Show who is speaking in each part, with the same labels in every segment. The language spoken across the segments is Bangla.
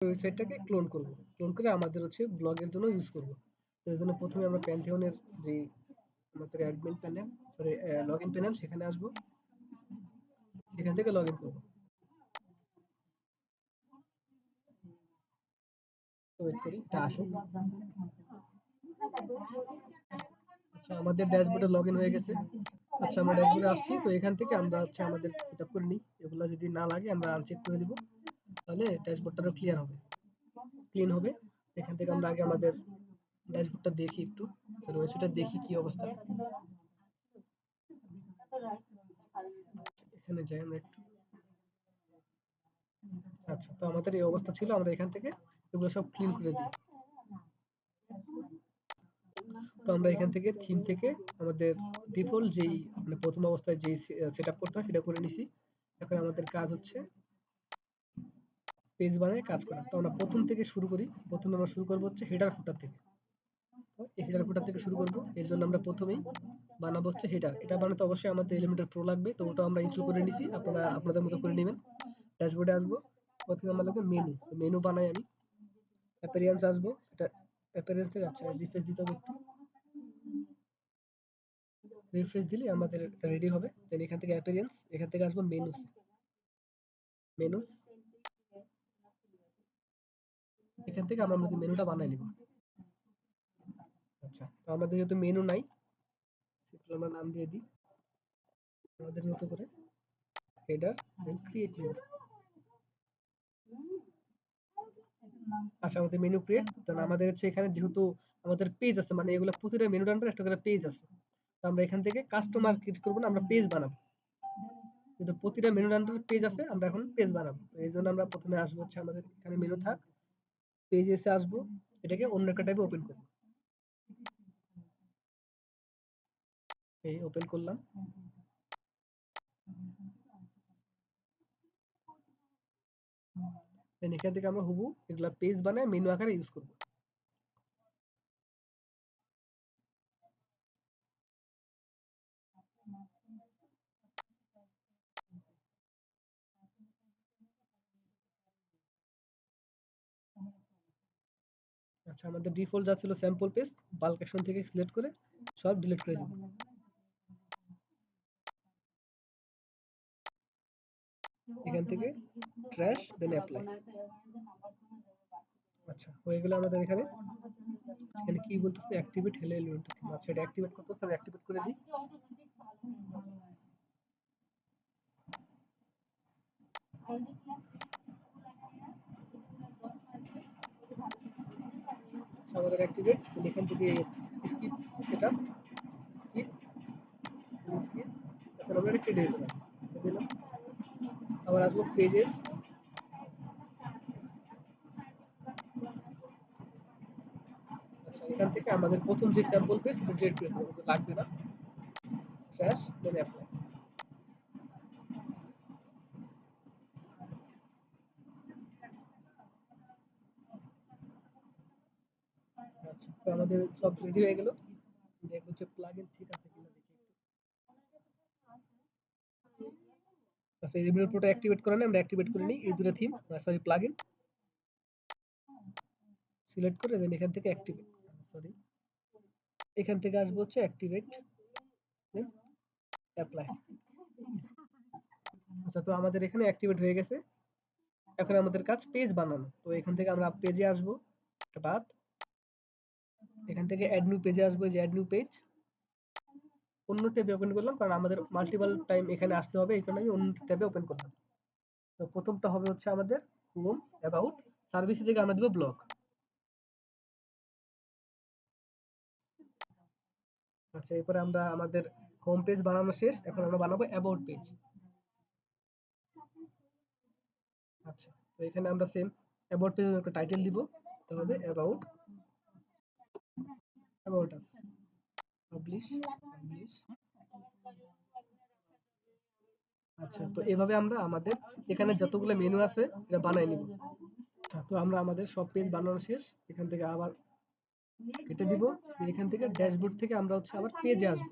Speaker 1: ওয়েবসাইটটাকে ক্লোন করব, ক্লোন করে আমাদের হচ্ছে ব্লগের জন্য ইউজ করব। তো এর জন্য প্রথমে আমরা প্যান্থিয়নের যে আমাদের admin panel, sorry login panel, সেখানে আসব, সেখান থেকে লগইন করব। তো ওয়েট করি এটা আসুক। আচ্ছা, আমাদের ড্যাশবোর্ডে লগইন হয়ে গেছে। আচ্ছা, আমরা ড্যাশবোর্ডে আসছি। তো এখান থেকে আমরা হচ্ছে আমাদের সেটআপ করে নিই। এগুলো যদি না লাগে আমরা আনচেক করে দিব, তাহলে ড্যাশবোর্ডটাও ক্লিয়ার হবে, ক্লিন হবে। এখান থেকে আমরা আগে আমাদের ড্যাশবোর্ডটা দেখি একটু, ওয়েবসাইটটা দেখি কি অবস্থা। এখানে যাই আমরা একটু। আচ্ছা, তো আমাদের এই অবস্থা ছিল, আমরা এখান থেকে এগুলো সব ক্লিন করে দিই। তো আমরা এখান থেকে থিম থেকে আমাদের ডিফল্ট যেই মানে প্রথম অবস্থায় যেই সেটআপ করতে হয় সেটা করে নিছি। এখন আমাদের কাজ হচ্ছে পেজ বানায় কাজ করা। তো আমরা প্রথম থেকে শুরু করি। প্রথমে আমরা শুরু করব হচ্ছে হেডার ফুটার থেকে। তো এই হেডার ফুটার থেকে শুরু করব। এর জন্য আমরা প্রথমেই বানাবো হচ্ছে হেডার। এটা বানাতে অবশ্যই আমাদের এলিমেন্টর প্রো লাগবে। তো ওটা আমরা ইনস্টল করে নিছি। আপনারা আপনাদের মতো করে নেবেন। ড্যাশবোর্ডে আসবো। প্রথমে আমার লাগবে মেনু। মেনু বানাই আমি। অ্যাপিয়ারেন্স আসবো। এটা অ্যাপিয়ারেন্স থেকে আচ্ছা রিফ্রেশ দিতে হবে একটু। রিফ্রেশ দিলে আমাদের এটা রেডি হবে। দেন এখান থেকে অ্যাপিয়ারেন্স, এখান থেকে আসবো মেনুস। মেনুস, এখান থেকে আমরা আমাদের মেনুটা বানাই নিব। আচ্ছা, তো আমাদের যেহেতু মেনু নাই, সেগুলো আমরা নাম দিয়ে দিই আমাদের মতো করে, হেডার, দেন ক্রিয়েট মেনু। আচ্ছা, আমাদের মেনু ক্রিয়েট। তাহলে আমাদের হচ্ছে এখানে যেহেতু আমাদের পেজ আছে, মানে এগুলো প্রতিটা মেনুর আন্ডারে একটা করে পেজ আছে। তো আমরা এখান থেকে কাস্টমার ক্রিয়েট করব না, আমরা পেজ বানাবো। কিন্তু প্রতিটা মেনুর আন্ডারে পেজ আছে, আমরা এখন পেজ বানাবো। তো এই জন্য আমরা প্রথমে আসবো হচ্ছে আমাদের এখানে মেনু থাক, পেজে এসে আসবো, এটাকে অন্য একটা টাইপে ওপেন করব। এই ওপেন করলাম। দেন এখান থেকে আমরা হুবহু এগুলা পেজ বানায় মেনু আকারে ইউজ করব। আচ্ছা, আমাদের ডিফল্ট যা ছিল স্যাম্পল পেজ, বাল্ক অ্যাকশন থেকে সিলেক্ট করে সব ডিলিট করে দেব। এখান থেকে ট্র্যাশ, দেন অ্যাপ্লাই। আচ্ছা, হয়ে গেল আমাদের এখানে। এখানে কি বলতেছে অ্যাক্টিভেট হেলো এলিমেন্ট। আচ্ছা, এটা অ্যাক্টিভেট করতেছে, আমি অ্যাক্টিভেট করে দিই। আচ্ছা, আমাদের অ্যাক্টিভেট। এখান থেকে স্কিপ সেটআপ, স্কিপ, স্কিপ। এখন আমরা এটা কেটে দিলাম, দিলাম। আবার আসবো পেজেস। আচ্ছা, এখান থেকে আমাদের প্রথম যে স্যাম্পল পেজ সেটা ডিলিট করে দেবো, লাগবে না। Trash, then apply. আচ্ছা, তো আমাদের সব রেডি হয়ে গেল। দেখবো হচ্ছে প্লাগইন ঠিক আছে কিনা দেখি একটু। আচ্ছা, এই রিভিউ প্রোটা অ্যাক্টিভেট করে আমরা অ্যাক্টিভেট করে নিই এই দুটো থিম, সরি প্লাগইন সিলেক্ট করে দেন এখান থেকে অ্যাক্টিভেট, সরি এখান থেকে আসবো হচ্ছে অ্যাক্টিভেট, দেন অ্যাপ্লাই। আচ্ছা, তো আমাদের এখানে অ্যাক্টিভেট হয়ে গেছে। এখন আমাদের কাজ পেজ বানানো। তো এখান থেকে আমরা পেজে আসবো, একটা বাদ। এখান থেকে অ্যাড নিউ পেজে আসবো, যে অ্যাড নিউ পেজ অন্য ট্যাবে ওপেন করলাম, কারণ আমাদের মাল্টিপল টাইম এখানে আসতে হবে, এই কারণে আমি অন্য ট্যাবে ওপেন করলাম। তো প্রথমটা হবে হচ্ছে আমাদের হোম, অ্যাবাউট, সার্ভিসের জায়গায় আমরা দিব ব্লগ। আচ্ছা, এরপরে আমরা আমাদের হোম পেজ বানানো শেষ, এখন আমরা বানাবো অ্যাবাউট পেজ। আচ্ছা, তো এখানে আমরা সেম অ্যাবাউট পেজের একটা টাইটেল দিব, এটা হবে about, about us, publish, publish. আচ্ছা, তো এভাবে আমরা আমাদের এখানে যতগুলো মেনু আছে এটা বানাই নিব। আচ্ছা, তো আমরা আমাদের সব পেজ বানানো শেষ। এখান থেকে আবার কেটে দিব। এখান থেকে ড্যাশবোর্ড থেকে আমরা হচ্ছে আবার পেজে আসবো,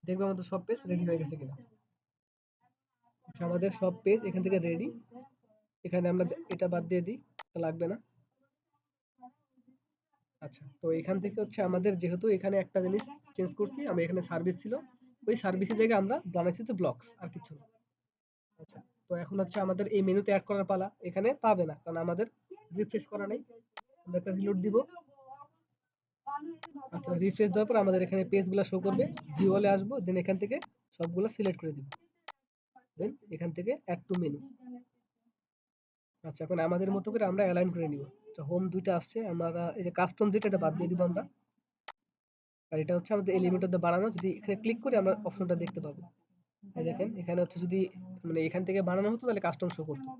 Speaker 1: দেখবো আমাদের সব পেজ রেডি হয়ে গেছে কিনা। আচ্ছা, আমাদের সব পেজ এখান থেকে রেডি। এখানে আমরা এটা বাদ দিয়ে দিই, লাগবে না। আচ্ছা, তো এখান থেকে হচ্ছে আমাদের যেহেতু এখানে একটা জিনিস চেঞ্জ করছি, আমি এখানে সার্ভিস ছিল, ওই সার্ভিসের জায়গায় আমরা বানাইছি হচ্ছে ব্লকস, আর কিছু না। আচ্ছা, তো এখন হচ্ছে আমাদের এই মেনুতে অ্যাড করার পালা। এখানে পাবে না কারণ আমাদের রিফ্রেশ করা নাই। আমরা একটা রিলোড দিব। আচ্ছা, রিফ্রেশ দেওয়ার পর আমাদের এখানে পেজগুলো শো করবে। ভিউ হলে আসবো, দেন এখান থেকে সবগুলো সিলেক্ট করে দিব। দেন এখান থেকে অ্যাড টু মেনু। আচ্ছা, এখন আমাদের মতো করে আমরা অ্যালাইন করে নিব। আচ্ছা, হোম দুইটা আসছে, আমরা এই যে কাস্টম যেটা, এটা বাদ দিয়ে দিব আমরা। আর এটা হচ্ছে আমাদের এলিমেন্টর দিয়ে বানানো। যদি এখানে ক্লিক করি আমরা অপশনটা দেখতে পাবো। এই দেখেন এখানে হচ্ছে যদি মানে এখান থেকে বানানো হতো তাহলে কাস্টম শো করতো।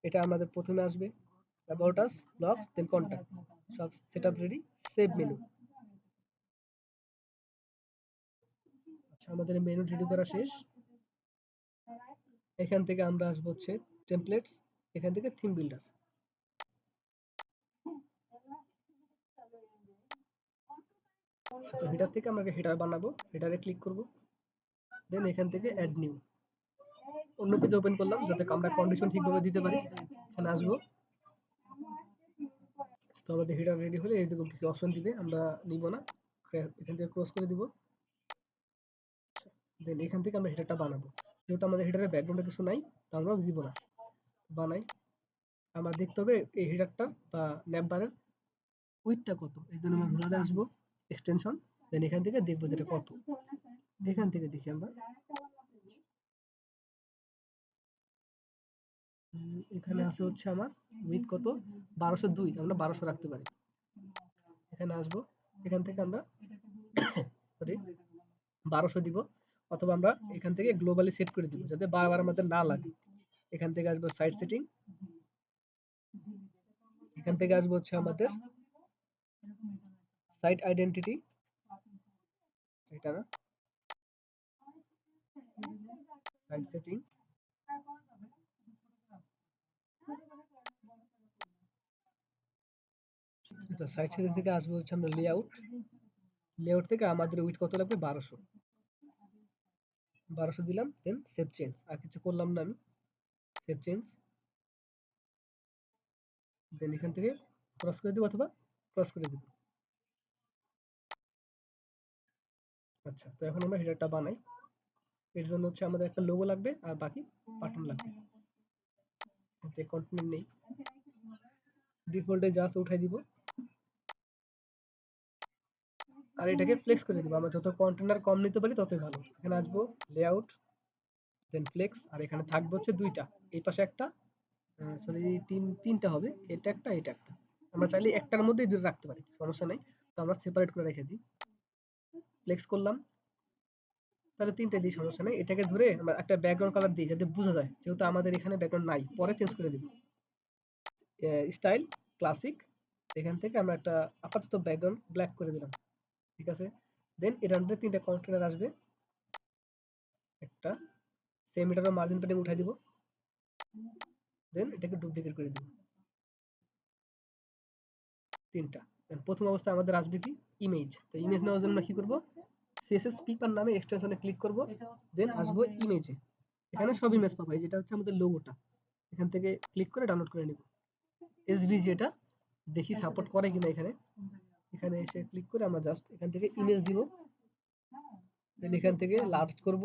Speaker 1: এটা আমাদের প্রথমে আসবে about us, blogs, then contact, সব সেটআপ রেডি, সেভ মেনু। আচ্ছা, আমাদের মেনু রেডি করা শেষ। এখান থেকে আমরা আসবো হচ্ছে টেমপ্লেটস, এখান থেকে থিম বিল্ডার। আচ্ছা, তো হেডার থেকে আমরা হেডার বানাবো, হেডারে ক্লিক করব, দেন এখান থেকে অ্যাড নিউ, অন্য পেজ ওপেন করলাম যাতে আমরা কন্ডিশন ঠিকভাবে দিতে পারি। এখানে আসবো, তো আমাদের হেডার রেডি হলে এইরকম কিছু অপশন দিবে, আমরা নিব না, এখান থেকে ক্লোজ করে দিব। দেন এখান থেকে আমরা হেডারটা বানাবো। যেহেতু আমাদের হেডারের ব্যাকগ্রাউন্ডে কিছু নাই, তো আমরা দিব না, বানাই। আমরা দেখতে হবে এই হেডারটার বা ন্যাপবারের উইডথটা কত। এই জন্য আমরা রুলারে আসবো, এক্সটেনশন, দেন এখান থেকে দেখবো যেটা কত। এখান থেকে দেখি আমরা এখানে আছে হচ্ছে আমার উইথ কত, 1202, আমরা 1200 রাখতে পারি। এখানে আসবো, এখান থেকে আমরা সরি 1200 দিব, অথবা আমরা এখান থেকে গ্লোবালি সেট করে দিব যাতে বারবার আমাদের না লাগে। এখান থেকে আসবো সাইট সেটিং, এখান থেকে আসবো হচ্ছে আমাদের সাইট আইডেন্টিটি, এটা না, সাইট সেটিং, সাইট সেটিং থেকে আসবো হচ্ছে আমরা লেআউট, লেআউট থেকে আমাদের উইথ কত লাগবে, 1200, 1200 দিলাম, দেন সেভ চেঞ্জ। আর কিছু করলাম না আমি, সেভ চেঞ্জ, দেন এখান থেকে ক্রস করে দেবো অথবা ক্রস করে দেবো। আচ্ছা, তো এখন আমরা হেডারটা বানাই। এর জন্য হচ্ছে আমাদের একটা লোগো লাগবে আর বাকি বাটন লাগবে। এতে কন্টেন্ট নেই, ডিফল্টে জাস্ট উঠাই দিব, আর এটাকে ফ্লেক্স করে দিব। আমরা যত কন্টেনার কম নিতে পারি ততই ভালো। এখানে আসবো লেআউট, দেন ফ্লেক্স, আর এখানে থাকবে হচ্ছে দুইটা, এই পাশে একটা, সরি তিনটা হবে, এটা একটা এটা একটা। আমরা চাইলে একটার মধ্যেই দুটো রাখতে পারি, সমস্যা নেই। তো আমরা সেপারেট করে রেখে দিই, ফ্লেক্স করলাম, তাহলে তিনটে দিই, সমস্যা নেই। এটাকে ধরে আমরা একটা ব্যাকগ্রাউন্ড কালার দিই যাতে বোঝা যায়, যেহেতু আমাদের এখানে ব্যাকগ্রাউন্ড নাই, পরে চেঞ্জ করে দিব। স্টাইল ক্লাসিক, এখান থেকে আমরা একটা আপাতত ব্যাকগ্রাউন্ড ব্ল্যাক করে দিলাম, ঠিক আছে। দেন এটার মধ্যে তিনটা কন্টেনার আসবে, একটা সেম, এটারও মার্জিন প্যাডিং উঠাই দিব, দেন এটাকে ডুপ্লিকেট করে দিব, তিনটা। দেন প্রথম অবস্থায় আমাদের আসবে কি, ইমেজ। তো ইমেজ নেওয়ার জন্য আমরা কি করব, সিএসএস স্পিকার নামে এক্সটেনশনে ক্লিক করব, দেন আসবো ইমেজে, এখানে সব ইমেজ পাবো, যেটা হচ্ছে আমাদের লোগোটা, এখান থেকে ক্লিক করে ডাউনলোড করে নিব। এসভিজি এটা দেখি সাপোর্ট করে কিনা, এখানে এখানে এসে ক্লিক করে আমরা জাস্ট এখান থেকে ইমেজ দিব, দেন এখান থেকে লার্জ করব,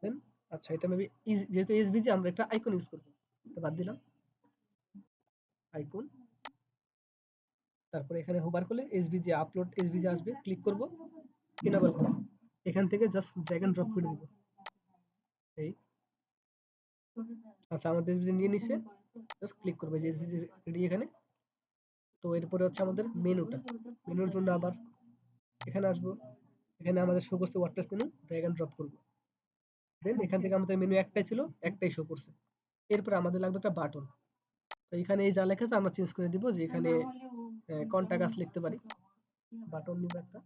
Speaker 1: দেন আচ্ছা এটা মেবি যেহেতু এসভিজি আমরা একটা আইকন ইউজ করব, এটা বাদ দিলাম, আইকন। তারপরে এখানে হোভার করলে এসভিজি আপলোড এসভিজি আসবে, ক্লিক করব, ইনেবল করব, এখান থেকে জাস্ট ড্র্যাগ এন্ড ড্রপ করে দিব, এই। আচ্ছা, আমাদের এসভিজি নিয়ে নিছে, জাস্ট ক্লিক করব যে এসভিজি রেডি এখানে। তো এরপরে হচ্ছে আমাদের মেনুটা, মেনুর জন্য আবার এখানে আসবো, এখানে আমাদের শো করছে WordPress menu, drag and drop করব, দেন এখান থেকে আমাদের মেনু একটাই ছিল, একটাই শো করছে। এরপর আমাদের লাগবে একটা বাটন, তো এখানে এই যা লেখা আছে আমরা চেঞ্জ করে দিব, যে এখানে কন্টাক্ট আস লিখতে পারি, বাটন নিব একটা,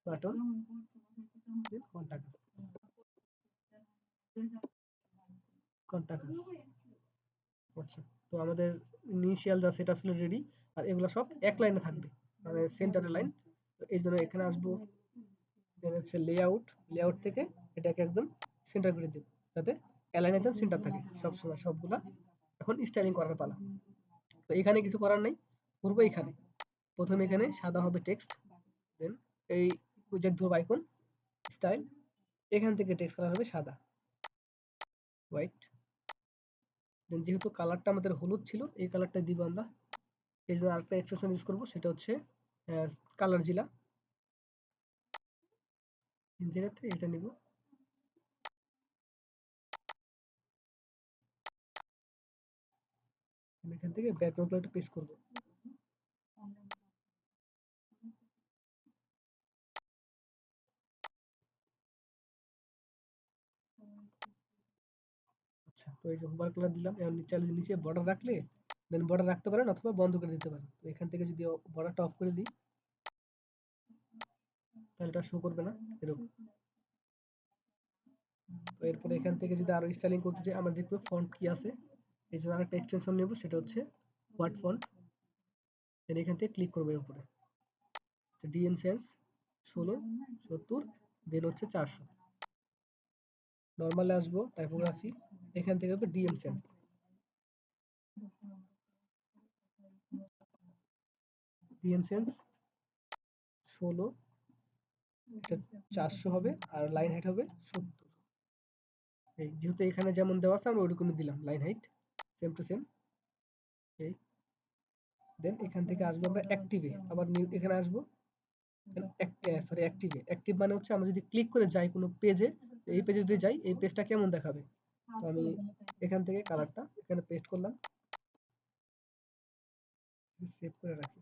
Speaker 1: বাটন, কন্টাক্ট আস, কন্টাক্ট আস। আচ্ছা, তো আমাদের ইনিশিয়াল যা সেটআপ ছিল রেডি, আর এগুলো সব এক লাইনে থাকবে, মানে সেন্টারে লাইন। তো এই জন্য এখানে আসবো, দেন হচ্ছে লেআউট, লেআউট থেকে এটাকে একদম সেন্টার করে দেব, যাতে অ্যালাইন একদম সেন্টার থাকে সব সময়, সবগুলা এখন স্টাইলিং করার পালা। তো এখানে কিছু করার নাই, করবো এখানে। প্রথমে এখানে সাদা হবে টেক্সট, দেন এই প্রজেক্ট ধরবো আইকন, স্টাইল, এখান থেকে টেক্সট কালার হবে সাদা, হোয়াইট। দেন যেহেতু কালারটা আমাদের হলুদ ছিল, এই কালারটা দিব আমরা। এই জন্য আরেকটা এক্সটেনশন ইউজ করবো, সেটা হচ্ছে কালার জিলা। জায়গাতে এটা নিব, এখান থেকে ব্যাকগ্রাউন্ড কালারটা পেস্ট করবো। আচ্ছা, তো এই যে হোভার কালার দিলাম, এখন নিচে বর্ডার রাখলে দেন বর্ডার রাখতে পারেন অথবা বন্ধ করে দিতে পারেন। তো এখান থেকে যদি বর্ডারটা অফ করে দিই তাহলে এটা শো করবে না এরকম। তো এরপরে এখান থেকে যদি আরো স্টাইলিং করতে চাই, আমরা দেখবো ফন্ট কি আছে। এই জন্য আরেকটা এক্সটেনশন নেব, সেটা হচ্ছে ওয়ার্ড ফন্ট। দেন এখান থেকে ক্লিক করবো এর উপরে, ডিএন সেন্স 1670, দেন হচ্ছে 400। নর্মালে আসবো, টাইপোগ্রাফি, এখান থেকে হবে ডিএম সেন্স, ডিএম সেন্স 16, এটা 400 হবে, আর লাইন হাইট হবে 70। এই যেহেতু এখানে যেমন দেওয়া আছে আমরা ওইরকমই দিলাম, line height same to same. এই দেন এখান থেকে আসবো আমরা অ্যাক্টিভে, আবার এখানে আসবো, সরি অ্যাক্টিভে। অ্যাক্টিভ মানে হচ্ছে আমরা যদি ক্লিক করে যাই কোনো পেজে, এই পেজে যদি যাই এই পেজটা কেমন দেখাবে। তো আমি এখান থেকে কালারটা এখানে পেস্ট করলাম, সেভ করে রাখি।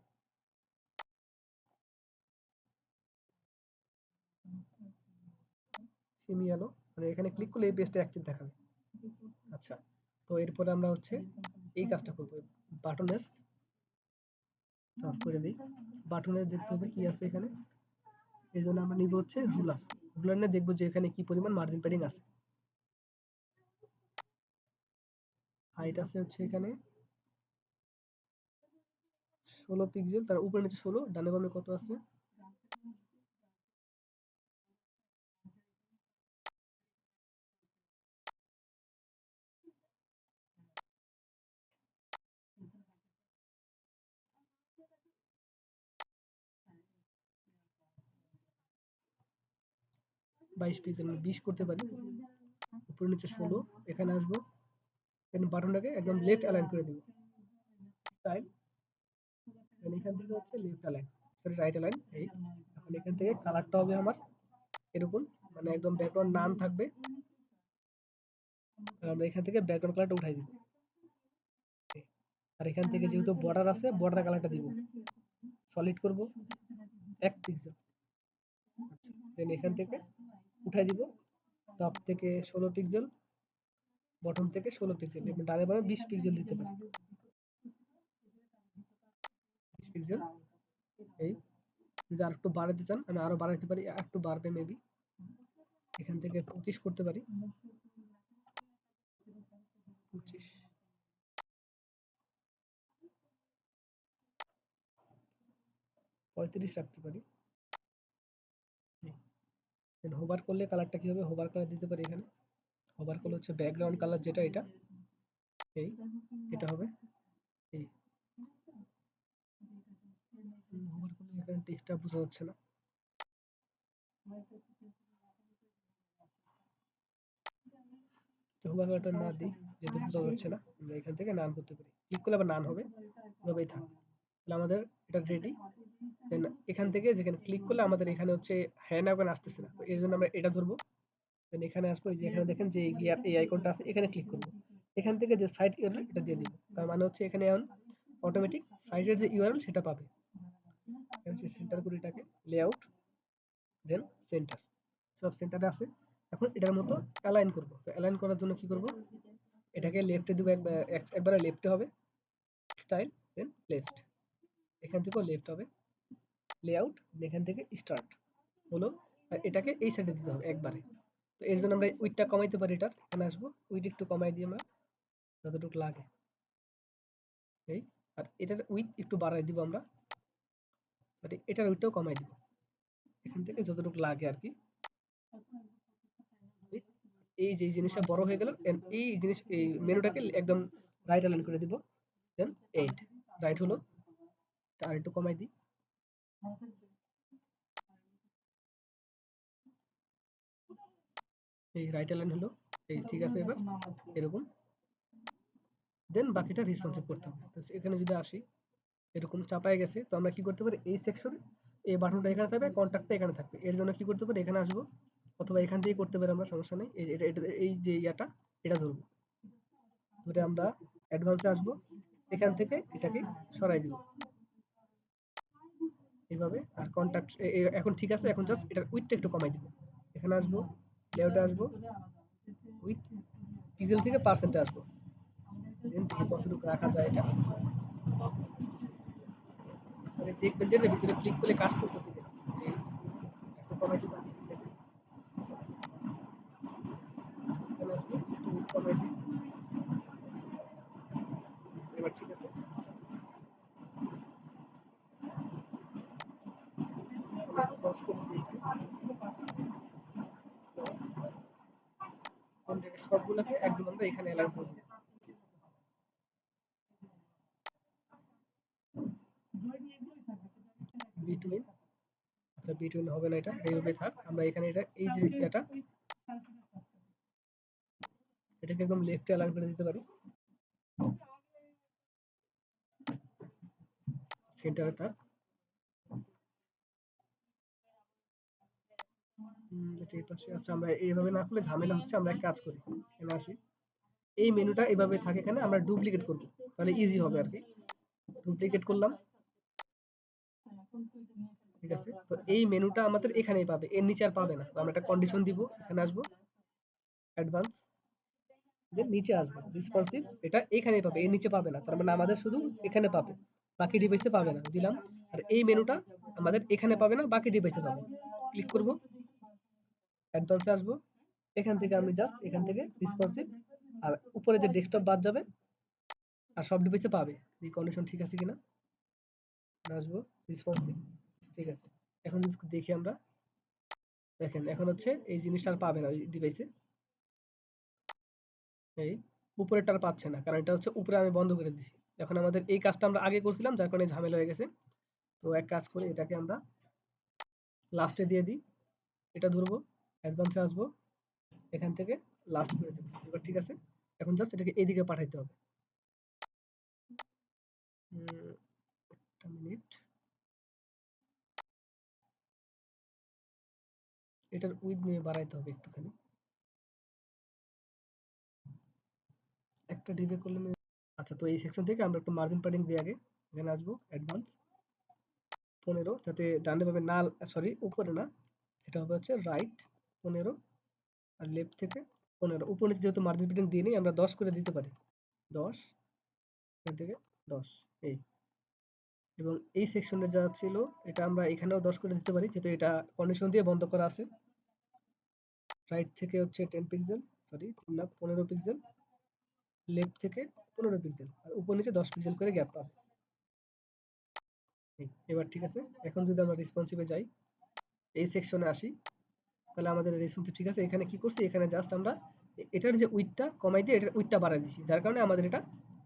Speaker 1: সেমি আলো, মানে এখানে ক্লিক করলে এই পেজটা অ্যাক্টিভ দেখাবে। আচ্ছা, তো এরপরে আমরা হচ্ছে এই কাজটা করবো, বাটনের অফ করে দিই। বাটনের দেখতে হবে কি আছে এখানে, এই জন্য আমরা নিব হচ্ছে রুলার। রুলার নিয়ে দেখবো যে এখানে কি পরিমাণ মার্জিন প্যাডিং আছে। হাইট আছে হচ্ছে এখানে 16 পিক্সেল, তার উপরে নিচে 16, ডানে বামে কত আছে, 22 পিক্সেল, 20 করতে পারি। উপরে নিচে 16, এখানে আসবো, দেন বাটনটাকে একদম লেফট অ্যালাইন করে দিব, স্টাইল, দেন এখান থেকে হচ্ছে left align, sorry right align. এই এখন এখান থেকে কালারটা হবে আমার এরকম, মানে একদম ব্যাকগ্রাউন্ড নান থাকবে। আর আমরা এখান থেকে ব্যাকগ্রাউন্ড কালারটা উঠাই দিব। আর এখান থেকে যেহেতু বর্ডার আছে, বর্ডার কালারটা দিব, সলিড করব 1 পিক্সেল। আচ্ছা, দেন এখান থেকে উঠাই দিব, টপ থেকে 16 পিক্সেল, বটম থেকে 16 পিক্সেল, এবং ডানে বামে 20 পিক্সেল দিতে পারি, 20 পিক্সেল। এই যদি আর একটু বাড়াতে চান আমি আরো বাড়াতে পারি, আর একটু বাড়বে মেবি, এখান থেকে 25 করতে পারি, 25, 35 রাখতে পারি। দেন হোভার করলে কালারটা কি হবে, হোভার কালার দিতে পারি এখানে। হোভার করলে হচ্ছে ব্যাকগ্রাউন্ড কালার যেটা, এটা এই এটা হবে এই। হোভার করলে এখানে টেক্সটটা বোঝা যাচ্ছে না, তো হোভার কালারটা না দিই যেহেতু বোঝা যাচ্ছে না, আমরা এখান থেকে নান করতে পারি, ক্লিক করলে আবার নান হবে, এভাবেই থাক। তাহলে আমাদের এটা রেডি। দেন এখান থেকে যেখানে ক্লিক করলে আমাদের এখানে হচ্ছে হ্যান্ড আইকন আসতেছে না, তো এর জন্য আমরা এটা ধরবো। দেন এখানে আসবো, এই যে এখানে দেখেন যে গিয়ার এই আইকনটা আছে, এখানে ক্লিক করব। এখান থেকে যে সাইট ইউআরএল এটা দিয়ে দিব, তার মানে হচ্ছে এখানে এখন অটোমেটিক সাইটের যে ইউআরএল সেটা পাবে। সেন্টার করি এটাকে, লেআউট, দেন সেন্টার, সব সেন্টারে আছে। এখন এটার মতো অ্যালাইন করব। তো অ্যালাইন করার জন্য কি করব, এটাকে লেফটে দিব, একবারে লেফটে হবে, স্টাইল, দেন লেফট, এখান থেকেও লেফট হবে, লেআউট, এখান থেকে স্টার্ট হলো। আর এটাকে এই সাইডে দিতে হবে একবারে। তো এর জন্য আমরা উইডটা কমাইতে পারি, এটার এখানে আসবো, উইড একটু কমাই দিই আমরা যতটুকু লাগে, এই। আর এটার উইড একটু বাড়াই দিব আমরা, বাট এটার উইডটাও কমাই দিব এখান থেকে যতটুকু লাগে আর কি। এই যে এই জিনিসটা বড় হয়ে গেল, এই জিনিস এই মেনুটাকে একদম রাইট অ্যালাইন করে দিব, দেন 8 রাইট হলো। আর একটু কমাই দিই, এই রাইট অ্যালাইন হলো, এই ঠিক আছে। এবার এরকম, দেন বাকিটা রেসপন্সিভ করতে হবে। তো এখানে যদি আসি, এরকম চাপায় গেছে, তো আমরা কি করতে পারি, এই সেকশনে এই বাটনটা এখানে থাকবে, কন্ট্যাক্টটা এখানে থাকবে। এর জন্য কি করতে পারি, এখানে আসবো, অথবা এখান থেকে করতে পারি আমরা, সমস্যা নেই। এই যে ইয়াটা, এটা ধরবো, ধরে আমরা অ্যাডভান্সে আসবো, এখান থেকে এটাকে সরাই দিব এইভাবে। আর কন্ট্যাক্ট এখন ঠিক আছে। এখন জাস্ট এটার উইথটা একটু কমাই দিব, এখানে আসবো, লেআউটে আসবো, উইথ পিক্সেল থেকে পার্সেন্টে আসবো, দেন থেকে কতটুকু রাখা যায় এটা, মানে দেখবেন যে এটার ভিতরে ক্লিক করলে কাজ করতেছে কিনা। একটু কমাই দিই, বাকি দেখেন, এখানে আসবো, একটু কমাই দিই, এবার ঠিক আছে। ক্রস করে দিই, ক্রস, দেন সবগুলোকে একদম আমরা এখানে অ্যালাইন করে দিই। বিটুইন, আচ্ছা বিটুইন হবে না, এটা এইভাবে থাক। আমরা এখানে এটা, এই যে এটা, এটাকে একদম লেফটে অ্যালাইন করে দিতে পারি, সেন্টারে থাক। এটা এই পাশে, আচ্ছা আমরা এইভাবে না করলে ঝামেলা হচ্ছে, আমরা এক কাজ করি, এখানে আসি, এই মেনুটা এভাবে থাকে, এখানে আমরা ডুপ্লিকেট করব, তাহলে ইজি হবে আর কি। ডুপ্লিকেট করলাম, ঠিক আছে। তো এই মেনুটা আমাদের এখানেই পাবে, এর নিচে আর পাবে না। তো আমরা একটা কন্ডিশন দিব, এখানে আসবো, অ্যাডভান্স, দেন নিচে আসবো, রেসপন্সিভ, এটা এখানেই পাবে, এর নিচে পাবে না। তার মানে আমাদের শুধু এখানে পাবে, বাকি ডিভাইসে পাবে না, দিলাম। আর এই মেনুটা আমাদের এখানে পাবে না, বাকি ডিভাইসে পাবে। ক্লিক করব, অ্যাডভান্সে আসবো, এখান থেকে আমি জাস্ট এখান থেকে রেসপন্সিভ, আর উপরে যে ডেস্কটপ বাদ যাবে, আর সব ডিভাইসে পাবে। এই কন্ডিশন ঠিক আছে কিনা, আসবো, রেসপন্সিভ, ঠিক আছে। এখন যদি দেখি আমরা, দেখেন এখন হচ্ছে এই জিনিসটা আর পাবে না ওই ডিভাইসে, এই উপরেরটা আর পাচ্ছে না, কারণ এটা হচ্ছে উপরে আমি বন্ধ করে দিছি। এখন আমাদের এই কাজটা আমরা আগে করছিলাম, যার কারণে ঝামেলা হয়ে গেছে। তো এক কাজ করি, এটাকে আমরা লাস্টে দিয়ে দিই, এটা ধরবো, অ্যাডভান্সে আসবো, এখান থেকে লাস্ট করে দেবো। এবার ঠিক আছে। এখন জাস্ট এটাকে এদিকে পাঠাইতে হবে। একটা মিনিট, এটার উইথ নিয়ে বাড়াইতে হবে একটুখানি, একটা ডিবে করলে আচ্ছা। তো এই সেকশন থেকে আমরা একটু মার্জিন প্যাডিং দিয়ে আগে এখানে আসবো, অ্যাডভান্স 15, যাতে ডানে ভাবে না, সরি উপরে না, এটা হবে হচ্ছে রাইট 15, আর লেফট থেকে 15। উপর নিচে যেহেতু মার্জিন প্যাডিং দিয়ে নিই, আমরা 10 করে দিতে পারি, 10, এখান থেকে 10, এই। এবং এই সেকশনে যা ছিল, এটা আমরা এখানেও 10 করে দিতে পারি, যেহেতু এটা কন্ডিশন দিয়ে বন্ধ করা আছে। রাইট থেকে হচ্ছে 10 পিক্সেল, সরি না 15 পিক্সেল, লেফট থেকে 15 পিক্সেল, আর উপর নিচে 10 পিক্সেল করে গ্যাপ পাবে। এবার ঠিক আছে। এখন যদি আমরা রেসপন্সিভে যাই, এই সেকশনে আসি, তাহলে আমাদের রেসপন্সিভ ঠিক আছে। এখানে কি করছি, এখানে জাস্ট আমরা এটার যে উইডথটা কমাই দিয়ে এটার উইডথটা বাড়াই দিচ্ছি, যার কারণে আমাদের এটা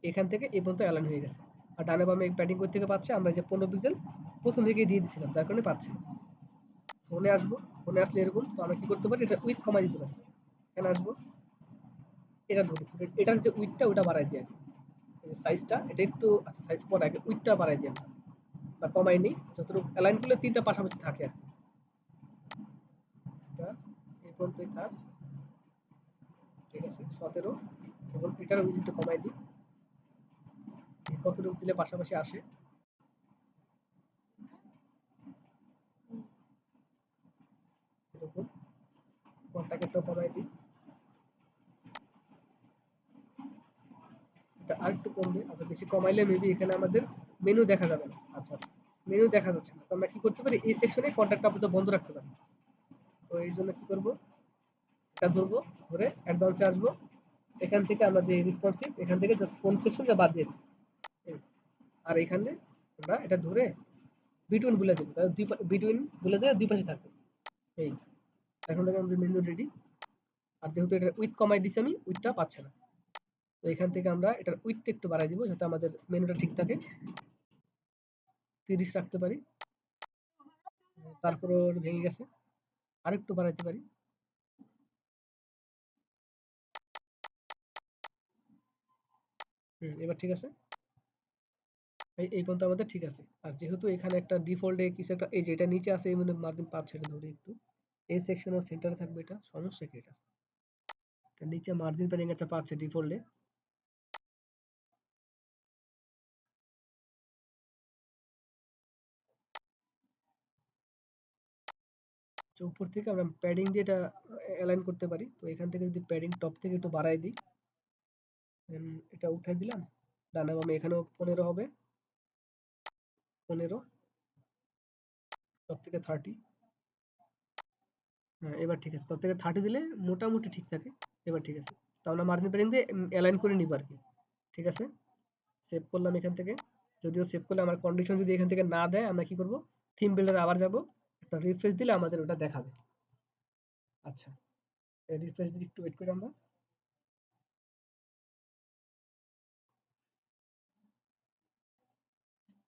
Speaker 1: এখান থেকে এই পর্যন্ত অ্যালাইন হয়ে গেছে। আর ডানে বামে প্যাডিং করতে থেকে পাচ্ছে, আমরা যে 15 পিক্সেল প্রথম দিকে দিয়ে দিয়েছিলাম, যার কারণে পাচ্ছি। ফোনে আসবো, ফোনে আসলে এরকম, তো আমরা কি করতে পারি, এটা উইথ কমাই দিতে পারি। এখানে আসবো, এটা ধরি, এটার যে উইথটা ওটা বাড়াই দিই আগে, সাইজটা এটা একটু, আচ্ছা সাইজ পরে আগে উইথটা বাড়াই দিই আমরা, বা কমাই নিই, যতটুকু অ্যালাইন করলে তিনটা পাশাপাশি থাকে আর কি। এটা এই পর্যন্তই থাক, ঠিক আছে 17। এবং এটার উইথটা কমাই দিই, কতটুকু দিলে পাশাপাশি আসে, এরকম। কন্টাক্টটাও কমাই দিই, এটা আরেকটু কমবে। আচ্ছা বেশি কমাইলে মেবি এখানে আমাদের মেনু দেখা যাবে না। আচ্ছা, মেনু দেখা যাচ্ছে না, তো আমরা কি করতে পারি, এই সেকশনে কন্টাক্ট আপাতত বন্ধ রাখতে পারি। তো এই জন্য কি করব, এটা ধরবো, ধরে অ্যাডভান্সে আসবো, এখান থেকে আমরা যে রেসপন্সিভ, এখান থেকে জাস্ট ফোন সেকশনটা বাদ দিয়ে দিই, আর এখানে আমরা এটা ধরে বিটুইন বলে দেবো, তাহলে বিটুইন বলে দেওয়া দুই পাশে থাকবে, এই। এখন থেকে আমাদের মেনু রেডি। আর যেহেতু এটা উইথ কমাই দিচ্ছি আমি, উইথটা পাচ্ছে না, তো এখান থেকে আমরা এটার উইডথটা একটু বাড়াই দিব যাতে আমাদের মেনুটা ঠিক থাকে। 30 রাখতে পারি। তারপরও ভেঙে গেছে, আরেকটু বাড়াইতে পারি। এবার ঠিক আছে। এই পর্যন্ত আমাদের ঠিক আছে। আর যেহেতু এখানে একটা ডিফল্টে কিছু একটা, এই যে এটা নিচে আছে, এই মানে মার্জিন 5 ছেড়ে ধরে একটু, এই সেকশনের সেন্টারে থাকবে, এটা সমস্যা কি? এটা নিচে মার্জিন প্যাডিং একটা পাচ্ছে ডিফল্টে। উপর থেকে আমরা প্যাডিং দিয়ে এটা অ্যালাইন করতে পারি। তো এখান থেকে যদি প্যাডিং টপ থেকে একটু বাড়াই দিই, এটা উঠাই দিলাম, ডানে বামে এখানেও 15 হবে, 15, টপ থেকে 30। হ্যাঁ, এবার ঠিক আছে। টপ থেকে 30 দিলে মোটামুটি ঠিক থাকে। এবার ঠিক আছে। তো আমরা মার্জিন প্যাডিং দিয়ে অ্যালাইন করে নিব আর কি। ঠিক আছে, সেভ করলাম এখান থেকে। যদিও সেভ করলে আমার কন্ডিশন যদি এখান থেকে না দেয়, আমরা কি করব, থিম বিল্ডারে আবার যাব, একটা রিফ্রেশ দিলে আমাদের ওটা দেখাবে। আচ্ছা, রিফ্রেশ দিলে একটু ওয়েট করি আমরা।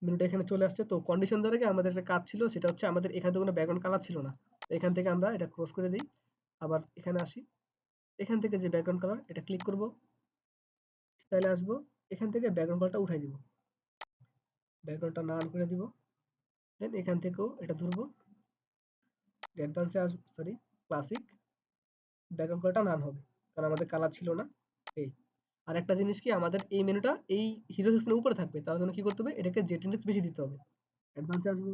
Speaker 1: মেনুটা এখানে চলে আসছে। তো কন্ডিশন দ্বারা কি আমাদের একটা কাজ ছিল, সেটা হচ্ছে আমাদের এখানে তো কোনো ব্যাকগ্রাউন্ড কালার ছিল না। এখান থেকে আমরা এটা ক্লোজ করে দিই, আবার এখানে আসি, এখান থেকে যে ব্যাকগ্রাউন্ড কালার এটা ক্লিক করব, স্টাইলে আসবো, এখান থেকে ব্যাকগ্রাউন্ড কালারটা উঠাই দিব, ব্যাকগ্রাউন্ডটা নান করে দিব। দেন এখান থেকেও এটা ধরবো, অ্যাডভান্সে আসবো, সরি, ক্লাসিক, ব্যাকগ্রাউন্ড কালারটা নান হবে, কারণ আমাদের কালার ছিল না। এই আর একটা জিনিস কি, আমাদের এই মেনুটা এই হিরো সেকশনের উপরে থাকবে, তার জন্য কি করতে হবে, এটাকে জেট ইন্ডেক্স বেশি দিতে হবে। অ্যাডভান্সে আসবো,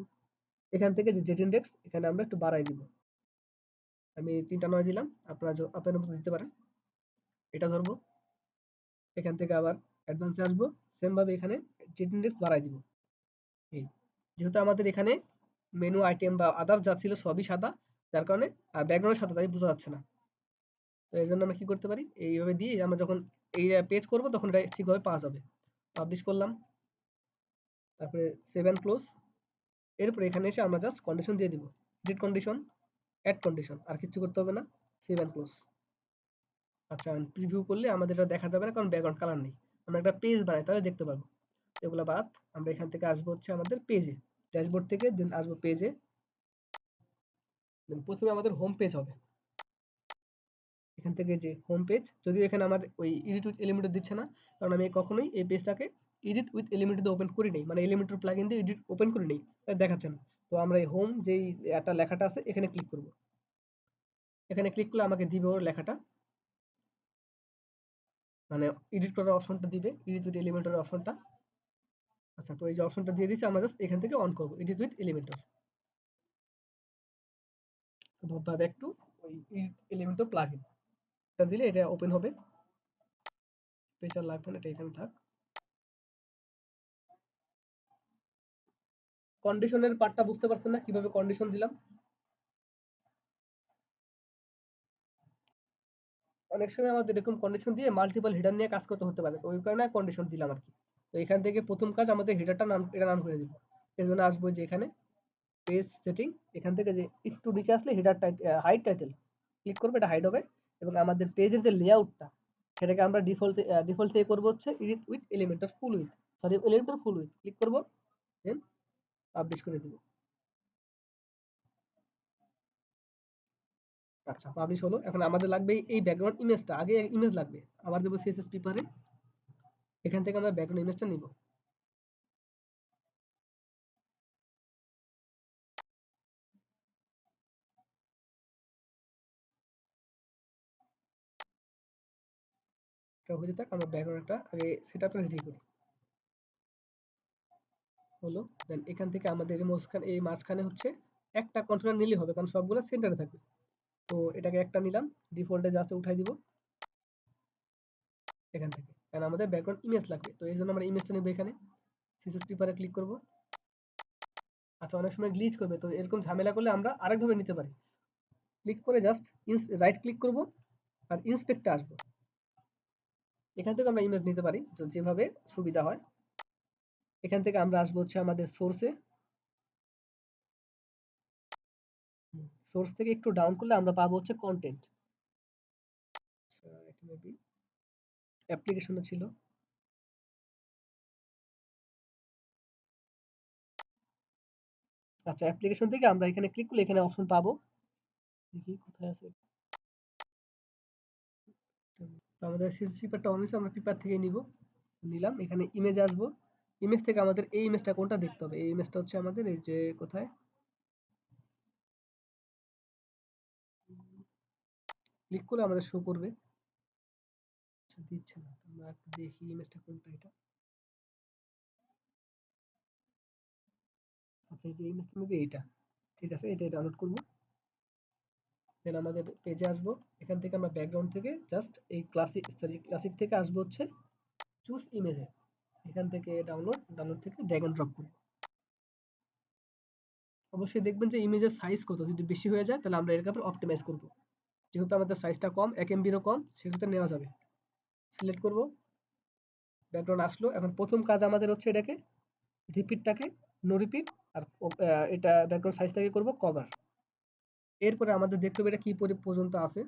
Speaker 1: এখান থেকে যে জেট ইন্ডেক্স এখানে আমরা একটু বাড়াই দিব, আমি 3টা 9 দিলাম, আপনার মতো দিতে পারেন। এটা ধরবো, এখান থেকে আবার অ্যাডভান্সে আসবো, সেম ভাবে এখানে জেট ইন্ডেক্স বাড়াই দিব। এই যেহেতু আমাদের এখানে মেনু আইটেম বা আদার যা ছিল সবই সাদা, যার কারণে আর ব্যাকগ্রাউন্ড সাদা, তাই বোঝা যাচ্ছে না। তো এই জন্য আমরা কি করতে পারি, এইভাবে দিয়ে আমরা যখন এই পেজ করব তখন এটা ঠিকভাবে পাওয়া যাবে। পাবলিশ করলাম, তারপরে সেভ এন্ড ক্লোজ। এরপরে এখানে এসে আমরা জাস্ট কন্ডিশন দিয়ে দিব, এডিট কন্ডিশন, অ্যাড কন্ডিশন, আর কিছু করতে হবে না। Save and close. আচ্ছা, প্রিভিউ করলে আমাদের এটা দেখা যাবে না, কারণ ব্যাকগ্রাউন্ড কালার নেই। আমরা একটা পেজ বানাই, তাহলে দেখতে পাবো। এগুলো বাদ, আমরা এখান থেকে আসবো হচ্ছে আমাদের পেজে, ড্যাশবোর্ড থেকে দেন আসবো পেজে। দেন প্রথমে আমাদের হোম পেজ হবে, এখান থেকে যে হোম পেজ, যদিও এখানে আমার ওই এডিট উইথ এলিমেন্টর দিচ্ছে না, কারণ আমি কখনোই এই পেজটাকে এডিট উইথ এলিমেন্টর দিয়ে ওপেন করি নাই, মানে এলিমেন্টর প্লাগইন দিয়ে এডিট ওপেন করি নাই, তাই দেখাচ্ছে না। তো আমরা এই হোম যেই একটা লেখাটা আছে এখানে ক্লিক করব, এখানে ক্লিক করলে আমাকে দিবে ওর লেখাটা, মানে এডিট করার অপশনটা দিবে, এডিট উইথ এলিমেন্টর অপশনটা। আচ্ছা, তো এই যে অপশনটা দিয়ে দিচ্ছে, আমরা জাস্ট এখান থেকে অন করব এডিট উইথ এলিমেন্টর, বা ব্যাক টু ওই এডিট এলিমেন্টর প্লাগইন, এটা দিলে এটা ওপেন হবে। পেজ আর লাগবে না, এটা এখানে থাক। কন্ডিশনের পার্টটা বুঝতে পারছেন না, কিভাবে কন্ডিশন দিলাম? অনেক সময় আমাদের এরকম কন্ডিশন দিয়ে মাল্টিপল হেডার নিয়ে কাজ করতে হতে পারে, তো ওই কারণে কন্ডিশন দিলাম আর কি। তো এখান থেকে প্রথম কাজ আমাদের হেডারটা নাম, এটা নাম করে দিব। এর জন্য আসবো যে এখানে পেজ সেটিং, এখান থেকে যে একটু নিচে আসলে হেডার হাইড টাইটেল ক্লিক করবে, এটা হাইড হবে। এবং আমাদের পেজের যে লেআউটটা, সেটাকে আমরা ডিফল্ট থেকে করবো হচ্ছে edit with Elementor full with, sorry Elementor full with click করবো, দেন পাবলিশ করে দিব। আচ্ছা, পাবলিশ হলো। এখন আমাদের লাগবে এই ব্যাকগ্রাউন্ড ইমেজটা, আগে ইমেজ লাগবে। আবার যাবো সিএসএস পেপারে, এখান থেকে আমরা ব্যাকগ্রাউন্ড ইমেজটা নিব। এটা হয়ে যাক, আমরা ব্যাকগ্রাউন্ডটা আগে সেটআপটা রেডি করি। হলো, দেন এখান থেকে আমাদের এই মাঝখানে হচ্ছে একটা কন্ট্রোলার নিলেই হবে, কারণ সবগুলো সেন্টারে থাকবে। তো এটাকে একটা নিলাম, ডিফল্টে যা আছে উঠাই দিব এখান থেকে, কারণ আমাদের ব্যাকগ্রাউন্ড ইমেজ লাগবে। তো এই জন্য আমরা ইমেজটা নেব এখানে, সিএসএস পেপারে ক্লিক করব। আচ্ছা, অনেক সময় গ্লিচ করবে, তো এরকম ঝামেলা করলে আমরা আরেকভাবে নিতে পারি। ক্লিক করে জাস্ট রাইট ক্লিক করব, আর ইন্সপেক্টে আসবো। এখান থেকে আমরা ইমেজ নিতে পারি, তো যেভাবে সুবিধা হয়। এখান থেকে আমরা আসবো হচ্ছে আমাদের সোর্সে, সোর্স থেকে একটু ডাউন করলে আমরা পাবো হচ্ছে কন্টেন্ট, অ্যাপ্লিকেশনে ছিল। আচ্ছা, অ্যাপ্লিকেশন থেকে আমরা এখানে ক্লিক করলে এখানে অপশন পাবো। দেখি কোথায় আছে। তো আমাদের সিএসএস পেপারটা অন হয়েছে, আমরা পেপার থেকে নিব। নিলাম, এখানে ইমেজ আসবো। ইমেজ থেকে আমাদের এই ইমেজটা কোনটা দেখতে হবে। এই ইমেজটা হচ্ছে আমাদের এই যে কোথায় ক্লিক করলে আমাদের শো করবে। আচ্ছা, দিচ্ছে না, আমরা একটু দেখি ইমেজটা কোনটা এটা। আচ্ছা, এই যে ইমেজটা নেবে এইটা। ঠিক আছে, এটাই ডাউনলোড করব। দেন আমাদের পেজে আসবো। এখান থেকে আমরা ব্যাকগ্রাউন্ড থেকে জাস্ট এই ক্লাসিক থেকে আসবো হচ্ছে চুজ ইমেজে। এখান থেকে ডাউনলোড থেকে ড্র্যাগ এন্ড ড্রপ করব। অবশ্যই দেখবেন যে ইমেজের সাইজ কত, যদি বেশি হয়ে যায় তাহলে আমরা এর কাপড় অপটিমাইজ করব। যেহেতু আমাদের সাইজটা কম, 1 এমবিরও কম, সেক্ষেত্রে নেওয়া যাবে। সিলেক্ট করব, ব্যাকগ্রাউন্ড আসলো। এখন প্রথম কাজ আমাদের হচ্ছে এটাকে রিপিটটাকে নো রিপিট, আর এটা ব্যাকগ্রাউন্ড সাইজটাকে করব কভার। এরপরে আমাদের দেখতে হবে এটা কি পর্যন্ত আছে।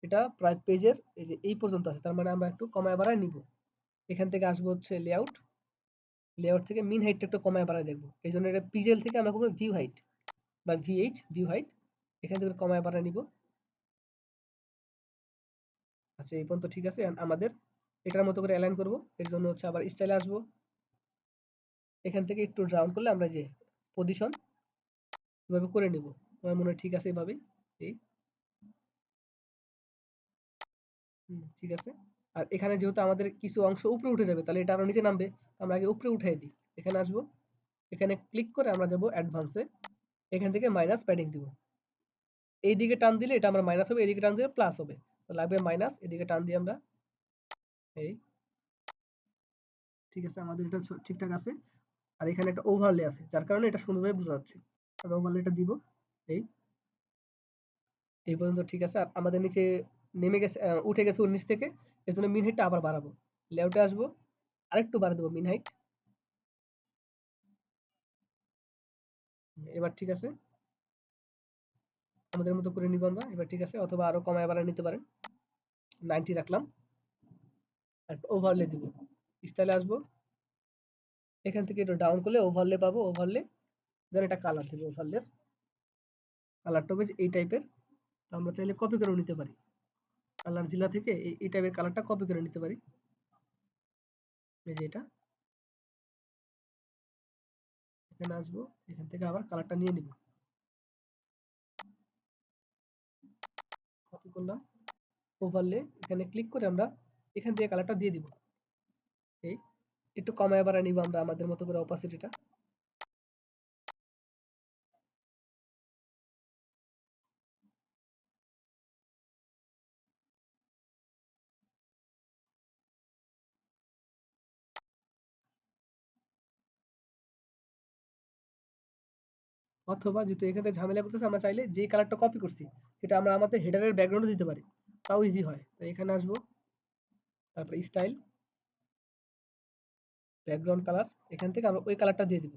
Speaker 1: এটা প্রায় পেজের এই যে এই পর্যন্ত আছে, তার মানে আমরা একটু কমায় বাড়ায় নিব। এখান থেকে আসবো হচ্ছে লেআউট। লেআউট থেকে মিন হাইটটা একটু কমায় বাড়ায় দেখবো। এই জন্য এটা পিজেল থেকে আমরা করবো ভিউ হাইট বা ভিউ হাইট। এখান থেকে কমায় বাড়ায় নিব। আচ্ছা, এই পর্যন্ত ঠিক আছে। আমাদের এটার মতো করে অ্যালাইন করব। এর জন্য হচ্ছে আবার স্টাইলে আসবো। এখান থেকে একটু ডাউন করলে আমরা যে পজিশন এভাবে করে নিব। আমার মনে হয় ঠিক আছে এভাবেই। এই ঠিক আছে। আর এখানে যেহেতু আমাদের কিছু অংশ উপরে উঠে যাবে, তাহলে এটা আরো নিচে নামবে। আমরা আগে উপরে উঠাই দিই। এখানে আসবো, এখানে ক্লিক করে আমরা যাব অ্যাডভান্সে। এখান থেকে মাইনাস প্যাডিং দিব। এইদিকে টান দিলে এটা আমরা মাইনাস হবে, এদিকে টান দিলে প্লাস হবে। তো লাগবে মাইনাস, এদিকে টান দিয়ে আমরা এই ঠিক আছে, আমাদের এটা ঠিকঠাক আছে। আর এখানে একটা ওভারলে আছে, যার কারণে এটা সুন্দরভাবে বোঝা যাচ্ছে। আমরা ওভারলেটা দিব। এই এই পর্যন্ত ঠিক আছে। আর আমাদের নিচে নেমে গেছে, উঠে গেছে 19 থেকে। এর জন্য মিন হাইটটা আবার বাড়াবো। লেআউটে আসবো, আরেকটু বাড়া দেবো মিন হাইট। এবার ঠিক আছে, আমাদের মতো করে নিব আমরা। এবার ঠিক আছে, অথবা আরো কমায় বাড়ায় নিতে পারেন। 90 রাখলাম। আর ওভারলে দিব। স্টাইলে আসবো, এখান থেকে একটু ডাউন করলে ওভারলে পাবো। ওভারলে দেন এটা কালার দিব। ওভারলে কালারটা হবে এই টাইপের। তো আমরা চাইলে কপি করে নিতে পারি। কালার জেলা থেকে এই টাইপের কালারটা কপি করে নিতে পারি। এই যে এটা, এখানে আসবো, এখান থেকে আবার কালারটা নিয়ে নিব। কপি করলাম, ওভারলে এখানে ক্লিক করে আমরা এখান থেকে কালারটা দিয়ে দিব। এই একটু কমায় বাড়ায় নিব আমরা আমাদের মতো করে অপাসিটিটা। অথবা যেহেতু এখানে ঝামেলা করতেছে, আমরা চাইলে যে কালারটা কপি করছি সেটা আমরা আমাদের হেডারের ব্যাকগ্রাউন্ডে দিতে পারি, তাও ইজি হয়। তো এখানে আসবো, তারপরে স্টাইল, ব্যাকগ্রাউন্ড কালার, এখান থেকে আমরা ওই কালারটা দিয়ে দিব।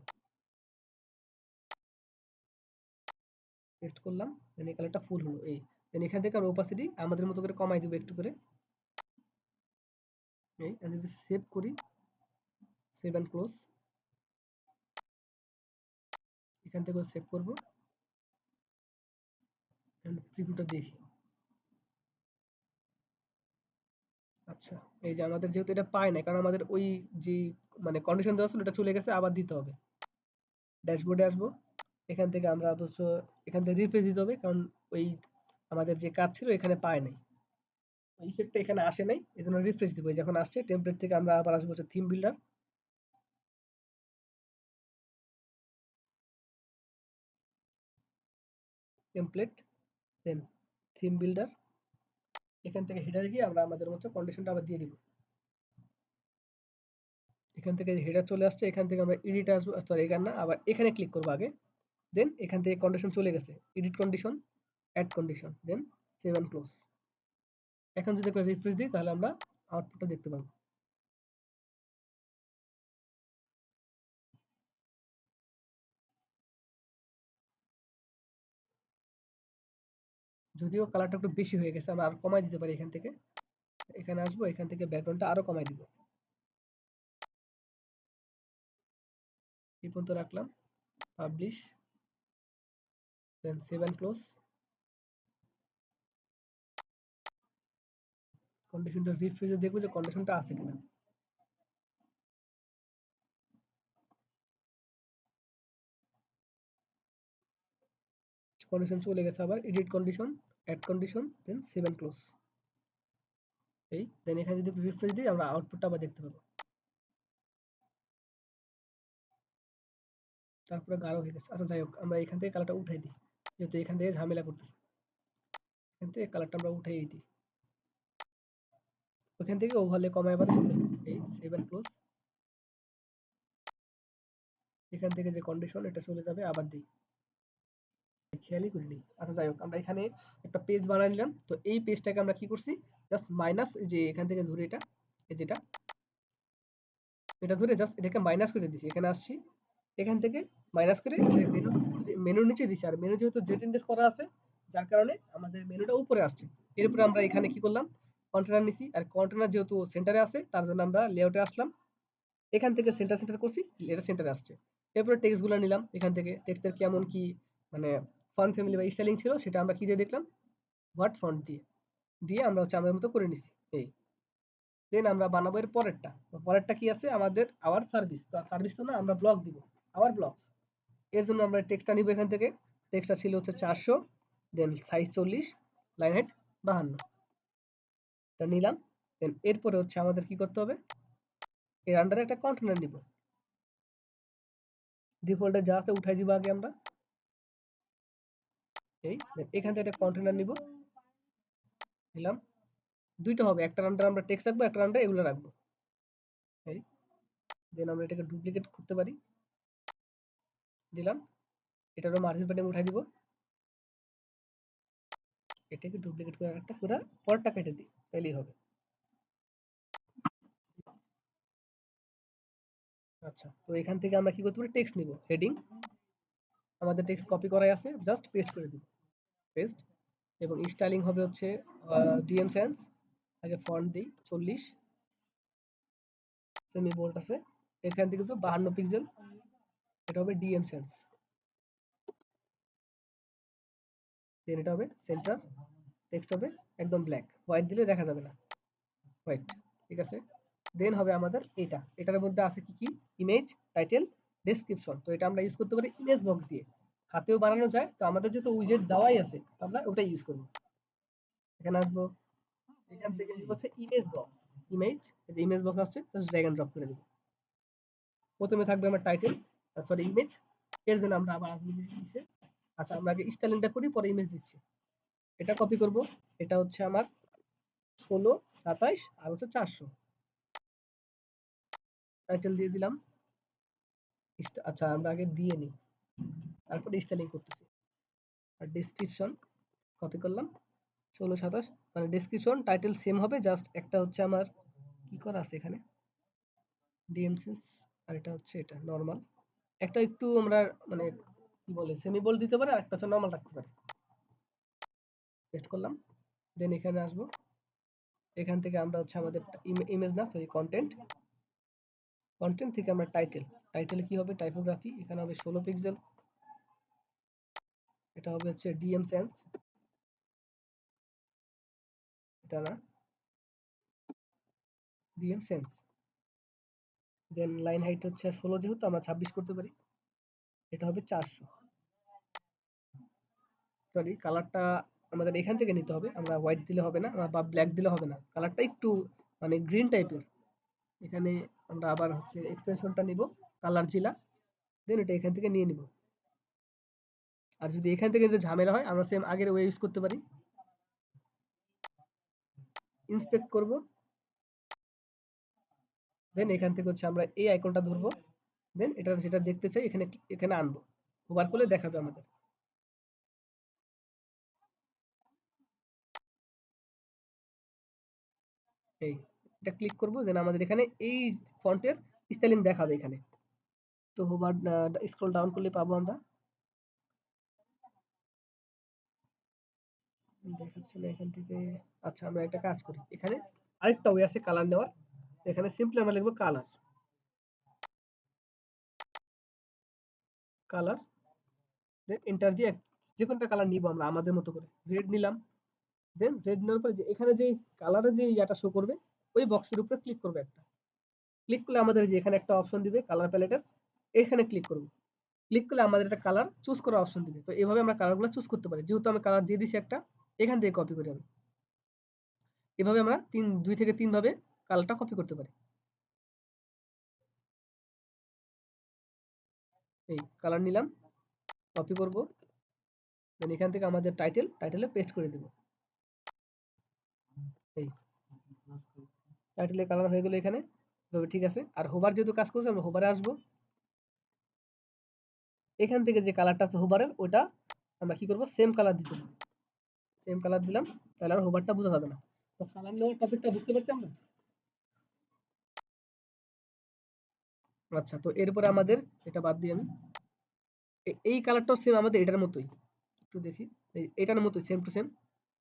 Speaker 1: পেস্ট করলাম, দেন এই কালারটা ফুল হলো। এই দেন এখান থেকে আমরা ওপাসিটি আমাদের মতো করে কমাই দিব একটু করে। এই আমি যদি সেভ করি, সেভ এন্ড ক্লোজ, এখান থেকে সেভ করব। এন্ড প্রিভিউটা দেখি। আচ্ছা, এই যে আমাদের যেহেতু এটা পায় না, কারণ আমাদের ওই যে মানে কন্ডিশন দেওয়া ছিল এটা চলে গেছে, আবার দিতে হবে। ড্যাশবোর্ডে আসবো, এখান থেকে আমরা অবশ্য এখান থেকে রিফ্রেশ দিতে হবে, কারণ ওই আমাদের যে কাজ ছিল এখানে পায় নাই, ইফেক্টটা এখানে আসে নাই। এই জন্য রিফ্রেশ দিব। এই যখন আসছে টেমপ্লেট থেকে আমরা আবার আসবো হচ্ছে থিম বিল্ডার। টেমপ্লেট, দেন থিম বিল্ডার। এখান থেকে হেডার গিয়ে আমরা আমাদের মতো কন্ডিশনটা আবার দিয়ে দিব। এখান থেকে হেডার চলে আসছে, এখান থেকে আমরা এডিট আসবো, সরি এখানে না, আবার এখানে ক্লিক করবো আগে। দেন এখান থেকে কন্ডিশন চলে গেছে, edit condition, add condition, then save and close. এখন যদি একটা রিফ্রেশ দিই তাহলে আমরা আউটপুটটা দেখতে পাবো। যদিও কালারটা একটু বেশি হয়ে গেছে, আমরা আর কমাই দিতে পারি এখান থেকে। এখানে আসবো, এখান থেকে ব্যাকগ্রাউন্ডটা আরো কমাই দিব, এই পর্যন্ত রাখলাম, publish, then save and close. কন্ডিশনটা রিফ্রেশে দেখবো যে কন্ডিশনটা আছে কিনা। কন্ডিশন চলে গেছে, আবার edit condition, add condition, then save and close. এই দেন এখানে যদি রিফ্রেশ দিই আমরা আউটপুটটা আবার দেখতে পাবো। তারপরে গাঢ় হয়ে গেছে। আচ্ছা যাই হোক, আমরা এখান থেকে কালারটা উঠাই দিই, যেহেতু এখান থেকে ঝামেলা করতেছে, এখান থেকে কালারটা আমরা উঠাই দিই, ওখান থেকে ওভারলে কমায় আবার এই সেভ এন্ড ক্লোজ। এখান থেকে যে কন্ডিশন এটা চলে যাবে, আবার দিই, খেয়ালই করিনি। আচ্ছা যাই হোক, আমরা এখানে একটা পেজ বানাই নিলাম। তো এই পেজটাকে আমরা কি করছি, জাস্ট মাইনাস, যে এখান থেকে ধরে এটা, এই যেটা, এটা ধরে জাস্ট এটাকে মাইনাস করে দিছি, এখানে আসছি, এখান থেকে মাইনাস করে মেনুর নিচে দিছি। আর মেনু যেহেতু জেড ইন্ডেক্স করা আছে, যার কারণে আমাদের মেনুটা উপরে আসছে। এরপরে আমরা এখানে কি করলাম, কন্টেনার নিছি, আর কন্টেনার যেহেতু সেন্টারে আছে তার জন্য আমরা লেআউটে আসলাম, এখান থেকে সেন্টার সেন্টার করছি, এটা সেন্টারে আসছে। এরপরে টেক্সট গুলো নিলাম, এখান থেকে টেক্সটের কেমন কি মানে ফন্ট ফ্যামিলি বা স্টাইলিং ছিল সেটা আমরা কি দিয়ে দেখলাম, হোয়াট ফন্ট দিয়ে, দিয়ে আমরা হচ্ছে আমাদের মতো করে নিছি। এই দেন আমরা বানাবো এর পরেরটা। তো পরেরটা কি আছে আমাদের, আওয়ার সার্ভিস, তো সার্ভিস তো না, আমরা ব্লগ দিব, আওয়ার ব্লগস। এর জন্য আমরা টেক্সটটা নিব, এখান থেকে টেক্সটটা ছিল হচ্ছে 400, দেন সাইজ 40, লাইন হাইট 52, তা নিলাম। দেন এরপরে হচ্ছে আমাদের কি করতে হবে, এর আন্ডারে একটা কন্টেনার নিব, ডিফল্টে যা আছে উঠাই দিব আগে আমরা। এই এখান থেকে একটা কন্টেনার নিব, নিলাম, দুইটা হবে, একটার আন্ডারে আমরা টেক্সট রাখবো, একটার আন্ডারে এগুলো রাখবো। এই দেন আমরা এটাকে ডুপ্লিকেট করতে পারি, দিলাম, এটারও মার্জিন বাটন উঠাই দিব, এটাকে ডুপ্লিকেট করে একটা পুরো পরটা কেটে দিই, তাহলেই হবে। আচ্ছা, তো এখান থেকে আমরা কি করতে পারি, টেক্সট নিব, হেডিং, আমাদের টেক্সট কপি করাই আছে, জাস্ট পেস্ট করে দিব, পেস্ট। এবং স্টাইলিং হবে হচ্ছে ডিএম সেন্স, আগে ফন্ট দিই 40, সেমি বোল্ড আছে, এখান থেকে তো 52 পিক্সেল, এটা হবে ডিএম সেন্স। দেন এটা হবে সেন্টার, টেক্সট হবে একদম ব্ল্যাক, হোয়াইট দিলে দেখা যাবে না, হোয়াইট, ঠিক আছে। দেন হবে আমাদের এটা, এটার মধ্যে আছে কি কি, ইমেজ, টাইটেল, ডেসক্রিপশন। তো এটা আমরা ইউজ করতে পারি ইমেজ বক্স দিয়ে, হাতেও বানানো যায়, তো আমাদের যেহেতু উইজেট দেওয়াই আছে আমরা ওটাই ইউজ করব। এখানে আসবো, এখান থেকে হচ্ছে ইমেজ বক্স, ইমেজ, এই যে ইমেজ বক্স আসছে, জাস্ট ড্র্যাগ এন্ড ড্রপ করে দেব। প্রথমে থাকবে আমার টাইটেল, সরি ইমেজ, এর জন্য আমরা আবার আসবো নিচে। আচ্ছা, আমরা আগে স্টাইলিংটা করি, পরে ইমেজ দিচ্ছি। এটা কপি করব, এটা হচ্ছে আমার 16, 27 আর হচ্ছে 400, টাইটেল দিয়ে দিলাম। আচ্ছা আমরা আগে দিয়ে নিই, তারপরে স্টাইলিং করতেছি। আর ডেসক্রিপশন কপি করলাম, 16, 27, মানে ডেসক্রিপশন টাইটেল সেম হবে, জাস্ট একটা হচ্ছে আমার কি করা আছে এখানে, ডিএমসেন্স, আর এটা হচ্ছে এটা নরমাল, একটা একটু আমরা মানে কি বলে সেমি বোল্ড দিতে পারি, আর একটা হচ্ছে নরমাল রাখতে পারি। পেস্ট করলাম, দেন এখানে আসবো, এখান থেকে আমরা হচ্ছে আমাদের ইমেজ না সরি কন্টেন্ট, কন্টেন্ট থেকে আমরা টাইটেল, টাইটেলে কি হবে টাইপোগ্রাফি, এখানে হবে 16 পিক্সেল, এটা হবে হচ্ছে ডিএম সেন্স, এটা না, ডিএম সেন্স। দেন লাইন হাইট হচ্ছে 16, যেহেতু আমরা 26 করতে পারি, এটা হবে 400। সরি কালারটা আমাদের এখান থেকে নিতে হবে, আমরা হোয়াইট দিলে হবে না বা ব্ল্যাক দিলে হবে না, কালারটা একটু মানে গ্রিন টাইপের। এখানে আমরা আবার হচ্ছে এক্সটেনশনটা নিব, কালার জিলা, দেন এটা এখান থেকে নিয়ে নিব। আর যদি এখান থেকে যদি ঝামেলা হয় আমরা সেম আগের ওয়ে ইউজ করতে পারি, ইন্সপেক্ট করব, দেন এখান থেকে হচ্ছে আমরা এই আইকনটা ধরবো, দেন এটা যেটা দেখতে চাই এখানে এখানে আনবো, ওভার করলে দেখাবে আমাদের। এই এটা ক্লিক করব, দেন আমাদের এখানে এই ফন্টের স্টাইলিং দেখাবে এখানে। তো হোভার স্ক্রল ডাউন করলে পাবো আমরা, দেখাচ্ছে না এখান থেকে। আচ্ছা আমরা একটা কাজ করি, এখানে আরেকটা ওয়ে আছে কালার নেওয়ার। এখানে সিম্পলি আমরা লিখবো কালার, কালার, দেন এন্টার দিয়ে যে কোনটা কালার নিব আমরা আমাদের মতো করে। রেড নিলাম, দেন রেড নেওয়ার পরে এখানে যে কালারে যে ইয়াটা শো করবে ওই বক্সের উপরে ক্লিক করবে একটা। ক্লিক করলে আমাদের যে এখানে একটা অপশন দিবে কালার প্যালেটের, এখানে ক্লিক করব। ক্লিক করলে আমাদের একটা কালার চুজ করার অপশন দিবে। তো এইভাবে আমরা কালারগুলো চুজ করতে পারি। যেহেতু আমি কালার দিয়ে দিছি একটা, এখান থেকে কপি করি আমি। এভাবে আমরা 2 থেকে 3 ভাবে কালারটা কপি করতে পারি। এই কালার নিলাম, কপি করব, দেন এখান থেকে আমাদের টাইটেলে পেস্ট করে দিব। এই টাইটেলে কালার হয়ে গেল এখানে, তবে ঠিক আছে। আর হোভার যেহেতু কাজ করছে আমরা হোভারে আসবো। এখান থেকে যে কালারটা আছে হোভারের ওটা আমরা কি করব, সেম কালার দিতে হবে। সেম কালার দিলাম, তাহলে আর হোভারটা বোঝা যাবে না। তো কালার নেওয়ার টপিকটা বুঝতে পারছি আমরা। আচ্ছা, তো এরপরে আমাদের এটা বাদ দিই আমি। এই কালারটাও সেম আমাদের এটার মতোই, একটু দেখি। এটার মতোই সেম টু সেম।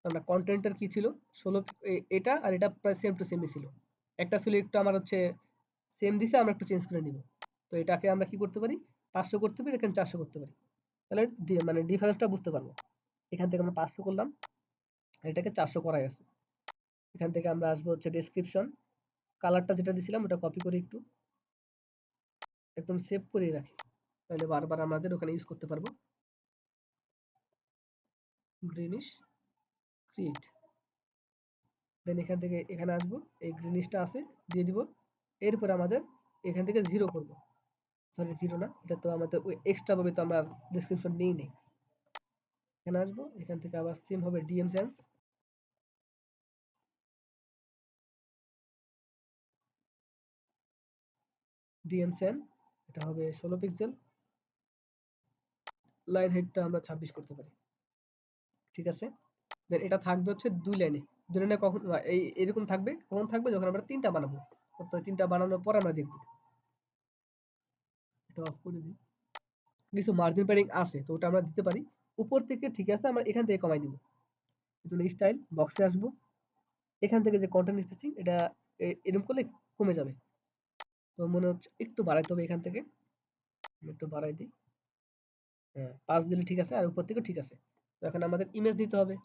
Speaker 1: আমরা কন্টেন্টের কি ছিল 16, এটা আর এটা প্রায় সেম টু সেমই ছিল। একটা ছিল একটু আমার হচ্ছে সেম দিছে, আমরা একটু চেঞ্জ করে নিব। তো এটাকে আমরা কি করতে পারি, 500 করতে পারি, এখানে 400 করতে পারি। তাহলে মানে ডিফারেন্সটা বুঝতে পারবো। এখান থেকে আমরা 500 করলাম, এটাকে 400 করাই আছে। এখান থেকে আমরা আসবো হচ্ছে ডেসক্রিপশন, কালারটা যেটা দিছিলাম ওটা কপি করে একটু একদম সেভ করে রাখি, তাহলে বারবার আমাদের ওখানে ইউজ করতে পারবো। গ্রিনিশ ক্রিয়েট, দেন এখান থেকে এখানে আসবো, এই গ্রিনিশটা আছে দিয়ে দিব। এরপর আমাদের এখান থেকে 0 করব, সরি 0 না, এটা তো আমাদের ওই এক্সট্রা ভাবে তো আমরা ডেসক্রিপশন নেই নেই। এখানে আসবো, এখান থেকে আবার সেম হবে ডিএম সেন্স, ডিএম সেন, এটা হবে 16 পিক্সেল। লাইন হাইটটা আমরা 26 করতে পারি, ঠিক আছে। দেন এটা থাকবে হচ্ছে 2 লাইনে। 2 লাইনে কখন এরকম থাকবে, কখন থাকবে, যখন আমরা 3টা বানাবো। তো 3টা বানানোর পর আমরা দেখব। এটা অফ করে দিই। কিছু মার্জিন প্যাডিং আছে, তো ওটা আমরা দিতে পারি উপর থেকে, ঠিক আছে। আমরা এখান থেকে কমাই দিব। এজন্য স্টাইল বক্সে আসবো, এখান থেকে যে কন্টেন্ট স্পেসিং এটা এরকম করলে কমে যাবে। তো মনে হচ্ছে একটু বাড়াইতে হবে, এখান থেকে আমি একটু বাড়াই দিই। হ্যাঁ, 5 দিলে ঠিক আছে, আর উপর থেকে ঠিক আছে। তো এখন আমাদের ইমেজ দিতে হবে।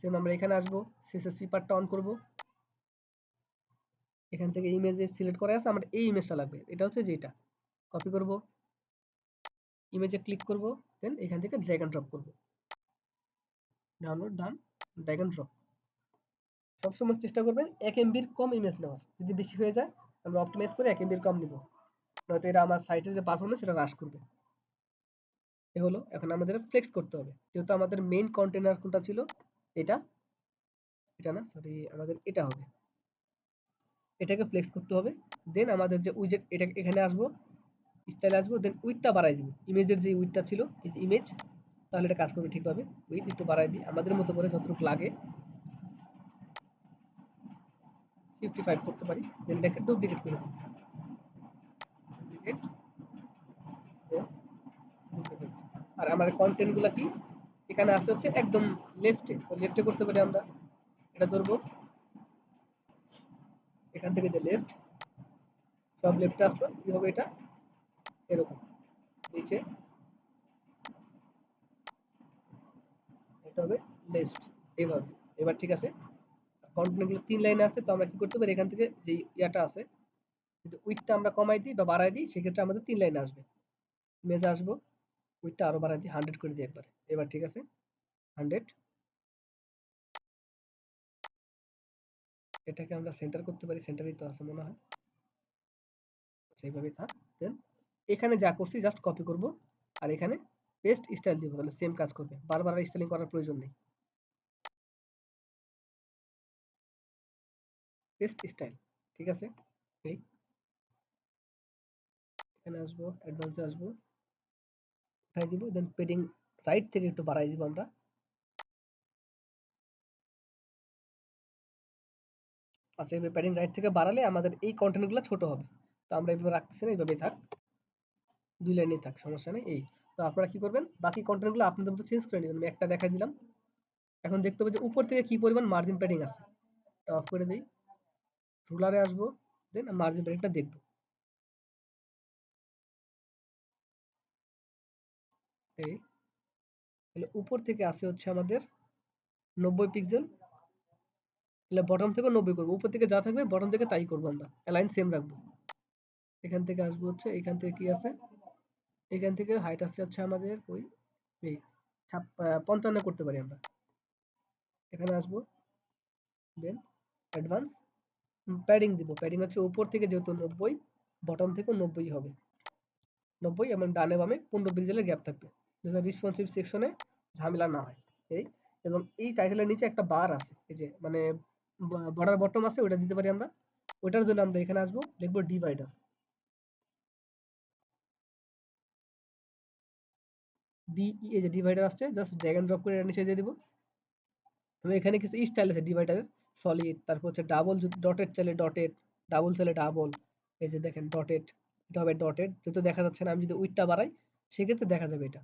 Speaker 1: সেম আমরা এখানে আসবো, সিএসএস পার্টটা অন করব। এখান থেকে ইমেজে সিলেক্ট করা আছে, আমার এই ইমেজটা লাগবে। এটা হচ্ছে যেটা কপি করব, ইমেজে ক্লিক করব, দেন এখান থেকে ড্র্যাগ এন্ড ড্রপ করব। Download done, drag and drop. সবসময় চেষ্টা করবেন 1 এমবির কম ইমেজ নেওয়ার। যদি বেশি হয়ে যায় আমরা অপটিমাইজ করে 1 এমবির কম নিব, নয়তো এটা আমার সাইটের যে পারফরম্যান্স সেটা হ্রাস করবে। এ হলো, এখন আমাদের ফ্লেক্স করতে হবে। যেহেতু আমাদের মেইন কন্টেনার কোনটা ছিল, এটা, এটা না, সরি, আমাদের এটা হবে। এটাকে ফ্লেক্স করতে হবে। দেন আমাদের যে উইজেট, এটা এখানে আসবো, স্টাইল আসবো, দেন উইডটা বাড়াই দিব। ইমেজের যে উইডটা ছিল, এই যে ইমেজ, তাহলে এটা কাজ করবে ঠিকভাবে। উইথ একটু বাড়াই দিই আমাদের মতো করে, যতটুকু লাগে। 55 করতে পারি, দেন এটাকে ডুপ্লিকেট করে দিই। ডুপ্লিকেট, দেন ডুপ্লিকেট। আর আমাদের কন্টেন্ট গুলা কি এখানে আছে হচ্ছে একদম লেফটে, তো লেফটে করতে পারি আমরা। এটা ধরবো, এখান থেকে যে লেফট, সব লেফটে আসলো, কি হবে এটা এরকম নিচে, এটা হবে লেফট, এইভাবে। এবার ঠিক আছে। কন্টেন্ট গুলো 3 লাইনে আছে, তো আমরা কি করতে পারি, এখান থেকে যে ইয়াটা আছে, যদি উইডটা আমরা কমাই দিই বা বাড়াই দিই, সেক্ষেত্রে আমাদের 3 লাইনে আসবে। ইমেজে আসবো, উইডটা আরো বাড়াই দিই, 100 করে দিই একবার। এবার ঠিক আছে, 100। এটাকে আমরা সেন্টার করতে পারি, সেন্টারই তো আছে মনে হয়, সেইভাবেই থাক। দেন এখানে যা করছি জাস্ট কপি করব, আর এখানে পেস্ট স্টাইল দিব, তাহলে সেম কাজ করবে, বারবার আর স্টাইলিং করার প্রয়োজন নেই। পেস্ট স্টাইল, ঠিক আছে। এই এখানে আসবো, অ্যাডভান্সে আসবো, উঠাই দিব, দেন পেডিং রাইট থেকে একটু বাড়াই দিব আমরা। আচ্ছা, এইভাবে প্যাডিং রাইট থেকে বাড়ালে আমাদের এই কন্টেন্ট গুলো ছোট হবে। তো আমরা এইভাবে রাখতেছি না, এইভাবেই থাক, 2 লাইনেই থাক, সমস্যা নেই। এই, তো আপনারা কি করবেন, বাকি কন্টেন্ট গুলো আপনাদের মতো চেঞ্জ করে নেবেন। আমি একটা দেখাই দিলাম। এখন দেখতে হবে যে উপর থেকে কি পরিমাণ মার্জিন প্যাডিং আছে, এটা অফ করে দেই। রুলারে আসবো, দেন মার্জিন ব্রেকটা দেখবো। এই তাহলে উপর থেকে আসে হচ্ছে আমাদের 90 পিক্সেল, তাহলে বটম থেকে 90 করবো, উপর থেকে যা থাকবে বটম থেকে তাই করবো, আমরা অ্যালাইন সেম রাখবো। এখান থেকে আসবো হচ্ছে, এখান থেকে কি আছে, এখান থেকে হাইট আসছে হচ্ছে আমাদের ওই এই 55 করতে পারি আমরা। এখানে আসবো, দেন অ্যাডভান্স প্যাডিং দিব। প্যাডিং হচ্ছে উপর থেকে যেহেতু 90, বটম থেকে 90 হবে, 90 এবং ডানে বামে 15 পিক্সেলের গ্যাপ থাকবে, যাতে রেসপন্সিভ সেকশনে ঝামেলা না হয়। এই এবং এই টাইটেলের নিচে একটা বার আছে, এই যে মানে বর্ডার বটম আছে, ওটা দিতে পারি আমরা। ওটার জন্য আমরা এখানে আসবো, লিখবো ডিভাইডার, এই যে ডিভাইডার আসছে, জাস্ট ড্র্যাগ এন্ড ড্রপ করে এটা নিচে দিয়ে দিব। এবং এখানে কিছু স্টাইল আছে ডিভাইডারের, সলিড, তারপর হচ্ছে ডাবল, ডটেড চাইলে ডটেড, ডাবল চাইলে ডাবল। এই যে দেখেন ডটেড, এটা হবে ডটেড, যেহেতু দেখা যাচ্ছে না, আমি যদি উইডটা বাড়াই সেক্ষেত্রে দেখা যাবে এটা।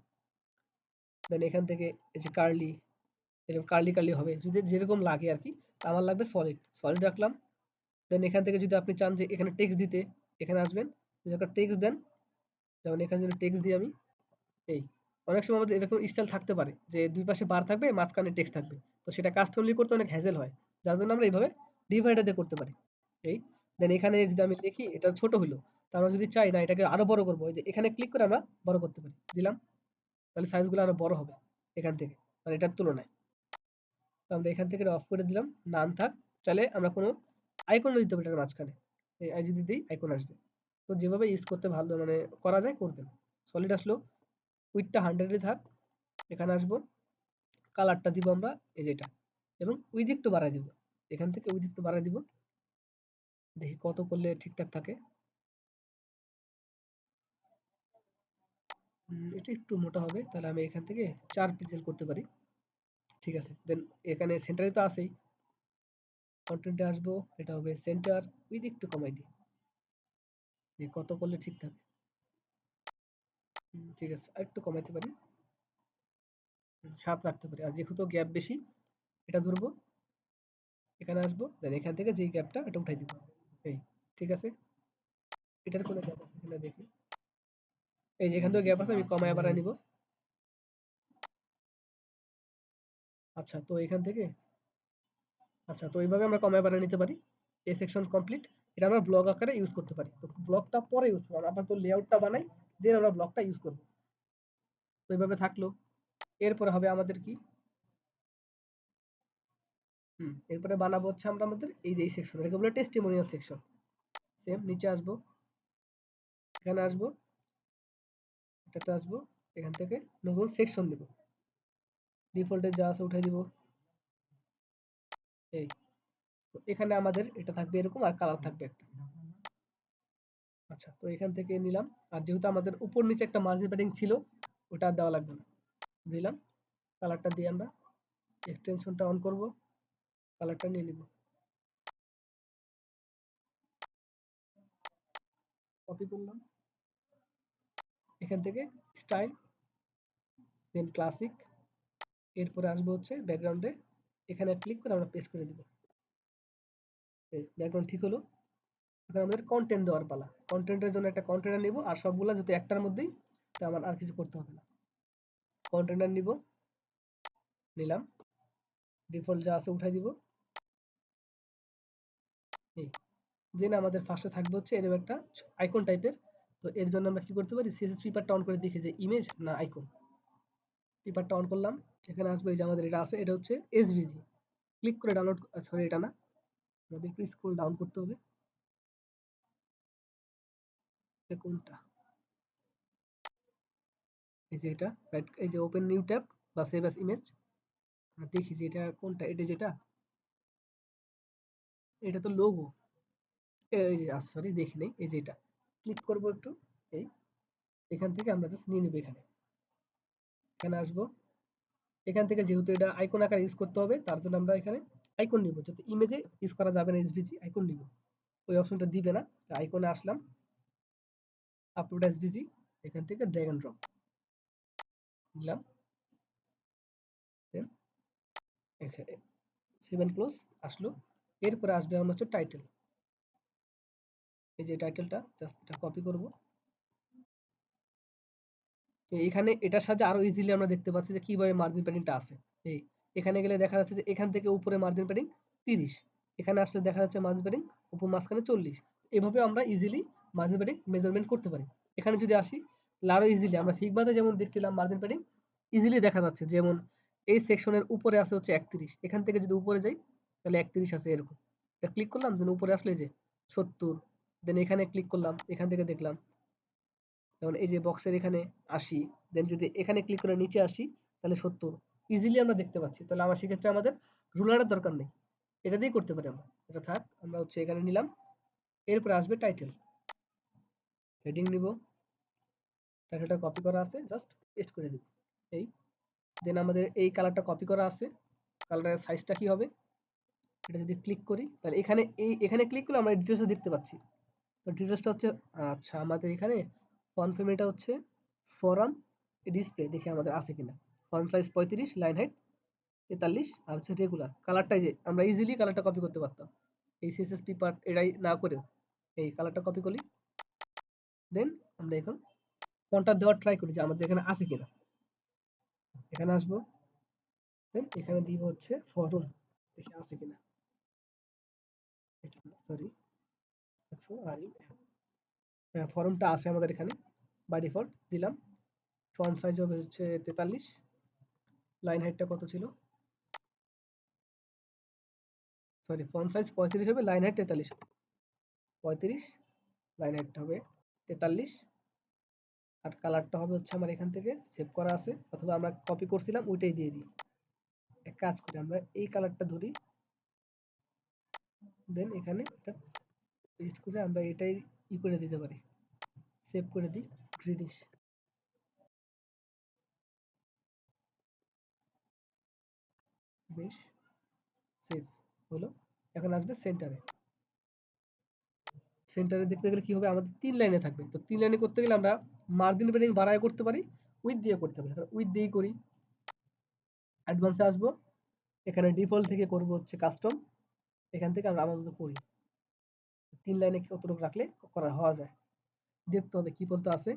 Speaker 1: দেন এখান থেকে এই যে কার্লি, এরকম কার্লি কার্লি হবে যদি যেরকম লাগে আর কি। আমার লাগবে সলিড, সলিড রাখলাম। দেন এখান থেকে যদি আপনি চান যে এখানে টেক্সট দিতে, এখানে আসবেন, যদি একটা টেক্সট দেন, যেমন এখানে যদি টেক্সট দিই আমি, এই অনেক সময় আমাদের এরকম স্টাইল থাকতে পারে যে দুই পাশে বার থাকবে, মাঝখানে টেক্সট থাকবে, তো সেটা কাস্টমলি করতে অনেক হ্যাজেল হয়, যার জন্য আমরা এইভাবে ডিভাইডার দিয়ে করতে পারি। এই দেন এখানে যদি আমি দেখি এটা ছোট হলো, তো আমরা যদি চাই না এটাকে আরো বড় করবো, যে এখানে ক্লিক করে আমরা বড় করতে পারি, দিলাম, তাহলে সাইজগুলো আরো বড় হবে এখান থেকে, মানে এটার তুলনায়। তো আমরা এখান থেকে অফ করে দিলাম, নান থাক। চাইলে আমরা কোনো আইকনও দিতে পারি এটার মাঝখানে, এই আই যদি দিই আইকন আসবে। তো যেভাবে ইউজ করতে ভালো মানে করা যায় করবেন। সলিড আসলো, উইডটা 100 থাক। এখানে আসবো, কালারটা দিব আমরা এই যেটা, এবং উইডথ একটু বাড়াই দিব, এখান থেকে উইডথ একটু বাড়াই দিব। দেখি কত করলে ঠিকঠাক থাকে। এটা একটু মোটা হবে, তাহলে আমি এখান থেকে 4 পিক্সেল করতে পারি। ঠিক আছে, দেন এখানে সেন্টারে তো আছেই, কন্টেন্টে আসবো, এটা হবে সেন্টার, উইডথ একটু কমাই দিই, কত করলে ঠিক থাকে। ঠিক আছে, আর একটু কমাইতে পারি, 7 রাখতে পারি। আর যেহেতু গ্যাপ বেশি, এটা ধরবো, এখানে আসবো, দেন এখান থেকে যেই গ্যাপটা এটা উঠাই দিব। এই ঠিক আছে, এটার কোনো গ্যাপ আছে কিনা দেখি। এই যে এখান থেকে গ্যাপ আছে, আমি কমায় বাড়ায় নিব। আচ্ছা, তো এখান থেকে, আচ্ছা তো এইভাবে আমরা কমায় বাড়ায় নিতে পারি। এই সেকশন কমপ্লিট। এটা আমরা ব্লগ আকারে ইউজ করতে পারি, তো ব্লগটা পরে ইউজ করবো, আপাতত লেআউটটা বানাই, দেন আমরা ব্লগটা ইউজ করবো। তো এইভাবে থাকলো। এরপরে হবে আমাদের কি, এরপরে বানাবো হচ্ছে আমরা আমাদের এই যে এই সেকশন, এটাকে বলে টেস্টিমোনিয়াল সেকশন। সেম নিচে আসবো, এখানে আসবো, এটাতে আসবো, এখান থেকে নতুন সেকশন নেব, ডিফল্টে যা আছে উঠাই দিব। এই তো এখানে আমাদের এটা থাকবে এরকম, আর কালার থাকবে একটা। আচ্ছা, তো এখান থেকে নিলাম। আর যেহেতু আমাদের উপর নিচে একটা মার্জিন প্যাডিং ছিল, ওটা আর দেওয়া লাগবে না, দিলাম। কালারটা দিয়ে আমরা এক্সটেনশনটা অন করব, কালারটা নিয়ে নিব, কপি করলাম, এখান থেকে স্টাইল, দেন ক্লাসিক, এরপরে আসবো হচ্ছে ব্যাকগ্রাউন্ডে, এখানে ক্লিক করে আমরা পেস্ট করে দিব। ব্যাকগ্রাউন্ড ঠিক হলো। এখন আমাদের কন্টেন্ট দেওয়ার পালা। কন্টেন্টের জন্য একটা কন্টেনার নিব, আর সবগুলা যদি একটার মধ্যেই, তো আমার আর কিছু করতে হবে না। কন্টেনার নিব, নিলাম, ডিফল্ট যা আছে উঠাই দিব। এই দেন আমাদের ফার্স্টে থাকবে হচ্ছে এরকম একটা আইকন টাইপের। তো এর জন্য আমরা কি করতে পারি, সিএসএস পেপারটা অন করে দেখি যে ইমেজ না আইকন। পেপারটা অন করলাম, এখানে আসবে, এই যে আমাদের এটা আছে, এটা হচ্ছে এসভিজি। ক্লিক করে ডাউনলোড, সরি এটা না, আমাদের একটু স্ক্রল ডাউন করতে হবে। কোনটা, এই যে এটা, রাইট, এই যে ওপেন নিউ ট্যাব বা সেভ অ্যাজ ইমেজ। দেখি যে এটা কোনটা, এটা যেটা, এটা তো লোগো, এই যে সরি দেখি নেই, এই যে এটা ক্লিক করব একটু। এই এখান থেকে আমরা জাস্ট নিয়ে নিব, এখানে এখানে আসবো, এখান থেকে যেহেতু এটা আইকন আকারে ইউজ করতে হবে, তার জন্য আমরা এখানে আইকন নিব, যাতে ইমেজে ইউজ করা যাবে না, এসভিজি আইকন নিব, ওই অপশনটা দিবে না। আইকনে আসলাম, আপলোড এসভিজি, এখান থেকে ড্র্যাগ এন্ড ড্রপ দিলাম, দেন এখানে সেভ এন্ড ক্লোজ আসলো। এরপরে আসবে আমার হচ্ছে টাইটেল, এই যে টাইটেলটা জাস্ট এটা কপি করব। এখানে এটার সাহায্যে আরো ইজিলি আমরা দেখতে পাচ্ছি যে কিভাবে মার্জিন প্যাডিংটা আছে। এই এখানে গেলে দেখা যাচ্ছে যে এখান থেকে উপরে মার্জিন প্যাডিং 30, এখানে আসলে দেখা যাচ্ছে মার্জিন প্যাডিং উপর মাঝখানে 40। এভাবে আমরা ইজিলি মার্জিন প্যাডিং মেজারমেন্ট করতে পারি। এখানে যদি আসি তাহলে আরো ইজিলি আমরা ফিগমাতে যেমন দেখছিলাম মার্জিন প্যাডিং ইজিলি দেখা যাচ্ছে, যেমন এই সেকশনের উপরে আছে হচ্ছে 31, এখান থেকে যদি উপরে যাই তাহলে 31 আছে এরকম। এটা ক্লিক করলাম, দেন উপরে আসলে যে 70, দেন এখানে ক্লিক করলাম, এখান থেকে দেখলাম যেমন এই যে বক্সের এখানে 80, দেন যদি এখানে ক্লিক করে নিচে আসি তাহলে 70 ইজিলি আমরা দেখতে পাচ্ছি। তাহলে আমার সেক্ষেত্রে আমাদের রুলারের দরকার নেই, এটা দিয়েই করতে পারি আমরা। এটা থাক, আমরা হচ্ছে এখানে নিলাম। এরপরে আসবে টাইটেল, হেডিং নিব, টাইটেলটা কপি করা আছে, জাস্ট পেস্ট করে দিব। এই দেন আমাদের এই কালারটা কপি করা আছে, কালারের সাইজটা কি হবে, এটা যদি ক্লিক করি তাহলে এখানে এখানে ক্লিক করলে আমরা ডিটেলস দেখতে পাচ্ছি। তো ডিটেলসটা হচ্ছে, আচ্ছা আমাদের এখানে ফন্ট ফ্যামিলিটা হচ্ছে ফরম ডিসপ্লে, দেখি আমাদের আছে কিনা। ফন্ট সাইজ 35, লাইন হাইট 43, আর হচ্ছে রেগুলার কালারটাই যে আমরা ইজিলি কালারটা কপি করতে পারতাম এই সিএসএসপি পার্ট এটাই না করেও। এই কালারটা কপি করি, দেন আমরা এখন ফন্টটা দেওয়ার ট্রাই করি যে আমাদের এখানে আছে কিনা। এখানে আসবো, দেন এখানে দিব হচ্ছে ফরম, দেখি আছে কিনা। এটা সরি, ফরমটা আছে আমাদের এখানে বাই ডিফল্ট দিলাম। ফন্ট সাইজ হবে হচ্ছে 43, লাইন হাইটটা কত ছিল, সরি ফন্ট সাইজ 35 হবে, লাইন হাইট 43 হবে। 35, লাইন হাইটটা হবে 43, আর কালারটা হবে হচ্ছে আমার এখান থেকে সেভ করা আছে অথবা আমরা কপি করছিলাম ওইটাই দিয়ে দিই। এক কাজ করি, আমরা এই কালারটা ধরি, দেন এখানে এটা পেস্ট করে আমরা এটাই করে দিতে পারি, সেভ করে দিই গ্রিনিশ। বেশ, সেভ হলো। এখন আসবে সেন্টারে। সেন্টারে দেখতে গেলে কি হবে, আমাদের 3 লাইনে থাকবে। তো 3 লাইনে করতে গেলে আমরা মার্জিন প্যাডিং বাড়ায় করতে পারি, উইথ দিয়ে করতে পারি। উইথ দিয়েই করি। অ্যাডভান্সে আসবো, এখানে ডিফল্ট থেকে করব হচ্ছে কাস্টম, এখান থেকে আমরা আমাদের করি 3 লাইনে কতটুকু রাখলে করা হওয়া যায়। দেখতে হবে কি বলতে আছে,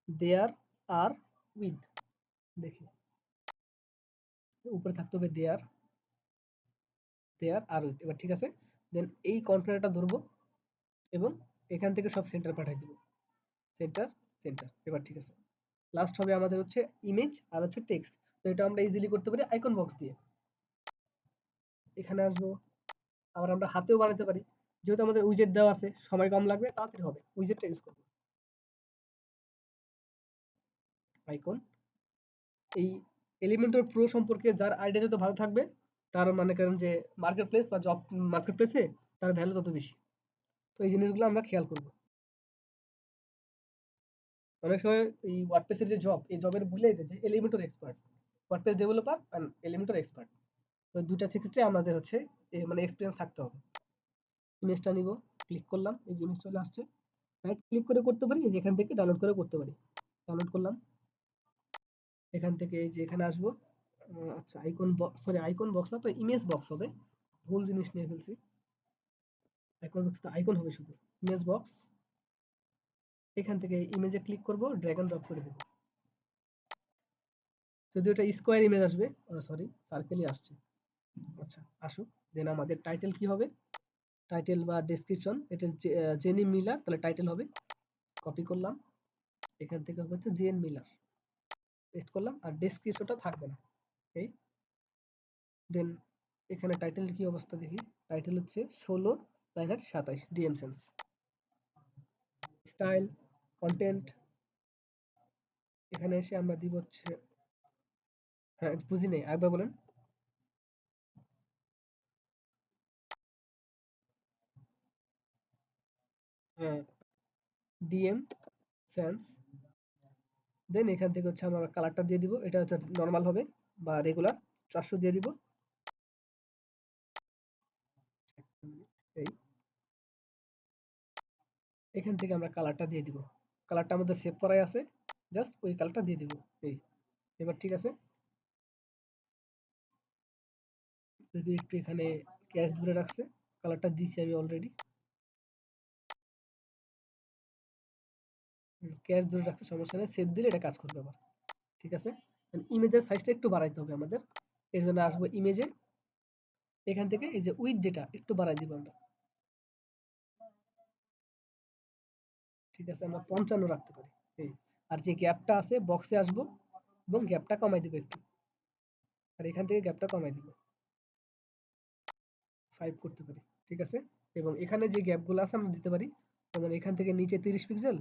Speaker 1: দেয়ার আর উইথ, দেখি উপরে থাকতে হবে দেয়ার, দেয়ার আর উইথ। এবার ঠিক আছে, দেন এই কন্টেনারটা ধরবো এবং এখান থেকে সব সেন্টার পাঠিয়ে দিব, সেন্টার, সেন্টার। এবার ঠিক আছে, লাস্ট হবে আমাদের হচ্ছে ইমেজ আর হচ্ছে টেক্সট। তো এটা আমরা ইজিলি করতে পারি আইকন বক্স দিয়ে। এখানে আসবো, আবার আমরা হাতেও বানাতে পারি, যেহেতু আমাদের উইজেট দেওয়া আছে সময় কম লাগবে, তাড়াতাড়ি হবে, উইজেটটা ইউজ করবো। আইকন, এই এলিমেন্টর প্রো সম্পর্কে যার আইডিয়া যত ভালো থাকবে তার মনে করেন যে মার্কেট প্লেস বা জব মার্কেট প্লেসে তার ভ্যালু তত বেশি। তো এই জিনিসগুলো আমরা খেয়াল করবো। অনেক সময় এই ওয়ার্ডপ্রেসের যে জব, এই জবের বলেই দেয় যে Elementor expert, WordPress developer and Elementor expert. তো দুইটা ক্ষেত্রে আমাদের হচ্ছে মানে এক্সপিরিয়েন্স থাকতে হবে। ইমেজটা নিব, ক্লিক করলাম, এই যে ইমেজ চলে আসছে, রাইট ক্লিক করে করতে পারি, এই যে এখান থেকে ডাউনলোড করে করতে পারি। ডাউনলোড করলাম, এখান থেকে এই যে এখানে আসবো, আচ্ছা icon box, sorry icon box না তো ইমেজ বক্স হবে, ভুল জিনিস নিয়ে ফেলছি। আইকন বক্স তো আইকন হবে শুধু, ইমেজ বক্স। এখান থেকে ইমেজে ক্লিক করব, ড্র্যাগ এন্ড ড্রপ করে দেব। যদি ওটা স্কোয়ার ইমেজ আসবে, সরি সার্কেলই আসছে, আচ্ছা আসুক। দেন আমাদের টাইটেল কি হবে, টাইটেল বা ডেসক্রিপশন, এটা জেনি মিলার, তাহলে টাইটেল হবে। কপি করলাম, এখান থেকে হচ্ছে জেন মিলার, পেস্ট করলাম, আর ডেসক্রিপশনটা থাকবে না। এই দেন এখানে টাইটেল কি অবস্থা দেখি, টাইটেল হচ্ছে 16/27 ডিএম সেন্স। স্টাইল, কন্টেন্ট, এখানে এসে আমরা দিব হচ্ছে, হ্যাঁ বুঝি নেই আরেকবার বলেন। হ্যাঁ, ডিএম সেন্স। দেন এখান থেকে হচ্ছে আমরা কালারটা দিয়ে দিব, এটা হচ্ছে নর্মাল হবে বা রেগুলার 400 দিয়ে দিব। এই এখান থেকে আমরা কালারটা দিয়ে দিব, কালারটা আমাদের সেভ করাই আছে, জাস্ট ওই কালারটা দিয়ে দিব। এই এবার ঠিক আছে, যদি একটু এখানে ক্যাশ ধরে রাখছে, কালারটা দিছি আমি অলরেডি। ক্যাশ ধরে রাখতে সমস্যা নেই, সেভ দিলে এটা কাজ করবে আবার। ঠিক আছে, ইমেজের সাইজটা একটু বাড়াইতে হবে আমাদের। এর জন্য আসবো ইমেজে, এখান থেকে এই যে উইথ যেটা একটু বাড়াই দিব আমরা। ঠিক আছে, আমরা 55 রাখতে পারি। এই আর যে গ্যাপটা আছে বক্সে আসবো এবং গ্যাপটা কমাই দিব একটু, আর এখান থেকে গ্যাপটা কমাই দিব 5 করতে পারি। ঠিক আছে, এবং এখানে যে গ্যাপগুলো আছে আমরা দিতে পারি, যেমন এখান থেকে নিচে 30 পিক্সেল,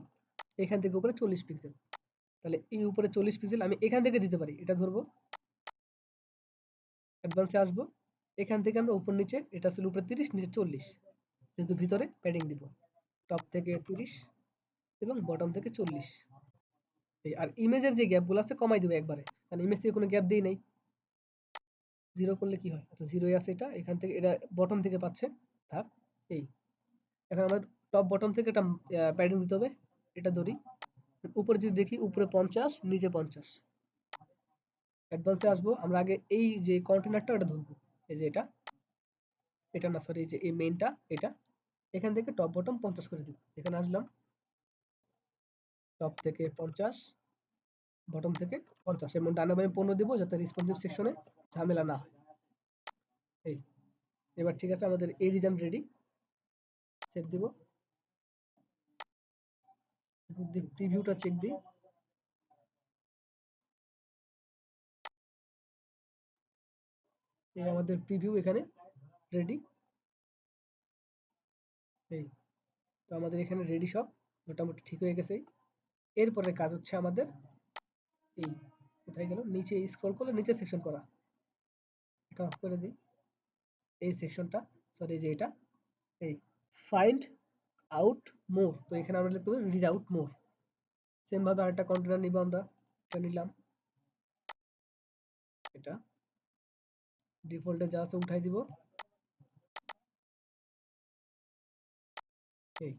Speaker 1: এখান থেকে উপরে 40 পিক্সেল। তাহলে এই উপরে 40 পিক্সেল আমি এখান থেকে দিতে পারি, এটা ধরবো, অ্যাডভান্সে আসবো, এখান থেকে আমরা উপর নিচে, এটা ছিল উপরে 30 নিচে 40, যেহেতু ভিতরে প্যাডিং দিব, টপ থেকে 30 এবং বটম থেকে 40। আর ইমেজের যে গ্যাপগুলো আছে কমাই দিব একবারে, কারণ ইমেজ থেকে কোনো গ্যাপ দেই নাই। 0 করলে কি হয়, আচ্ছা 0 আছে, এটা এখান থেকে এটা বটম থেকে পাচ্ছে, থাক। এই এখন আমরা টপ বটম থেকে একটা প্যাডিং দিতে হবে, এটা ধরি, উপরে যদি দেখি উপরে 50 নিচে 50। অ্যাডভান্সে আসবো, আমরা আগে এই যে কন্টেনারটা ওটা ধরবো, এই যে এটা, এটা না সরি, এই যে এই মেইনটা এটা, এখান থেকে টপ বটম 50 করে দিব। এখানে আসলাম, টপ থেকে 50, বটম থেকে 50, এবং ডানে বামে 15 দিব, যাতে রেসপন্সিভ সেকশনে ঝামেলা না হয়। এই এবার ঠিক আছে, আমাদের এই ডিজাইন রেডি, সেভ দিব, প্রিভিউটা চেক দিই। এই আমাদের প্রিভিউ এখানে রেডি। এই তো আমাদের এখানে রেডি, সব মোটামুটি ঠিক হয়ে গেছে। এরপরে কাজ হচ্ছে আমাদের এই, কোথায় গেল, নিচে স্ক্রল করলে নিচে সেকশন করা, এটা অফ করে দিই, এই সেকশনটা, সরি যে এটা, এই ফাইন্ড আউট মোর, তো এখানে আমরা লিখতে হবে রিড আউট মোর। সেম ভাবে আরেকটা কন্টেনার নিব আমরা, এটা নিলাম, এটা ডিফল্টে যা আছে উঠাই দিব। এই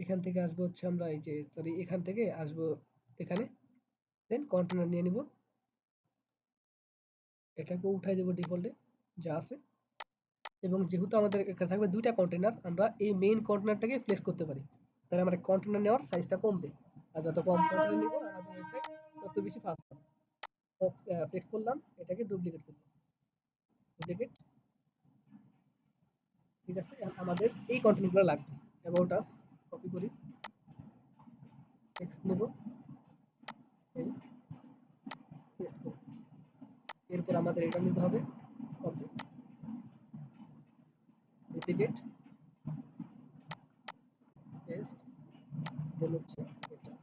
Speaker 1: এখান থেকে আসবো হচ্ছে আমরা এই যে সরি এখান থেকে আসবো এখানে, দেন কন্টেনার নিয়ে নিব, এটাকে উঠাই দেব ডিফল্টে যা আছে। এবং যেহেতু আমাদের এখানে থাকবে দুইটা কন্টেনার, আমরা এই মেইন কন্টেনারটাকে ফ্লেক্স করতে পারি, তাহলে আমাদের কন্টেনার নেওয়ার সাইজটা কমবে, আর যত কম কন্টেনার নিব আমাদের তত বেশি ফাস্ট হবে। ফ্লেক্স করলাম, এটাকে ডুপ্লিকেট করব, ডুপ্লিকেট। ঠিক আছে, আমাদের এই কন্টেন্টগুলো লাগবে, অ্যাবাউট আস কপি করি, টেক্সট নেব, এই পেস্ট করব। এরপর আমাদের এটা নিতে হবে, কপি, ডুপ্লিকেট, পেস্ট, দেন হচ্ছে এটা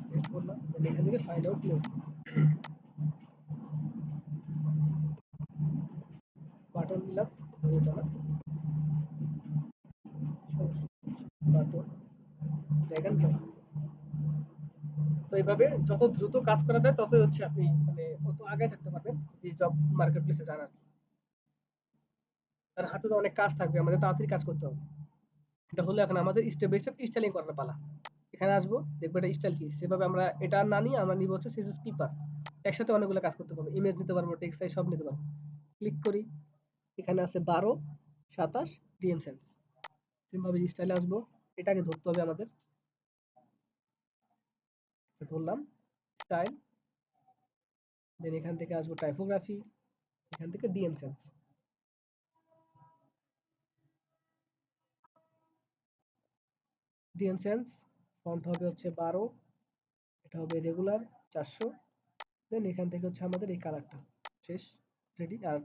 Speaker 1: পেস্ট করলাম, দেন এখান থেকে ফাইন্ড আউট মোর, বাটন নিলাম, এটা না, বাটন, ড্র্যাগ এন্ড ড্রপ। তো এইভাবে যত দ্রুত কাজ করা যায় ততই হচ্ছে আপনি মানে অত আগে থাকতে পারবেন যদি জব মার্কেট প্লেসে যান আর কি। কারণ হাতে তো অনেক কাজ থাকবে, আমাদের তাড়াতাড়ি কাজ করতে হবে। এটা হলো এখন আমাদের স্টেপ বাই স্টেপ স্টাইলিং করার পালা। এখানে আসবো, দেখবো এটা স্টাইল কি, সেভাবে আমরা এটা না নিয়ে আমরা নিব হচ্ছে সিজুস পেপার, একসাথে অনেকগুলো কাজ করতে পারবো, ইমেজ নিতে পারবো, টেক্সট সাইজ সব নিতে পারবো। ক্লিক করি, এখানে আছে 12, 27 ডিএম সেন্স, সেভাবে স্টাইলে আসবো, এটাকে ধরতে হবে আমাদের, ধরলাম স্টাইল, দেন এখান থেকে আসবো টাইপোগ্রাফি, এখান থেকে DM sense, DM sense, font হবে হচ্ছে 12, এটা হবে রেগুলার 400, দেন এখান থেকে হচ্ছে আমাদের এই কালারটা শেষ, রেডি। আর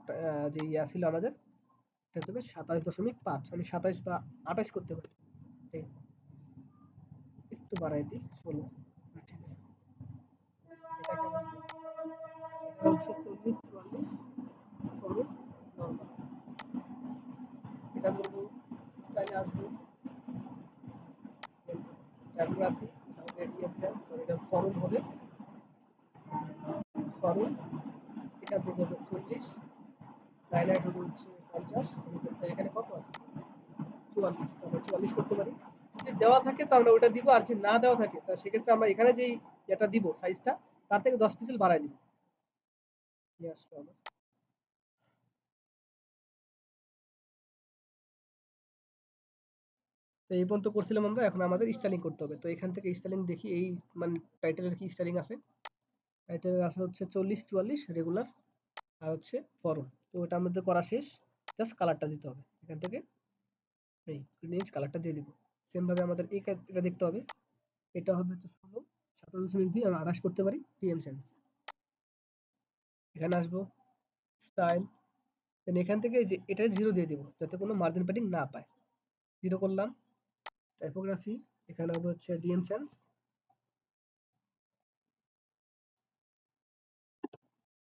Speaker 1: যে ইয়া ছিল আমাদের, এটা হবে 27.5, আমি 27 বা 28 করতে পারি, একটু বাড়াই দিই 16, ঠিক আছে। এটা কেমন, এটা হচ্ছে 40, 44, 16 নর্মাল, এটা ধরবো, স্টাইলে আসবো, টাইপোগ্রাফি, তাহলে ডিএক্সএল সরি এটা ফরম হবে, ফরম, এখান থেকে হবে 40, হাইলাইট হবে হচ্ছে 50, এখানে কত আছে 44, তাহলে 44 করতে পারি। যদি দেওয়া থাকে তো আমরা ওটা দিব, আর যদি না দেওয়া থাকে তা সেক্ষেত্রে আমরা এখানে যেই এটা দিব সাইজটা, তার থেকে 10 পিক্সেল বাড়াই দিব। তো এই পর্যন্ত করছিলাম আমরা, এখন আমাদের স্টাইলিং করতে হবে। তো এখান থেকে স্টাইলিং দেখি, এই মানে টাইটেলের কি স্টাইলিং আছে। টাইটেলের আছে হচ্ছে 40-44 রেগুলার আর হচ্ছে ফরম। তো ওটা আমাদের করা শেষ, জাস্ট কালারটা দিতে হবে। এখান থেকে এই গ্রিনিশ কালারটা দিয়ে দিব। সেম ভাবে আমাদের এটা দেখতে হবে, এটা হবে হচ্ছে 16 27.2 আমরা 28 করতে পারি পিএম সেন্স। এখানে আসবো স্টাইল, দেন এখান থেকে যে এটা 0 দিয়ে দিব যাতে কোনো মার্জিন প্যাডিং না পায়। 0 করলাম। টাইপোগ্রাফি এখানে হবে হচ্ছে ডিএম সেন্স,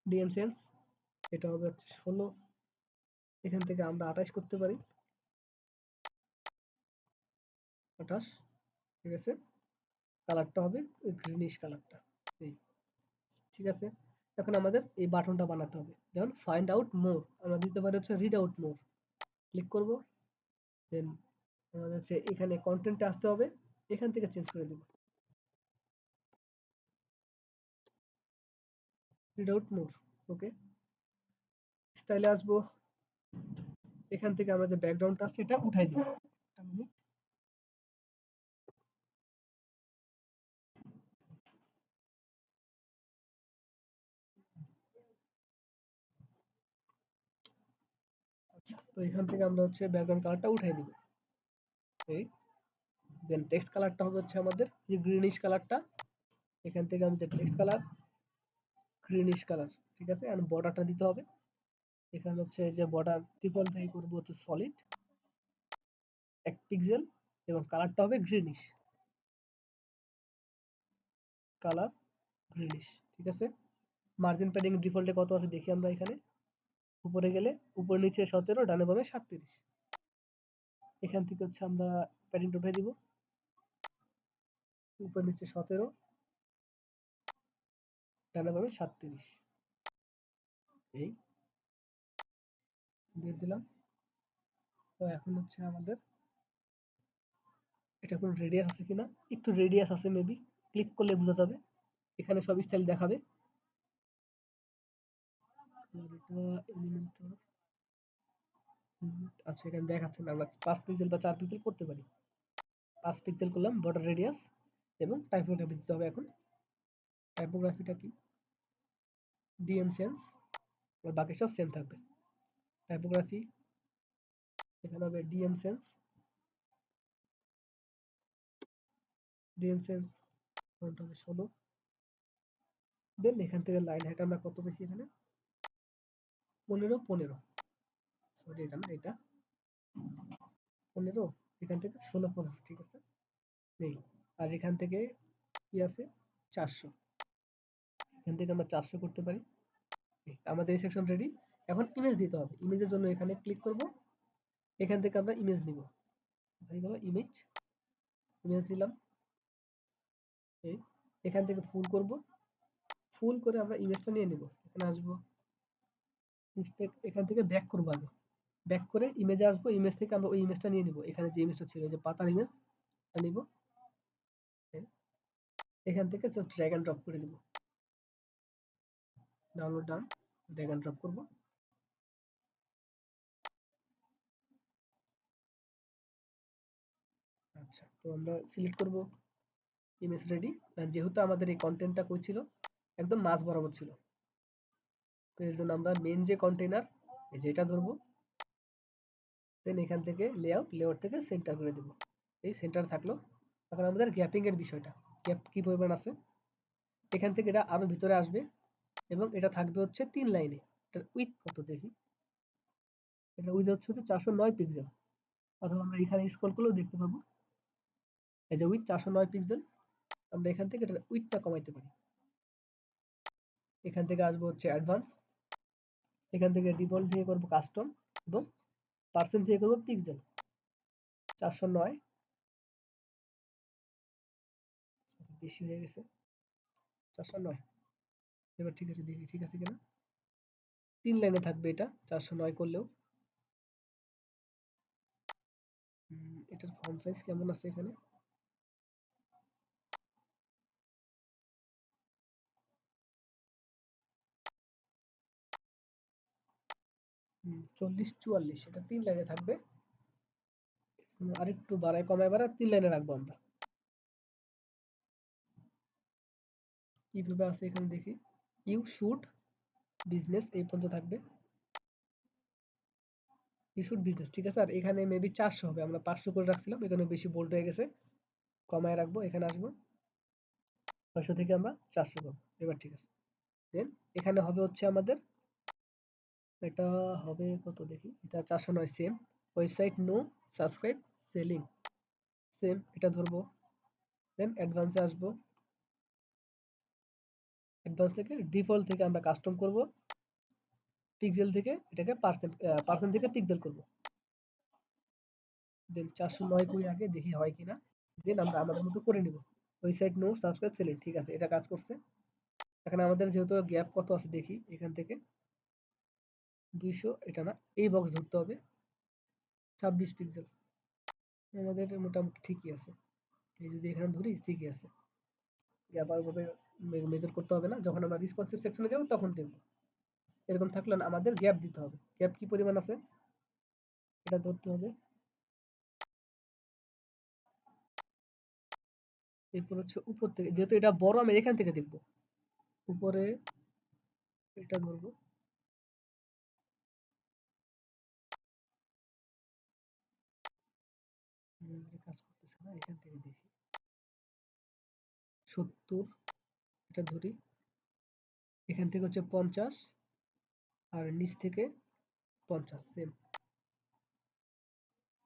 Speaker 1: ডিএম সেন্স এটা হবে হচ্ছে 16, এখান থেকে আমরা 28 করতে পারি, 28। ঠিক আছে, কালারটা হবে গ্রিনিশ কালারটা এই। ঠিক আছে, এখন আমাদের এই বাটনটা বানাতে হবে। যেমন ফাইন্ড আউট মোর আমরা দিতে পারি হচ্ছে রিড আউট মোর, ক্লিক করব। দেন আমাদের হচ্ছে এখানে কন্টেন্টে আসতে হবে, এখান থেকে চেঞ্জ করে দিব রিড আউট মোর। ওকে, স্টাইলে আসবো, এখান থেকে আমরা যে ব্যাকগ্রাউন্ডটা আছে এটা উঠাই দিব। একটা মিনিট। আচ্ছা, তো এখান থেকে আমরা হচ্ছে ব্যাকগ্রাউন্ড কালারটা উঠাই দিব এই। দেন টেক্সট কালারটা হবে হচ্ছে আমাদের যে গ্রিনিশ কালারটা, এখান থেকে আমাদের টেক্সট কালার গ্রিনিশ কালার। ঠিক আছে, আর বর্ডারটা দিতে হবে। এখানে হচ্ছে যে বর্ডার ডিফল্ট থেকে করবো হচ্ছে সলিড 1 পিক্সেল এবং কালারটা হবে গ্রিনিশ, কালার গ্রিনিশ। ঠিক আছে, মার্জিন প্যাডিং ডিফল্টে কত আছে দেখি আমরা এখানে। উপরে গেলে উপর নিচে 17, ডানে বামে 37। এখান থেকে হচ্ছে আমরা প্যাডিংটা উঠে দিব, উপর নিচে 17, ডানে বামে 37 এই দিয়ে দিলাম। তো এখন হচ্ছে আমাদের এটা কোনো রেডিয়াস আছে কিনা, একটু রেডিয়াস আছে মেবি, ক্লিক করলে বোঝা যাবে। এখানে সব স্টাইল দেখাবে। এটা এলিমেন্টর, আচ্ছা এখানে দেখাচ্ছে না, আমরা 5 পিক্সেল বা 4 পিক্সেল করতে পারি। 5 পিক্সেল করলাম বর্ডার রেডিয়াস এবং টাইপোগ্রাফি দিতে হবে। এখন টাইপোগ্রাফিটা কি, ডিএম সেন্স, বাকি সব সেম থাকবে। টাইপোগ্রাফি এখানে হবে DM sense, DM sense font হবে 16। দেন এখান থেকে লাইন হাইট আমরা কত বেশি, এখানে 15, সরি এটা না, এটা 15, এখান থেকে 16, ঠিক আছে নেই। আর এখান থেকে কি আছে 400, এখান থেকে আমরা 400 করতে পারি। আমাদের এই সেকশন রেডি। এখন ইমেজ দিতে হবে, ইমেজের জন্য এখানে ক্লিক করব, এখান থেকে আমরা ইমেজ নিব। হয়ে গেল ইমেজ, ইমেজ নিলাম এই। এখান থেকে ফুল করব, ফুল করে আমরা ইমেজটা নিয়ে নিব। এখানে আসবো, এখান থেকে ব্যাক করবো আগে, ব্যাক করে ইমেজে আসবো, ইমেজ থেকে আমরা ওই ইমেজটা নিয়ে নিব। এখানে যে ইমেজটা ছিল, যে পাতার ইমেজ নিব, এখান থেকে জাস্ট ড্র্যাগ এন্ড ড্রপ করে দিব। Download done, drag and drop করব। আচ্ছা, তো আমরা সিলেক্ট করব ইমেজ রেডি। যেহেতু আমাদের এই কন্টেন্টটা কই ছিল, একদম মাঝ বরাবর ছিল, তো এর জন্য আমরা মেন যে কন্টেইনার এই যেটা ধরবো, দেন এখান থেকে লেআউট থেকে সেন্টার করে দেব। এই সেন্টার থাকলো। এখন আমাদের গ্যাপিং এর বিষয়টা, গ্যাপ কি পরিমাণ আছে, এখান থেকে এটা আরো ভিতরে আসবে এবং এটা থাকবে হচ্ছে 3 লাইনে। এটার উইথ কত দেখি, এটা উইথ হচ্ছে 409 পিক্সেল, অথবা আমরা এখানে স্ক্রল করলেও দেখতে পাবো এই যে উইথ 409 পিক্সেল। আমরা এখান থেকে এটার উইথটা কমাইতে পারি। এখান থেকে আসবো হচ্ছে অ্যাডভান্স, এখান থেকে ডিফল্ট থেকে করব কাস্টম এবং পার্সেন্ট থেকে করব পিক্সেল 409, বেশি হয়ে গেছে 409। এবার ঠিক আছে, দেখি ঠিক আছে কিনা। 3 লাইনে থাকবে এটা 409 করলেও। এটার ফন্ট সাইজ কেমন আছে এখানে, 40-44, এটা 3 লাইনে থাকবে। আরেকটু বাড়ায় কমায় বাড়ায় 3 লাইনে রাখবো আমরা। কিভাবে আছে এখানে দেখি। ইউ শুড বিজনেস এই পর্যন্ত থাকবে। ইউ শুড বিজনেস, ঠিক আছে। আর এখানে মেবি 400 হবে, আমরা 500 করে রাখছিলাম, এখানে বেশি বোল্ড হয়ে গেছে, কমায় রাখবো। এখানে আসবো 600 থেকে আমরা 400 করবো, এবার ঠিক আছে। দেন এখানে হবে হচ্ছে আমাদের, এটা হবে কত দেখি, এটা 409 same. Website no subscribe selling same, এটা ধরবো। দেন অ্যাডভান্সে আসবো, অ্যাডভান্স থেকে ডিফল্ট থেকে আমরা কাস্টম করব, পিক্সেল থেকে এটাকে পার্সেন্ট পার্সেন্ট থেকে পিক্সেল করব। দেন 409 করি আগে, দেখি হয় কিনা। দেন আমরা আমাদের মতো করে নিব। ওয়েবসাইট নো সাবস্ক্রাইব সেলিং, ঠিক আছে, এটা কাজ করছে। এখানে আমাদের যেহেতু গ্যাপ কত আছে দেখি, এখান থেকে 200, এটা না, এই বক্স ধরতে হবে 26 পিক্সেল, আমাদের মোটামুটি ঠিকই আছে। এই যদি এখানে ধরি ঠিকই আছে, আবার ভাবে মেজার করতে হবে না, যখন আমরা রেসপন্সিভ সেকশনে যাব তখন দেখব। এরকম থাকলে না, আমাদের গ্যাপ দিতে হবে। গ্যাপ কি পরিমাণ আছে এটা ধরতে হবে। এরপর হচ্ছে উপর থেকে, যেহেতু এটা বড় আমি এখান থেকে দেখব, উপরে এটা ধরবো। কাজ করতেছে না, এখান থেকে দেখি 70, এটা ধরি। এখান থেকে হচ্ছে 50, আর নিচ থেকে 50 সেম।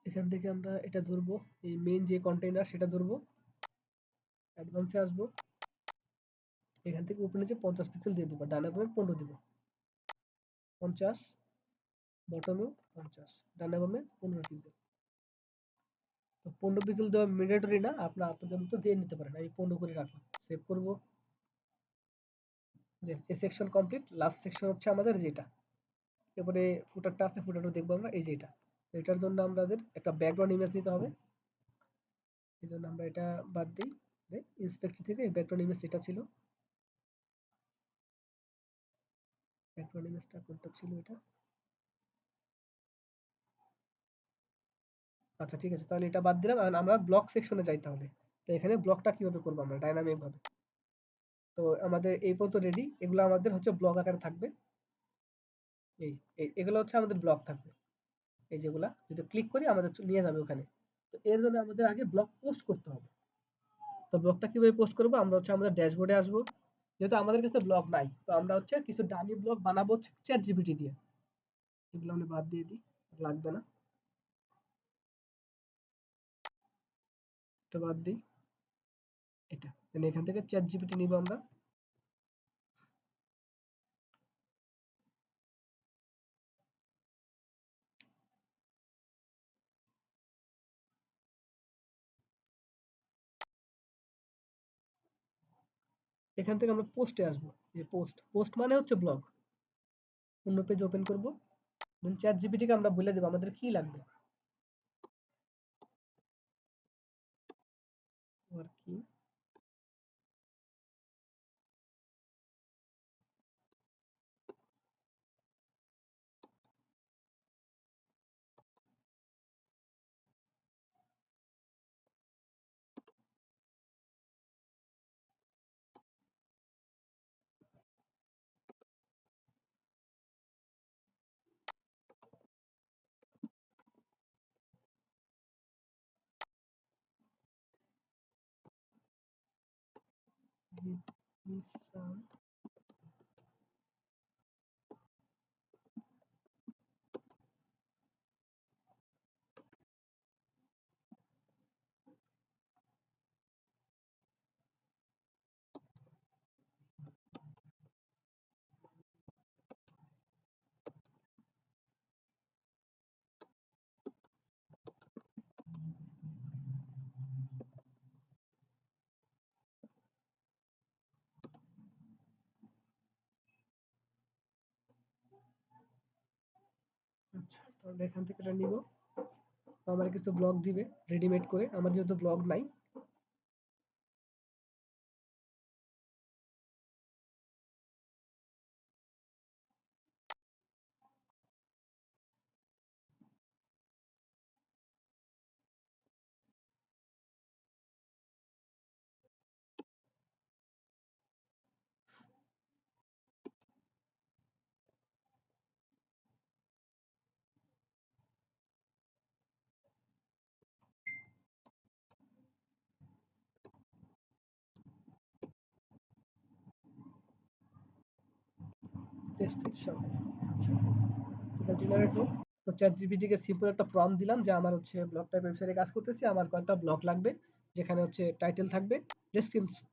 Speaker 1: এখান থেকে আমরা এটা ধরবো, এই মেইন যে কন্টেইনার সেটা ধরবো। অ্যাডভান্সে আসবো, এখান থেকে উপরে নিচে 50 পিক্সেল দিয়ে দেবো, ডানে বামে 15 দিব। 50 বটমে 50, ডানে বামে 15 পিক্সেল। তো 15 পিক্সেল দেওয়া ম্যান্ডেটরি না, আপনারা আপনাদের মতো দিয়ে নিতে পারেন। আমি 15 করে রাখলাম, সেভ করব। দেন এই সেকশন কমপ্লিট। লাস্ট সেকশন হচ্ছে আমাদের যেটা, এরপরে ফুটারটা আছে, ফুটারটা দেখবো আমরা, এই যে এটা। এটার জন্য আমাদের একটা ব্যাকগ্রাউন্ড ইমেজ নিতে হবে, এই জন্য আমরা এটা বাদ দিই। ইন্সপেক্টর থেকে ব্যাকগ্রাউন্ড ইমেজ এটা ছিল, ব্যাকগ্রাউন্ড ইমেজটা কোনটা ছিল এটা। আচ্ছা ঠিক আছে, তাহলে এটা বাদ দিলাম। আর আমরা ব্লক সেকশনে যাই তাহলে। তো এখানে ব্লকটা কিভাবে করবো আমরা ডাইনামিক ভাবে। তো আমাদের এই পর্যন্ত রেডি, এগুলো আমাদের হচ্ছে ব্লক আকারে থাকবে। এই এগুলো হচ্ছে আমাদের ব্লক থাকবে, এই যেগুলা যদি ক্লিক করি আমাদের নিয়ে যাবে ওখানে। তো এর জন্য আমাদের আগে ব্লক পোস্ট করতে হবে। তো ব্লকটা কিভাবে পোস্ট করবো, আমরা হচ্ছে আমাদের ড্যাশবোর্ডে আসবো। যেহেতু আমাদের কাছে ব্লক নাই, তো আমরা হচ্ছে কিছু ডামি ব্লক বানাবো হচ্ছে চ্যাট জিপিটি দিয়ে। এগুলো আমি বাদ দিয়ে দিই, লাগবে না, এটা বাদ দিই। এটা এখান থেকে চ্যাট জিপিটি নিব আমরা। এখান থেকে আমরা পোস্টে আসবো, যে পোস্ট, পোস্ট মানে হচ্ছে ব্লগ। অন্য পেজ ওপেন করব, দেন চ্যাট জিপিটিকে আমরা বলে দেবো আমাদের কি লাগবে। আর কি, আচ্ছা তাহলে এখান থেকে এটা নিব। আমার কিছু ব্লগ দিবে রেডিমেড করে, আমার যেহেতু ব্লগ নাই। ডেসক্রিপশন। আচ্ছা, এটা জেনারেট হোক। তো চ্যাট জিপিটি কে সিম্পল একটা প্রম্পট দিলাম যে আমার হচ্ছে ব্লগ টাইপ ওয়েবসাইটে কাজ করতেছি, আমার কয়েকটা ব্লগ লাগবে, যেখানে হচ্ছে টাইটেল থাকবে,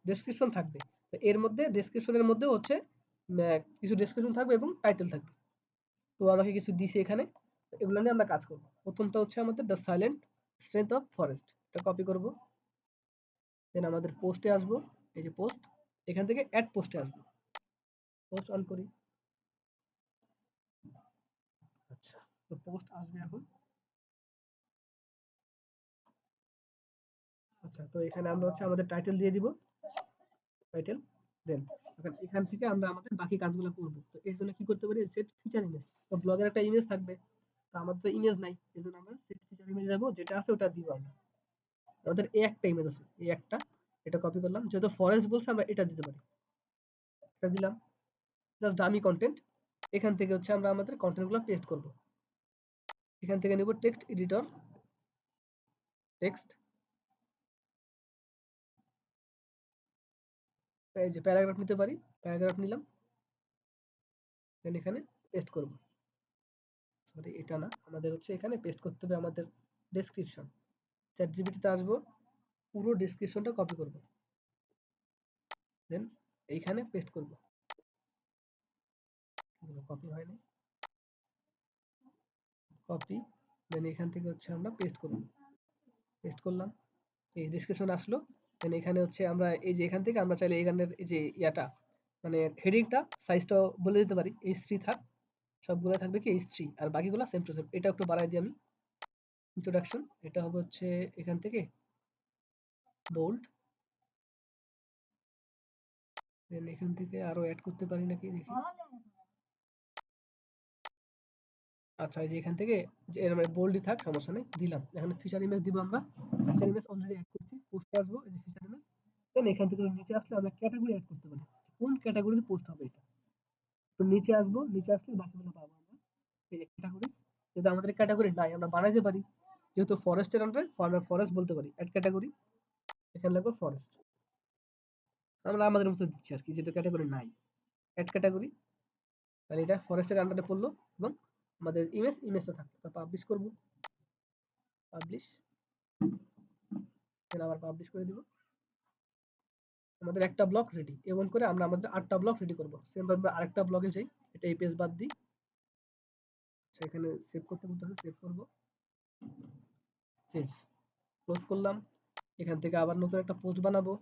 Speaker 1: ডেসক্রিপশন থাকবে। তো এর মধ্যে ডেসক্রিপশনের মধ্যে হচ্ছে কিছু ডেসক্রিপশন থাকবে এবং টাইটেল থাকবে। তো আমাকে কিছু দিছে এখানে, এগুলো নিয়ে আমরা কাজ করব। প্রথমটা হচ্ছে আমাদের the silent strength of forest, এটা কপি করব। দেন আমাদের পোস্টে আসবো, এই যে পোস্ট, এখান থেকে অ্যাড পোস্টে আসবো। পোস্ট অন করি। আচ্ছা, তো পোস্ট আসবে এখন। আচ্ছা, তো এখানে আমরা হচ্ছে আমাদের টাইটেল দিয়ে দিব, টাইটেল। দেন এখন এখান থেকে আমরা আমাদের বাকি কাজগুলো করব। তো এর জন্য কি করতে পারি, সেট ফিচার ইমেজ। তো ব্লগের একটা ইমেজ থাকবে, তো আমাদের তো ইমেজ নাই, এজন্য আমরা সেট ফিচার ইমেজ যাব, যেটা আছে ওটা দিব আমরা। আমাদের এই একটা ইমেজ আছে, এই একটা, এটা কপি করলাম, যেহেতু ফরেস্ট বলছে আমরা এটা দিতে পারি, এটা দিলাম। Just dummy content. এখান থেকে হচ্ছে আমরা আমাদের কন্টেন্টগুলো পেস্ট করব। এখান থেকে নেব টেক্সট এডিটর, টেক্সট, এই যে প্যারাগ্রাফ নিতে পারি, প্যারাগ্রাফ নিলাম। দেন এখানে পেস্ট করব। সরি, এটা না, আমাদের হচ্ছে এখানে পেস্ট করতে হবে আমাদের ডেসক্রিপশন। চ্যাট জিপিটিতে আসবো, পুরো ডেসক্রিপশনটা কপি করব। দেন এইখানে পেস্ট করব। কপি হয়নি, কপি। দেন এখান থেকে হচ্ছে আমরা পেস্ট করব, পেস্ট করলাম। এই ডেসক্রিপশন আসলো। দেন এখানে হচ্ছে আমরা এই যে এখান থেকে আমরা চাইলে এখানের এই যে ইয়াটা, মানে হেডিংটা সাইজটা বলে দিতে পারি, H3 থাক, সবগুলো থাকবে কি H3, আর বাকিগুলো সেম টু সেম। এটা একটু বাড়াই দিই আমি, ইন্ট্রোডাকশন, এটা হবে হচ্ছে এখান থেকে বোল্ড। দেন এখান থেকে আরো অ্যাড করতে পারি নাকি দেখি। আচ্ছা, এই যে এখান থেকে যে এর মানে বোল্ডই থাক, সমস্যা নেই, দিলাম। এখানে ফিচার ইমেজ দিব আমরা, ফিচার ইমেজ অলরেডি অ্যাড করছি। পোস্টে আসবো, এই যে ফিচার ইমেজ। দেন এখান থেকে নিচে আসলে আমরা ক্যাটাগরি অ্যাড করতে পারি, কোন ক্যাটাগরিতে পোস্ট হবে এটা। তো নিচে আসবো, নিচে আসলে বাকিগুলো পাবো আমরা। এই যে ক্যাটাগরিজ, যদি আমাদের ক্যাটাগরি নাই আমরা বানাইতে পারি, যেহেতু ফরেস্টের আন্ডারে ফার্মার ফরেস্ট বলতে পারি, অ্যাড ক্যাটাগরি, এখানে লাগবে ফরেস্ট। আমরা আমাদের মতো দিচ্ছি আর কি, যেহেতু ক্যাটাগরি নাই, অ্যাড ক্যাটাগরি। তাহলে এটা ফরেস্টের আন্ডারে পড়লো, এবং আমাদের ইমেজটা থাকলো। তো পাবলিশ করব, পাবলিশ, দেন আবার পাবলিশ করে দিব। আমাদের একটা ব্লক রেডি। এমন করে আমরা আমাদের 8টা ব্লক রেডি করব। সেম ভাবে আরেকটা ব্লকে যাই, এটা এই পেজ বাদ দিই। আচ্ছা, এখানে সেভ করতে বলতে হবে, সেভ করব, সেভ, ক্লোজ করলাম। এখান থেকে আবার নতুন একটা পোস্ট বানাবো।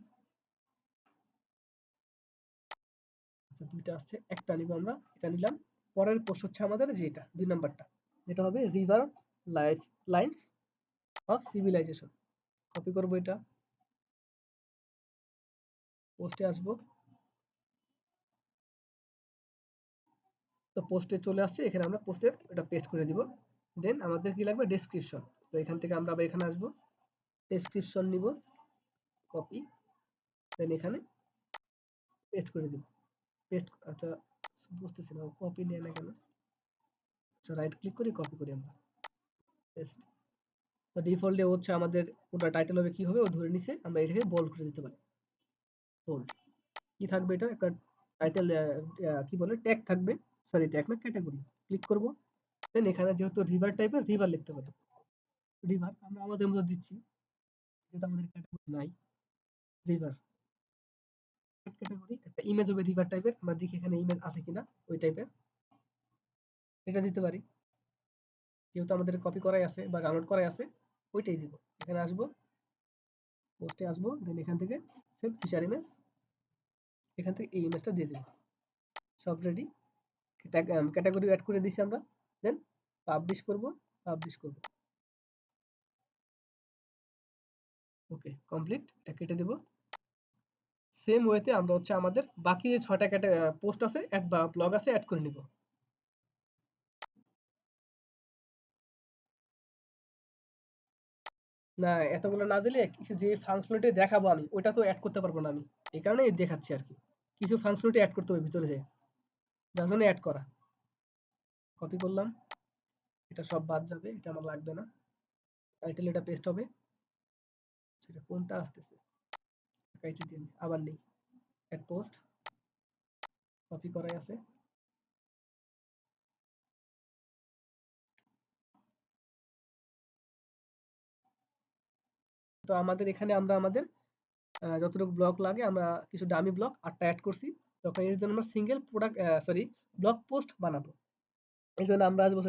Speaker 1: আচ্ছা, দুইটা আসছে, একটা নিব আমরা, এটা নিলাম। পরের পোস্ট হচ্ছে আমাদের যেটা 2 নাম্বারটা, যেটা হবে river life lines of civilization. Copy করব এটা, পোস্টে আসবো। তো পোস্টে চলে আসছে, এখানে আমরা পোস্টে এটা পেস্ট করে দিব। দেন আমাদের কি লাগবে, ডেসক্রিপশন। তো এখান থেকে আমরা আবার এখানে আসবো, ডেসক্রিপশন নিব, কপি, দেন এখানে পেস্ট করে দিব, পেস্ট। আচ্ছা, বুঝতেছি না, কপি নেয় না কেন। আচ্ছা, রাইট ক্লিক করি, কপি করি আমরা, পেস্ট। তো ডিফল্টে হচ্ছে আমাদের ওটা টাইটেল হবে, কি হবে ও ধরে নিছে, আমরা এটাকে বোল্ড করে দিতে পারি, বোল্ড। কি থাকবে, এটা একটা টাইটেল, কি বলে, ট্যাগ থাকবে, সরি ট্যাগ না, ক্যাটাগরি। ক্লিক করব। দেন এখানে যেহেতু রিভার টাইপের, রিভার লিখতে পারি, রিভার আমরা আমাদের মতো দিচ্ছি, যেটা আমাদের ক্যাটাগরি নাই, রিভার ক্যাটাগরি। একটা ইমেজ হবে রিভার টাইপের, আমরা দেখি এখানে ইমেজ আছে কিনা, ওই টাইপের এটা দিতে পারি, যেহেতু আমাদের কপি করাই আছে বা ডাউনলোড করাই আছে, ওইটাই দিব। এখানে আসবো, পোস্টে আসবো, দেন এখান থেকে সেভ ফিচার ইমেজ, এখান থেকে এই ইমেজটা দিয়ে দিব। সব রেডি, ক্যাটাগরি অ্যাড করে দিছি আমরা। দেন পাবলিশ করব, পাবলিশ করব। ওকে, কমপ্লিট, এটা কেটে দেব। সেম ওয়েতে আমরা হচ্ছে আমাদের বাকি যে 6টা পোস্ট আছে, অ্যাড বা ব্লগ আছে, অ্যাড করে নিব। না, এতগুলো না দিলে কিছু যে ফাংশনালিটি দেখাবো আমি, ওটা তো অ্যাড করতে পারবো না আমি, এই কারণে দেখাচ্ছি আর কি। কিছু ফাংশনালিটি অ্যাড করতে হবে ভিতরে যায়, যার জন্য অ্যাড করা। কপি করলাম, এটা সব বাদ যাবে, এটা আমার লাগবে না। টাইটেল এটা পেস্ট হবে, সেটা কোনটা আসতেছে, কাইটে দিন, আবার নেই, অ্যাড পোস্ট, কপি করাই আছে। তো আমাদের এখানে আমরা আমাদের যতটুকু ব্লক লাগে আমরা কিছু ডামি ব্লক 8টা অ্যাড করছি। তখন এর জন্য আমরা সিঙ্গেল ব্লক পোস্ট বানাবো। এই জন্য আমরা আসবো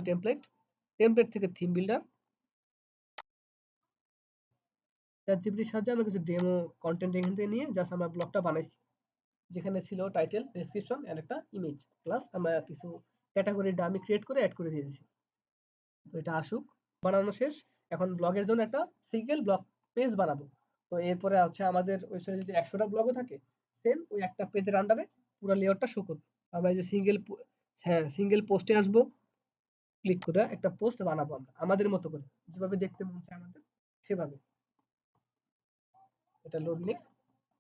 Speaker 1: টেমপ্লেট থেকে থিম বিল্ডার, চ্যাটজিপিটির সাহায্যে আমরা কিছু ডেমো কন্টেন্ট এখান থেকে নিয়ে জাস্ট আমরা ব্লগটা বানাইছি, যেখানে ছিল টাইটেল, ডেসক্রিপশন এন্ড একটা ইমেজ, প্লাস আমরা কিছু ক্যাটাগরি ডামি ক্রিয়েট করে অ্যাড করে দিয়েছি। তো এটা আসুক, বানানো শেষ। এখন ব্লগের জন্য একটা সিঙ্গেল ব্লগ পেজ বানাবো। তো এরপরে হচ্ছে আমাদের ওয়েবসাইটে যদি 100টা ব্লগও থাকে, সেম ওই একটা পেজের আন্ডারে পুরো লেআউটটা শো করবে। আমরা এই যে সিঙ্গেল পোস্টে আসবো, ক্লিক করে একটা পোস্ট বানাবো আমরা আমাদের মতো করে, যেভাবে দেখতে মন চায় আমাদের সেভাবে। এটা লোড নিক,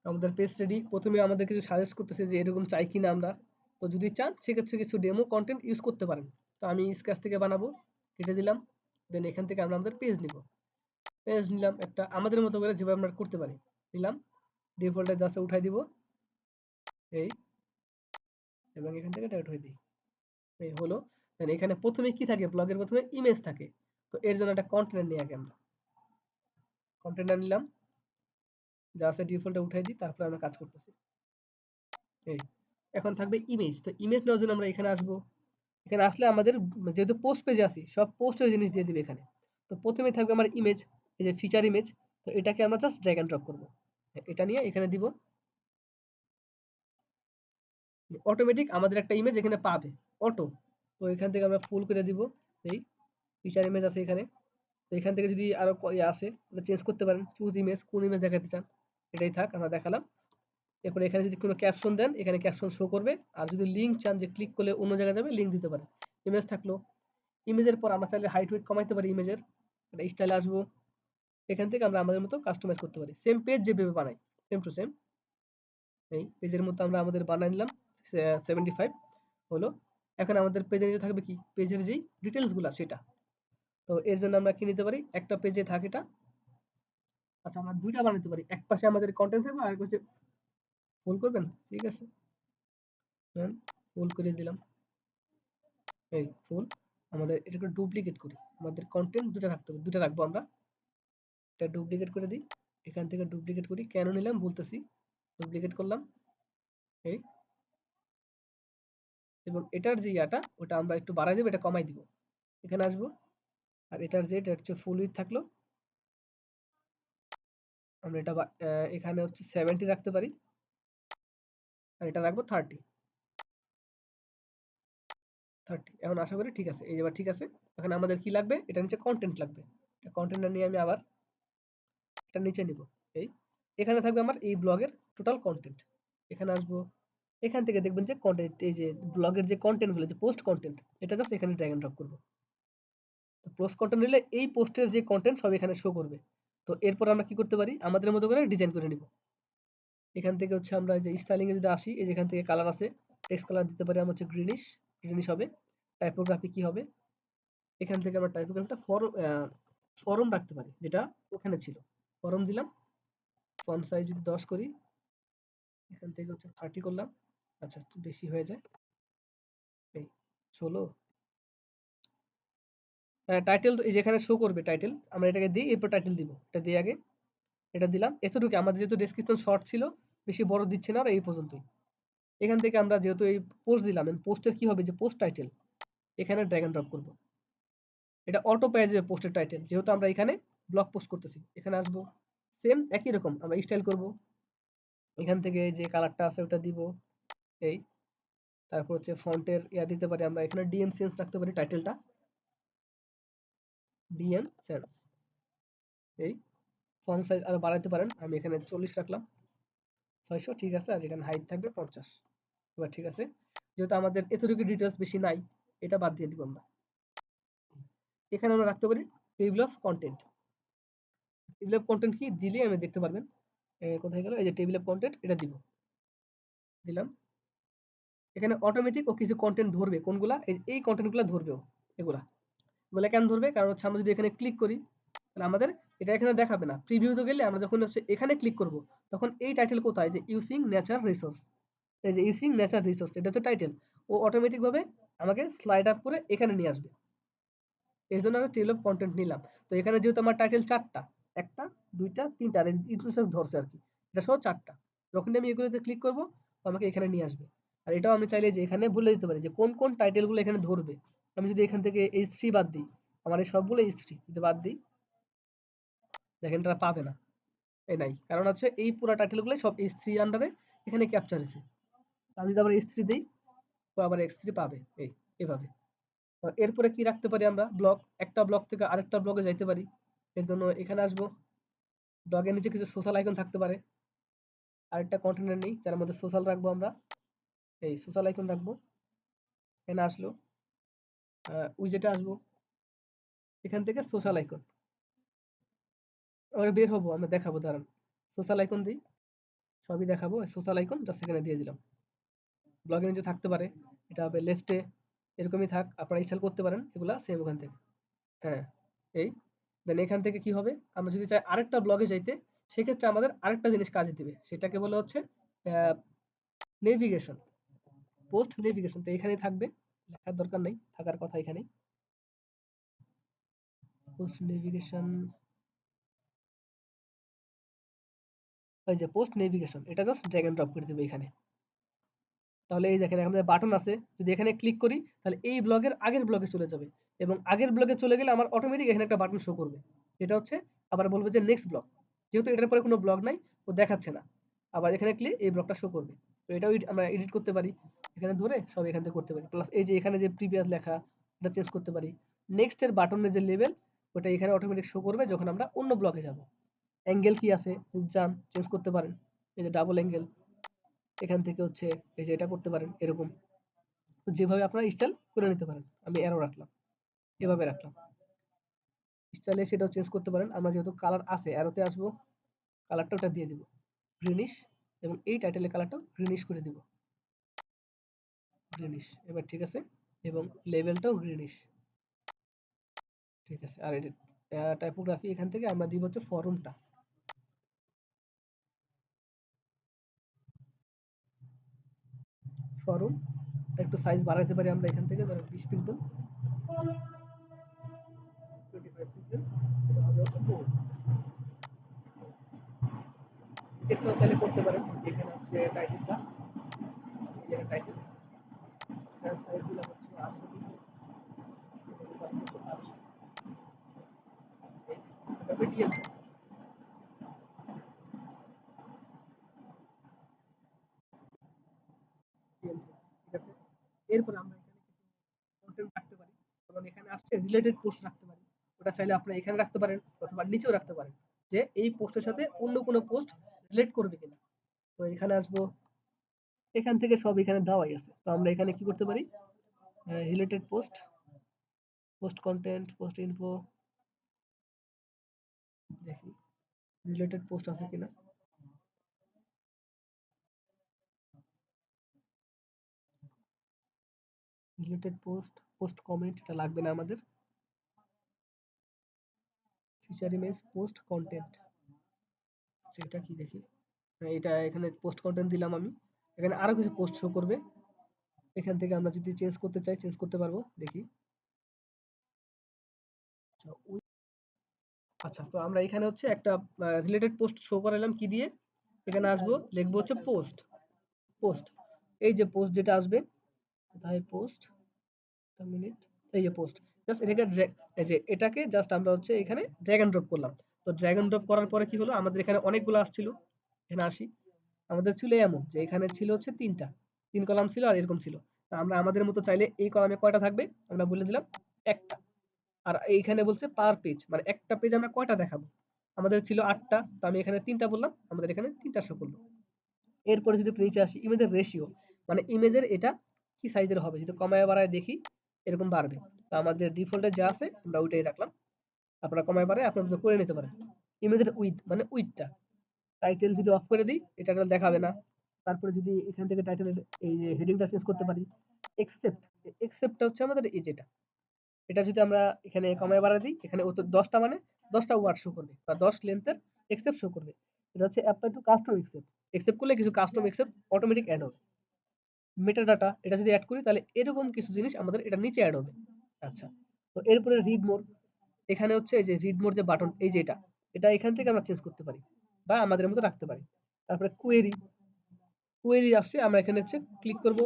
Speaker 1: আমাদের পেজ রেডি। প্রথমে আমাদের কিছু সাজেস্ট করতেছে যে এরকম চাই কিনা আমরা। তো যদি চান সেক্ষেত্রে কিছু ডেমো কন্টেন্ট ইউজ করতে পারেন। তো আমি স্ক্র্যাচ থেকে বানাবো, কেটে দিলাম। দেন এখান থেকে আমরা আমাদের পেজ নিব, পেজ নিলাম একটা আমাদের মতো করে, যেভাবে আমরা করতে পারি নিলাম। ডিফল্টে জাস্ট উঠাই দিব এই, এবং এখান থেকে এটা উঠাই দিই, এই হলো। দেন এখানে প্রথমে কি থাকে, ব্লগের প্রথমে ইমেজ থাকে। তো এর জন্য একটা কন্টেনার নিয়ে আগে আমরা কন্টেনার নিলাম, জাস্ট ডিফল্টে উঠাই দিই, তারপরে আমরা কাজ করতেছি। এই এখন থাকবে ইমেজ। তো ইমেজ নেওয়ার জন্য আমরা এখানে আসবো। এখানে আসলে আমাদের যেহেতু পোস্ট পেজে আছি, সব পোস্টের জিনিস দিয়ে দিবে এখানে। তো প্রথমেই থাকবে আমার ইমেজ, এই যে ফিচার ইমেজ। তো এটাকে আমরা জাস্ট ড্র্যাগ এন্ড ড্রপ করবো, এটা নিয়ে এখানে দিব। অটোমেটিক আমাদের একটা ইমেজ এখানে পাবে, অটো। তো এখান থেকে আমরা ফুল করে দিব। এই ফিচার ইমেজ আছে এখানে। তো এখান থেকে যদি আরো আসে চেঞ্জ করতে পারেন, চুজ ইমেজ, কোন ইমেজ দেখাতে চান। এটাই থাক, আমরা দেখালাম। এরপরে এখানে যদি কোনো ক্যাপশন দেন, এখানে ক্যাপশন শো করবে। আর যদি লিঙ্ক চান যে ক্লিক করলে অন্য জায়গায় যাবে, লিঙ্ক দিতে পারেন। ইমেজ থাকলো। ইমেজের পর আমরা চাইলে হাইট ওয়েট কমাইতে পারি ইমেজের। স্টাইলে আসবো, এখান থেকে আমরা আমাদের মতো কাস্টমাইজ করতে পারি, সেম পেজ যেভাবে বানাই সেম টু সেম। এই পেজের মতো আমরা আমাদের বানাই নিলাম। 75 হলো। এখন আমাদের পেজে নিতে থাকবে কি, পেজের যেই ডিটেলস গুলা সেটা। তো এর জন্য আমরা কি নিতে পারি, একটা পেজে থাকে এটা। আচ্ছা, আমরা দুইটা বানাতে পারি, এক পাশে আমাদের কন্টেন্ট থাকবে আর এক পাশে ফুল করবেন। ঠিক আছে, ফুল করে দিলাম। এই ফুল, আমাদের এটাকে ডুপ্লিকেট করি। আমাদের কন্টেন্ট দুটো থাকতে হবে, দুটো রাখবো আমরা। এটা ডুপ্লিকেট করে দিই, এখান থেকে ডুপ্লিকেট করি, কেন নিলাম বলতেছি। ডুপ্লিকেট করলাম এই, এবং এটার যে ইয়াটা ওটা আমরা একটু বাড়াই দেবো, এটা কমাই দিব। এখানে আসবো, আর এটার যে এটা হচ্ছে ফুল উইথ থাকলো, আমরা এটা এখানে হচ্ছে 70 রাখতে পারি, আর এটা রাখবো 30। এখন আশা করি ঠিক আছে, এই এবার ঠিক আছে। এখন আমাদের কি লাগবে, এটা নিচে কন্টেন্ট লাগবে। কন্টেন্টটা নিয়ে আমি আবার এটা নিচে নিব। এই এখানে থাকবে আমার এই ব্লগের টোটাল কন্টেন্ট। এখানে আসবো, এখান থেকে দেখবেন যে কন্টেন্ট, এই যে ব্লগের যে কন্টেন্ট গুলো, যে পোস্ট কন্টেন্ট, এটা জাস্ট এখানে ড্র্যাগ এন্ড ড্রপ করবো। তো পোস্ট কন্টেন্ট নিলে এই পোস্টের যে কন্টেন্ট সব এখানে শো করবে। তো এরপর আমরা কি করতে পারি, আমাদের মতো করে ডিজাইন করে নিব। এখান থেকে হচ্ছে আমরা যে স্টাইলিং এ যদি আসি, এই যেখান থেকে কালার আছে, টেক্সট কালার দিতে পারি আমরা হচ্ছে গ্রিনিশ হবে। টাইপোগ্রাফি কি হবে, এখান থেকে আমরা টাইপোগ্রাফিটা ফরম রাখতে পারি, যেটা ওখানে ছিল, ফরম দিলাম। ফন্ট সাইজ যদি 10 করি, এখান থেকে হচ্ছে 30 করলাম। আচ্ছা, একটু বেশি হয়ে যায়, এই 16। টাইটেল এই যেখানে শো করবে টাইটেল, আমরা এটাকে দিই, এরপর টাইটেল দিব, এটা দিয়ে আগে এটা দিলাম। এতটুকু আমাদের, যেহেতু ডেসক্রিপশন শর্ট ছিল, বেশি বড় দিচ্ছে না, আর এই পর্যন্তই। এখান থেকে আমরা যেহেতু এই পোস্ট দিলাম, পোস্টের কি হবে, যে পোস্ট টাইটেল এখানে ড্র্যাগ এন্ড ড্রপ করব। এটা অটো পেয়ে যাবে পোস্টের টাইটেল, যেহেতু আমরা এখানে ব্লগ পোস্ট করতেছি। এখানে আসবো, সেম একই রকম আমরা স্টাইল করব। এখান থেকে যে কালারটা আছে ওটা দিব এই, তারপর হচ্ছে ফন্টের ইয়া দিতে পারি আমরা, এখানে ডিএম সেন্স রাখতে পারি, টাইটেলটা ডিএম সেন্স। এই ফন্ট সাইজ আরো বাড়াতে পারেন, আমি এখানে 40 রাখলাম, 600 ঠিক আছে। আর এখানে হাইট থাকবে 50। এবার ঠিক আছে, যেহেতু আমাদের এতটুকু ডিটেলস বেশি নাই, এটা বাদ দিয়ে দিব আমরা। এখানে আমরা রাখতে পারি table of content. Table of content কি দিলে আমি দেখতে পারবেন, কোথায় গেল, এই যে টেবিল অফ কন্টেন্ট, এটা দিলাম। এখানে অটোমেটিক ও কিছু কন্টেন্ট ধরবে, কোনগুলা, এই কন্টেন্ট গুলা ধরবেও। এগুলা এগুলা কেন ধরবে, কারণ হচ্ছে আমরা যদি এখানে ক্লিক করি, তাহলে আমাদের এটা এখানে দেখাবে না। প্রিভিউতে গেলে আমরা যখন হচ্ছে এখানে ক্লিক করব, তখন এই টাইটেল কোথায়, যে ইউজিং ন্যাচার রিসোর্স, এই যে ইউজিং ন্যাচার রিসোর্স, এটা হচ্ছে টাইটেল। ও অটোমেটিক ভাবে আমাকে স্লাইড আপ করে এখানে নিয়ে আসবে। এর জন্য আমি টেবিল অফ কন্টেন্ট নিলাম। তো এখানে যেহেতু আমার টাইটেল 4টা, একটা, দুইটা, তিনটা, আর ইনক্লুসিভ ধরছে আর কি, এটা সহ 4টা। যখনই আমি এগুলোতে ক্লিক করব আমাকে এখানে নিয়ে আসবে। আর এটাও আমি চাইলে যে এখানে বলে দিতে পারি যে কোন কোন টাইটেলগুলো এখানে ধরবে। আমি যদি এখান থেকে H3 বাদ দিই, আমার এই সবগুলো H3 যদি বাদ দিই, দেখেন এটা পাবে না, এই নাই, কারণ হচ্ছে এই পুরো টাইটেলগুলো সব H3 আন্ডারে এখানে ক্যাপচার হয়েছে। আমি যদি আবার H3 দিই, তো আবার H3 পাবে, এই এভাবে। এরপরে কি রাখতে পারি আমরা, ব্লক, একটা ব্লক থেকে আরেকটা ব্লকে যাইতে পারি। এর জন্য এখানে আসবো, ব্লগের নিচে কিছু সোশ্যাল আইকন থাকতে পারে, আরেকটা কন্টেনার নেই যার মধ্যে সোশ্যাল রাখবো আমরা, এই সোশ্যাল আইকন রাখবো। এখানে আসলো উইজেটে আসবো, এখান থেকে সোশ্যাল আইকন আমরা বের হবো, আমরা দেখাবো, দাঁড়ান সোশ্যাল আইকন দিই, সবই দেখাবো। সোশ্যাল আইকন জাস্ট এখানে দিয়ে দিলাম, ব্লগের নিচে থাকতে পারে, এটা হবে লেফটে, এরকমই থাক, আপনারা ইনস্টল করতে পারেন এগুলা সেম ওখান থেকে। হ্যাঁ, এই দেন এখান থেকে কি হবে, আমরা যদি চাই আরেকটা ব্লগে যাইতে, সেক্ষেত্রে আমাদের আরেকটা জিনিস কাজে দিবে, সেটাকে বলা হচ্ছে নেভিগেশন, পোস্ট নেভিগেশন। তো এখানেই থাকবে, লেখার দরকার নেই, থাকার কথা এখানেই, পোস্ট নেভিগেশন, ওই যে পোস্ট নেভিগেশন, এটা জাস্ট ড্র্যাগ এন্ড ড্রপ করে দেবে এখানে। তাহলে এই দেখেন আমাদের বাটন আছে, যদি এখানে ক্লিক করি তাহলে এই ব্লগের আগের ব্লগে চলে যাবে, এবং আগের ব্লগে চলে গেলে আমার অটোমেটিক এখানে একটা বাটন শো করবে, এটা হচ্ছে আবার বলবে যে নেক্সট ব্লগ, যেহেতু এটার পরে কোনো ব্লগ নাই ও দেখাচ্ছে না, আবার এখানে ক্লিক এই ব্লগটা শো করবে। তো এটাও আমরা এডিট করতে পারি, এখানে ধরে সব এখান থেকে করতে পারি, প্লাস এই যে এখানে যে প্রিভিয়াস লেখা এটা চেঞ্জ করতে পারি, নেক্সট এর বাটনের যে লেভেল ওটা এখানে অটোমেটিক শো করবে যখন আমরা অন্য ব্লগে যাব। অ্যাঙ্গেল কি আছে যান চেঞ্জ করতে পারেন, এই যে ডাবল অ্যাঙ্গেল, এখান থেকে হচ্ছে এই যে এটা করতে পারেন এরকম। তো যেভাবে আপনারা স্টাইল করে নিতে পারেন, আমি অ্যারো রাখলাম, এভাবে রাখলাম, স্টাইলে সেটাও চেঞ্জ করতে পারেন। আমরা যেহেতু কালার আছে, অ্যারোতে আসবো, কালারটা ওটা দিয়ে দিব গ্রিনিশ, এবং এই টাইটেলের কালারটাও গ্রিনিশ করে দিব, গ্রিনিশ, এবার ঠিক আছে, এবং লেভেলটাও গ্রিনিশ, ঠিক আছে। আর এডিট টাইপোগ্রাফি, এখান থেকে আমরা দিব হচ্ছে ফরমটা, ফরম একটু সাইজ বাড়াইতে পারি আমরা এখান থেকে, ধরো 20 পিক্সেল, 25 পিক্সেল, এটা হবে হচ্ছে বোল্ড, চেকটাও চাইলে করতে পারেন, যেখানে হচ্ছে টাইটেলটা, এই যে টাইটেল, এটার সাইজ দিলাম হচ্ছে 18 পিক্সেল, এটা হচ্ছে 500, এটা মিডিয়াম সাইজ, মিডিয়াম সাইজ, ঠিক আছে। এরপর আমরা এখানে কিছু কন্টেন্ট রাখতে পারি, যেমন এখানে আসছে রিলেটেড পোস্ট রাখতে পারি, ওটা চাইলে আপনি এখানে রাখতে পারেন অথবা নিচেও রাখতে পারেন, যে এই পোস্টের সাথে অন্য কোনো পোস্ট রিলেট করবে কিনা। তো এখানে আসবো, এখান থেকে সব এখানে দেওয়াই আছে, তো আমরা এখানে কি করতে পারি, related post, post content, post info, দেখি রিলেটেড পোস্ট আছে কিনা, রিলেটেড পোস্ট, পোস্ট কমেন্ট, এটা লাগবে না আমাদের, ফিচার ইমেজ, পোস্ট কন্টেন্ট, সেটা কি দেখি, এটা এখানে পোস্ট কন্টেন্ট দিলাম আমি, এখানে আরো কিছু পোস্ট শো করবে, এখান থেকে আমরা যদি চেঞ্জ করতে চাই চেঞ্জ করতে পারবো, দেখি। আচ্ছা আচ্ছা, তো আমরা এখানে হচ্ছে একটা রিলেটেড পোস্ট শো করালাম কি দিয়ে, এখানে আসবো, লিখবো হচ্ছে পোস্ট, পোস্ট, এই যে পোস্ট যেটা আসবে, কোথায় পোস্ট, একটা মিনিট, এই যে পোস্ট, জাস্ট এটাকে এই যে এটাকে জাস্ট আমরা হচ্ছে এখানে ড্র্যাগ এন্ড ড্রপ করলাম। তো ড্র্যাগ এন্ড ড্রপ করার পরে কি হলো, আমাদের এখানে অনেকগুলো আসছিল, এখানে আসি, আমাদের ছিল এমন যে এখানে ছিল হচ্ছে তিনটা, তিন কলাম ছিল আর এরকম ছিল। তা আমরা আমাদের মতো চাইলে এই কলামে কয়টা থাকবে আমরা বলে দিলাম একটা, আর এইখানে বলছে পার পেজ, মানে একটা পেজ আমরা কয়টা দেখাবো, আমাদের ছিল 8টা, তো আমি এখানে 3টা বললাম, আমাদের এখানে 3টা শো করলো। এরপরে যদি একটু নিচে আসি, ইমেজের রেশিও, মানে ইমেজের এটা কি সাইজের হবে, যদি কমায় বাড়ায় দেখি এরকম বাড়বে, তো আমাদের ডিফল্টে যা আছে আমরা ওইটাই রাখলাম, আপনারা কমায় বাড়ায় আপনারা করে নিতে পারেন। ইমেজের উইথ, মানে উইথটা, টাইটেল যদি অফ করে দিই এটা দেখাবে না। তারপরে যদি এখান থেকে টাইটেলের এই যে হেডিংটা চেঞ্জ করতে পারি, এক্সেপ্ট, এক্সেপ্টটা হচ্ছে আমাদের এই যেটা, এটা যদি আমরা এখানে কমায় বাড়ায় দিই, এখানে ও তো 10টা মানে 10টা ওয়ার্ড শো করবে, বা 10 লেন্থের এক্সেপ্ট শো করবে, এটা হচ্ছে apply to custom except, except করলে কিছু কাস্টম এক্সেপ্ট অটোমেটিক অ্যাড হবে। মেটা ডাটা, এটা যদি অ্যাড করি তাহলে এরকম কিছু জিনিস আমাদের এটা নিচে অ্যাড হবে। আচ্ছা, তো এরপরে রিড মোর, এখানে হচ্ছে এই যে রিড মোর যে বাটন, এই যে এটা, এটা এখান থেকে আমরা চেঞ্জ করতে পারি বা আমাদের মতো রাখতে পারি। তারপরে কোয়েরি আসছে, আমরা এখানে হচ্ছে ক্লিক করব,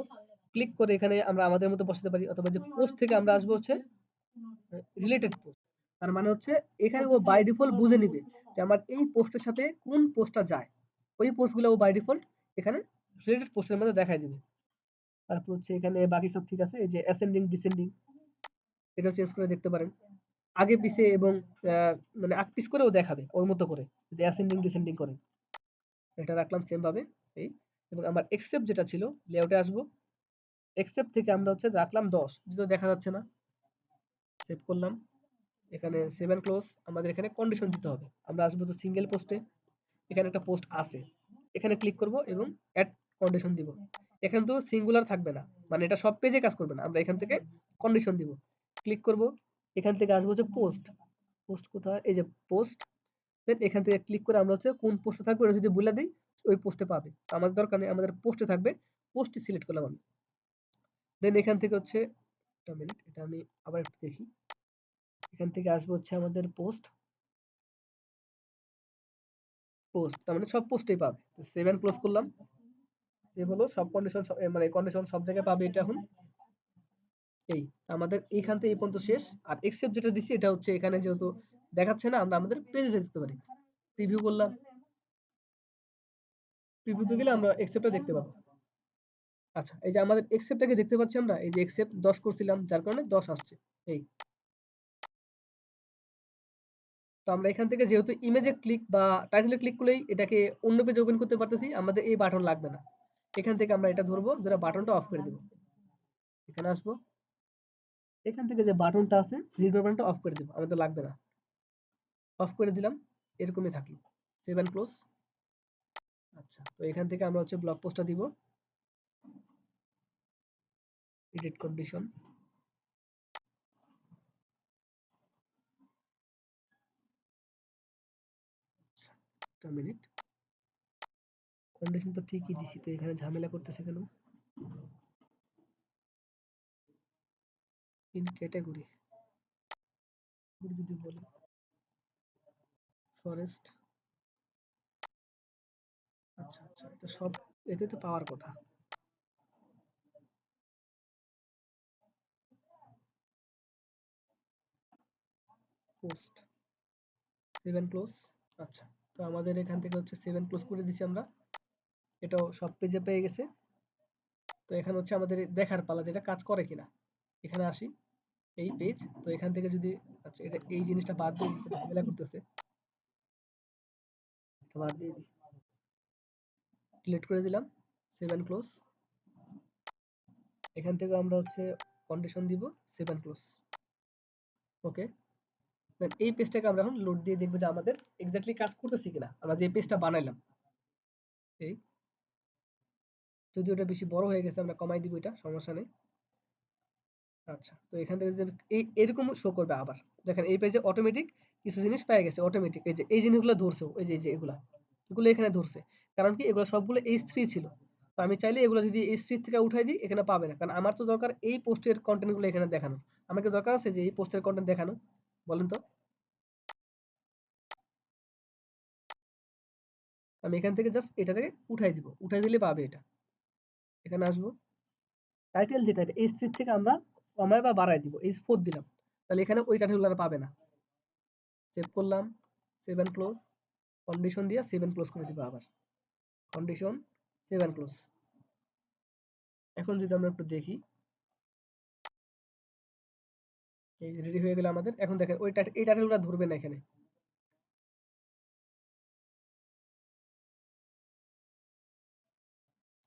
Speaker 1: ক্লিক করে এখানে আমরা আমাদের মতো বসাতে পারি, অথবা যে পোস্ট থেকে আমরা আসবো হচ্ছে রিলেটেড পোস্ট। তার মানে হচ্ছে এখানে ও বাই ডিফল্ট বুঝে নিবে যে আমার এই পোস্টের সাথে কোন পোস্টটা যায়, ওই পোস্টগুলো ও বাই ডিফল্ট এখানে রিলেটেড পোস্টের মধ্যে দেখাই দিবে। তারপর হচ্ছে এখানে বাকি সব ঠিক আছে, এই যে অ্যাসেন্ডিং ডিসেন্ডিং এটা চেঞ্জ করে দেখতে পারেন, আগে পিছে এবং মানে আগ পিছ করেও দেখাবে ওর মতো করে, যদি অ্যাসেন্ডিং ডিসেন্ডিং করে। এটা রাখলাম সেম ভাবে এই, এবং আমার এক্সেপ্ট যেটা ছিল লেআউটে আসবো, এক্সেপ্ট থেকে আমরা হচ্ছে রাখলাম 10, যেটা দেখা যাচ্ছে না, সেভ করলাম। এখানে সেভ এন্ড ক্লোজ, আমাদের এখানে কন্ডিশন দিতে হবে। আমরা আসবো তো সিঙ্গেল পোস্টে, এখানে একটা পোস্ট আছে, এখানে ক্লিক করব এবং অ্যাড কন্ডিশন দিব। এখানে তো সিঙ্গুলার থাকবে না, মানে এটা সব পেজে কাজ করবে না, আমরা এখান থেকে কন্ডিশন দিব, ক্লিক করব, এখান থেকে আসবো হচ্ছে পোস্ট, পোস্ট কোথায়, এই যে পোস্ট, দেন এখান থেকে ক্লিক করে আমরা হচ্ছে কোন পোস্টে থাকবে ওটা যদি বলে দিই ওই পোস্টে পাবে, আমাদের দরকার নেই, আমাদের পোস্টে থাকবে, পোস্টটি সিলেক্ট করলাম আমি। দেন এখান থেকে হচ্ছে, একটা মিনিট, এটা আমি আবার একটু দেখি, এখান থেকে আসবো হচ্ছে আমাদের পোস্ট, পোস্ট তার মানে সব পোস্টেই পাবে। তো সেভ এন্ড ক্লোজ করলাম, সেভ হলো, সব কন্ডিশন মানে কন্ডিশন সব জায়গায় পাবে এটা এখন। এই আমাদের এইখান থেকে এই পর্যন্ত শেষ। আর এক্সেপ্ট যেটা দিছি এটা হচ্ছে এখানে যেহেতু দেখাচ্ছে না, আমরা আমাদের পেজে যেতে পারি, প্রিভিউ করলাম, প্রিভিউতে গেলে আমরা এক্সেপ্টটা দেখতে পাবো। আচ্ছা, এই যে আমাদের এক্সেপ্টটাকে দেখতে পাচ্ছি আমরা, এই যে এক্সেপ্ট 10 করছিলাম যার কারণে 10 আসছে। এই তো আমরা এখান থেকে যেহেতু ইমেজে ক্লিক বা টাইটেলে ক্লিক করলেই এটাকে অন্য পেজে ওপেন করতে পারতেছি, আমাদের এই বাটন লাগবে না। এখান থেকে আমরা এটা ধরবো, ধরে বাটনটা অফ করে দেব, এখানে আসবো, এখান থেকে যে বাটনটা আছে রিড বাটনটা অফ করে দেব, আমাদের লাগবে না, অফ করে দিলাম, এরকমই থাকলো, সেভ এন্ড ক্লোজ। আচ্ছা, তো এখান থেকে আমরা হচ্ছে ব্লগ পোস্টটা দিব, এডিট কন্ডিশন, একটা মিনিট, কন্ডিশন তো ঠিকই দিছি, তো এখানে ঝামেলা করতেছে কেন, ইন ক্যাটাগরি যদি বলি ফরেস্ট, আচ্ছা আচ্ছা, এটা সব এতে তো পাওয়ার কথা, পোস্ট, সেভ এন্ড ক্লোজ। আচ্ছা, তো আমাদের এখান থেকে হচ্ছে সেভ এন্ড ক্লোজ করে দিছি আমরা, এটাও সব পেজে পেয়ে গেছে। তো এখানে হচ্ছে আমাদের দেখার পালা যেটা কাজ করে কিনা, এখানে আসি, এই পেজ, তো এখান থেকে যদি, আচ্ছা এটা এই জিনিসটা বাদ দিয়ে দিতে ঝামেলা করতেছে, এটা বাদ দিয়ে দিই, ডিলিট করে দিলাম, সেভ এন্ড ক্লোজ। এখান থেকে আমরা হচ্ছে কন্ডিশন দিব, সেভ এন্ড ক্লোজ, ওকে। দেন এই পেজটাকে আমরা এখন লোড দিয়ে দেখবো যে আমাদের এক্স্যাক্টলি কাজ করতেছে কিনা, আমরা যে পেজটা বানাইলাম। এই যদি ওটা বেশি বড় হয়ে গেছে আমরা কমাই দিব, এটা সমস্যা নেই। আচ্ছা, তো এখান থেকে যদি এই এরকম শো করবে আবার, দেখেন এই পেজে অটোমেটিক কিছু জিনিস পেয়ে গেছে, অটোমেটিক এই যে এই জিনিসগুলো ধরছে, এই যে এগুলা, এগুলো এখানে ধরছে, কারণ কি এগুলো সবগুলো H3 ছিল। তো আমি চাইলে এগুলো যদি H3 থেকে উঠাই দিই এখানে পাবে না, কারণ আমার তো দরকার এই পোস্টের কন্টেন্ট গুলো এখানে দেখানো। আমাকে দরকার আছে যে এই পোস্টের কন্টেন্ট দেখানো, বলেন তো। আমি এখান থেকে জাস্ট এটা থেকে উঠাই দিব, উঠাই দিলে পাবে এটা। এখানে আসবো, টাইটেল যেটা H3 থেকে আমরা কমায় বা বাড়াই দিব, H4 দিলাম, তাহলে এখানে ওই টাইটেলগুলো পাবে না। সেভ করলাম, সেভ এন্ড ক্লোজ, কন্ডিশন দিয়ে সেভ এন্ড ক্লোজ করে দিব আবার, কন্ডিশন, সেভ এন্ড ক্লোজ। এখন যদি আমরা একটু দেখি, এই রেডি হয়ে গেল আমাদের। এখন দেখেন ওই এই টাইটেলগুলো ধরবে না এখানে,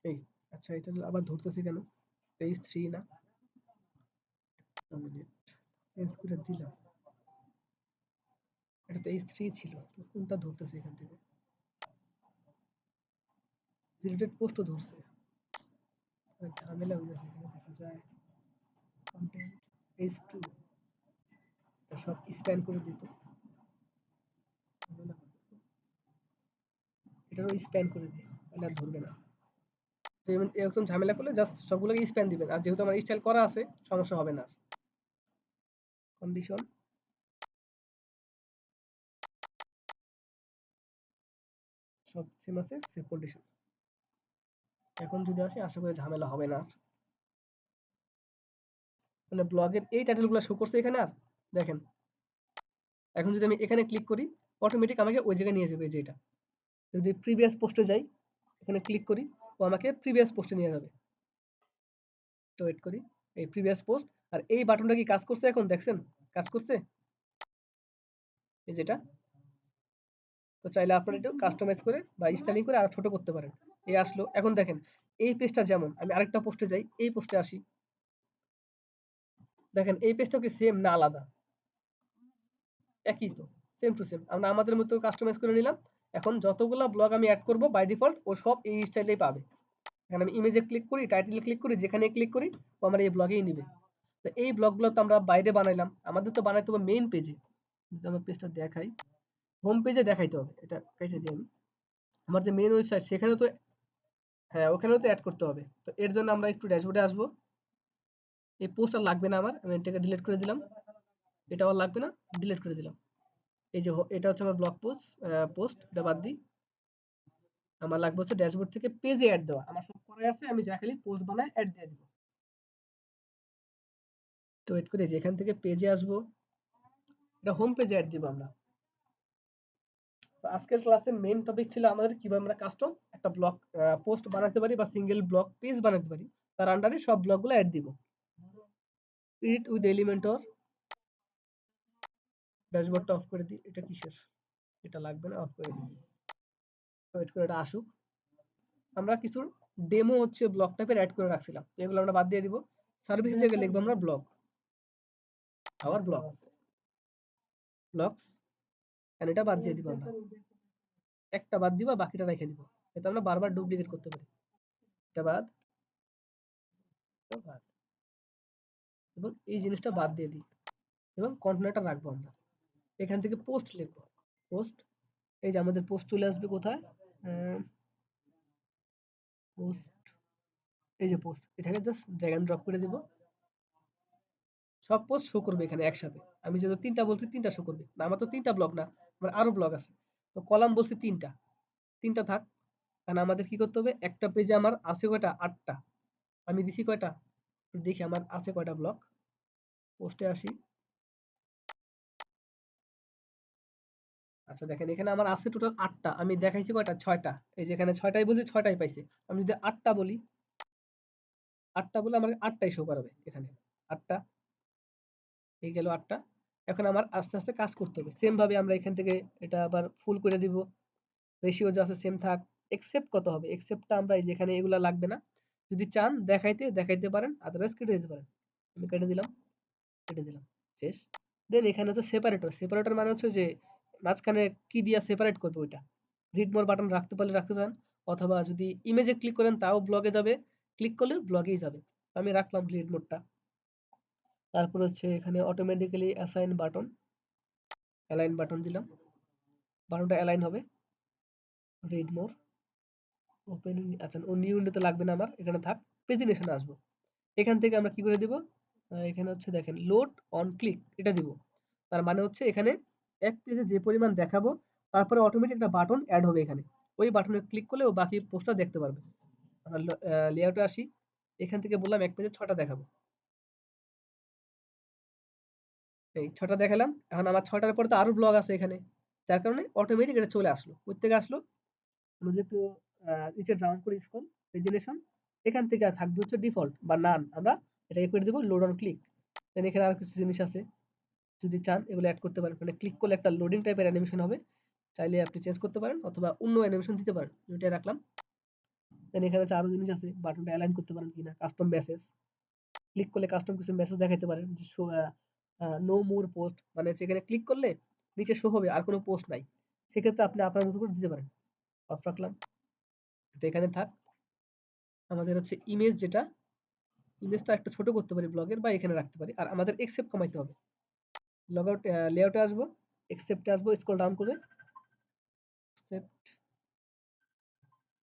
Speaker 1: এই, আচ্ছা এটা আবার ধরতেছে কেন, পেজ 3 না, চেঞ্জ করে দিলাম, এটা তো H3 ছিল, তো কোনটা ধরতেছে এখান থেকে, রিলেটেড পোস্টও ধরছে, ঝামেলা হয়ে যাচ্ছে এখানে, দেখা যায় কন্টেন্ট H2, সব স্প্যান করে দিত, এটারও স্প্যান করে দিই, তাহলে আর ধরবে না। তো এরকম ঝামেলা করলে জাস্ট সবগুলোকে স্প্যান দিবেন, আর যেহেতু আমার স্টাইল করা আছে সমস্যা হবে না। কন্ডিশন, সব সেম আছে, সেভ কন্ডিশন। এখন যদি আসে আশা করি ঝামেলা হবে না। মানে ব্লগের এই টাইটেলগুলো শো করছে এখানে। আর দেখেন এখন যদি আমি এখানে ক্লিক করি অটোমেটিক আমাকে ওই জায়গায় নিয়ে যাবে, যেটা যদি প্রিভিয়াস পোস্টে যাই এখানে ক্লিক করি ও আমাকে প্রিভিয়াস পোস্টে নিয়ে যাবে। তো ওয়েট করি, এই প্রিভিয়াস পোস্ট। আর এই বাটনটা কি কাজ করছে? এখন দেখছেন কাজ করছে এই যেটা। তো চাইলে আপনারা একটু কাস্টমাইজ করে বা স্টাইলিং করে আরো ছোট করতে পারেন। এই আসলো। এখন দেখেন এই পেজটা যেমন, আমি আরেকটা পোস্টে যাই, এই পোস্টে আসি, দেখেন এই পেজটাও কি সেম না আলাদা? একই তো, সেম টু সেম। আমরা আমাদের মতো কাস্টমাইজ করে নিলাম। এখন যতগুলা ব্লগ আমি অ্যাড করব বাই ডিফল্ট ও সব এই স্টাইলেই পাবে। এখানে আমি ইমেজে ক্লিক করি, টাইটেলে ক্লিক করি, যেখানে ক্লিক করি ও আমার এই ব্লগেই নিবে। তো এই ব্লগগুলো তো আমরা বাইরে বানাইলাম, আমাদের তো বানাইতে হবে মেইন পেজে। যদি আমার পেজটা দেখাই, হোম পেজে দেখাইতে হবে। এটা কেটে দিই আমি। আমার যে মেইন ওয়েবসাইট সেখানে তো, হ্যাঁ ওখানেও তো অ্যাড করতে হবে। তো এর জন্য আমরা একটু ড্যাশবোর্ডে আসবো। এই পোস্ট আর লাগবে না আমার, আমি এটাকে ডিলিট করে দিলাম। এটাও আর লাগবে না, ডিলিট করে দিলাম। এই যে এটা হচ্ছে আমার ব্লগ পোস্ট, এটা বাদ দিই। আমার লাগবে হচ্ছে ড্যাশবোর্ড থেকে পেজে অ্যাড দেওয়া। আমার সব করাই আছে, আমি যা খালি পোস্ট বানাই অ্যাড দিয়ে দিব। তো ওয়েট করে যেখান থেকে পেজে আসবো, এটা হোম পেজে অ্যাড দিব আমরা। তো আজকের ক্লাসের মেইন টপিক ছিল আমাদের কিভাবে আমরা কাস্টম একটা ব্লগ পোস্ট বানাতে পারি বা সিঙ্গেল ব্লগ পেজ বানাতে পারি। তার আন্ডারে সব ব্লগগুলো অ্যাড দিব। এডিট উইথ এলিমেন্টর, ড্যাশবোর্ডটা অফ করে দিই। এটা কিসের? এটা লাগবে না, অফ করে দিই। ওয়েট করে এটা আসুক। আমরা কিছু ডেমো হচ্ছে ব্লগ টাইপের অ্যাড করে রাখছিলাম, এগুলো আমরা বাদ দিয়ে দিব। সার্ভিস জায়গায় লিখবো আমরা ব্লগ, আবার ব্লগস এন্ড এটা বাদ দিয়ে দিব আমরা। একটা বাদ দিবা, বাকিটা রেখে দিব, এটা আমরা বারবার ডুপ্লিকেট করতে পারি। এটা বাদ, এটা বাদ, এবং এই জিনিসটা বাদ দিয়ে দিই এবং কন্টেনারটা রাখবো আমরা। এখান থেকে পোস্ট লিখবো, পোস্ট। এই যে আমাদের পোস্ট চলে আসবে কোথায়, পোস্ট, এই যে পোস্ট, এটাকে জাস্ট ড্র্যাগ এন্ড ড্রপ করে দিব। সব পোস্ট শো করবে এখানে একসাথে। আমি যদি তিনটা বলছি তিনটা শো করবে না, আমার তো তিনটা ব্লগ না, আমার আরো ব্লগ আছে। তো কলাম বলছি তিনটা, তিনটা থাক। কারণ আমাদের কি করতে হবে, একটা পেজে আমার আছে কয়টা, 8টা। আমি দিছি কয়টা, দেখি আমার আছে কয়টা ব্লগ। পোস্টে আসি, আচ্ছা দেখেন এখানে আমার আছে টোটাল 8টা, আমি দেখাইছি কয়টা, 6টা। এই যে এখানে 6টাই বলছি, 6টাই পাইছে। আমি যদি 8টা বলি, 8টা বলে আমার 8টাই শো করাবে এখানে। 8টা, এই গেল 8টা। এখন আমার আস্তে আস্তে কাজ করতে হবে। সেম ভাবে আমরা এখান থেকে এটা আবার ফুল করে দিব। রেশিও যা আছে সেম থাক। এক্সেপ্ট কত হবে, এক্সেপ্টটা আমরা এই যেখানে এগুলা লাগবে না। যদি চান দেখাইতে পারেন, আদারওয়াইজ কেটে দিতে পারেন। আমি কেটে দিলাম, কেটে দিলাম, শেষ। দেন এখানে হচ্ছে সেপারেটর। সেপারেটর মানে হচ্ছে যে মাঝখানে কি দিয়া সেপারেট করবে ওইটা। রিড মোর বাটন রাখতে পারলে রাখতে পারেন, অথবা যদি ইমেজে ক্লিক করেন তাও ব্লগে যাবে, ক্লিক করলে ব্লগেই যাবে। আমি রাখলাম রিড মোডটা। তারপর হচ্ছে এখানে automatically assign button, align button দিলাম, বাটনটা অ্যালাইন হবে। রিড মোর, ওপেন, আচ্ছা ও নিউ উইন্ডোতে লাগবে না আমার, এখানে থাক। প্রেজেন্টেশনে আসবো, এখান থেকে আমরা কি করে দিব, এখানে হচ্ছে দেখেন লোড অন ক্লিক, এটা দিব। তার মানে হচ্ছে এখানে এক পেজে যে পরিমাণ দেখাবো তারপরে অটোমেটিক একটা বাটন অ্যাড হবে এখানে। ওই বাটনে ক্লিক করলে ও বাকি পোস্টটা দেখতে পারবে। আমরা লেআউটে আসি, এখান থেকে বললাম এক পেজে 6টা দেখাবো। এই 6টা দেখালাম। এখন আমার 6টার পরে তো আরো ব্লগ আছে এখানে, যার কারণে অটোমেটিক এটা চলে আসলো। কোথা থেকে আসলো, আমরা যেহেতু নিচে ডাউন করে স্ক্রল, প্রেজেন্টেশন, এখান থেকে থাকবে হচ্ছে ডিফল্ট বা নান। আমরা এটা করে দেবো লোড অন ক্লিক। দেন এখানে আরো কিছু জিনিস আছে, যদি চান এগুলো অ্যাড করতে পারেন। মানে ক্লিক করলে একটা লোডিং টাইপের অ্যানিমেশন হবে, চাইলে আপনি চেঞ্জ করতে পারেন অথবা অন্য অ্যানিমেশন দিতে পারেন। এটা রাখলাম। দেন এখানে হচ্ছে আরো জিনিস আছে, বাটনটা অ্যালাইন করতে পারেন কিনা, কাস্টম মেসেজ, ক্লিক করলে কাস্টম কিছু মেসেজ দেখাতে পারেন। যে নো মোর পোস্ট, মানে হচ্ছে এখানে ক্লিক করলে নিচে শো হবে আর কোনো পোস্ট নাই, সেক্ষেত্রে আপনি আপনার মতো করে দিতে পারেন। অফ রাখলাম, এটা এখানে থাক। আমাদের হচ্ছে ইমেজ, যেটা ইমেজটা একটু ছোট করতে পারি ব্লগের, বা এখানে রাখতে পারি। আর আমাদের এক্সেপ্ট কমাইতে হবে। লগ আউট, লেআউটে আসবো, এক্সেপ্টে আসবো, স্ক্রল ডাউন করে এক্সেপ্ট,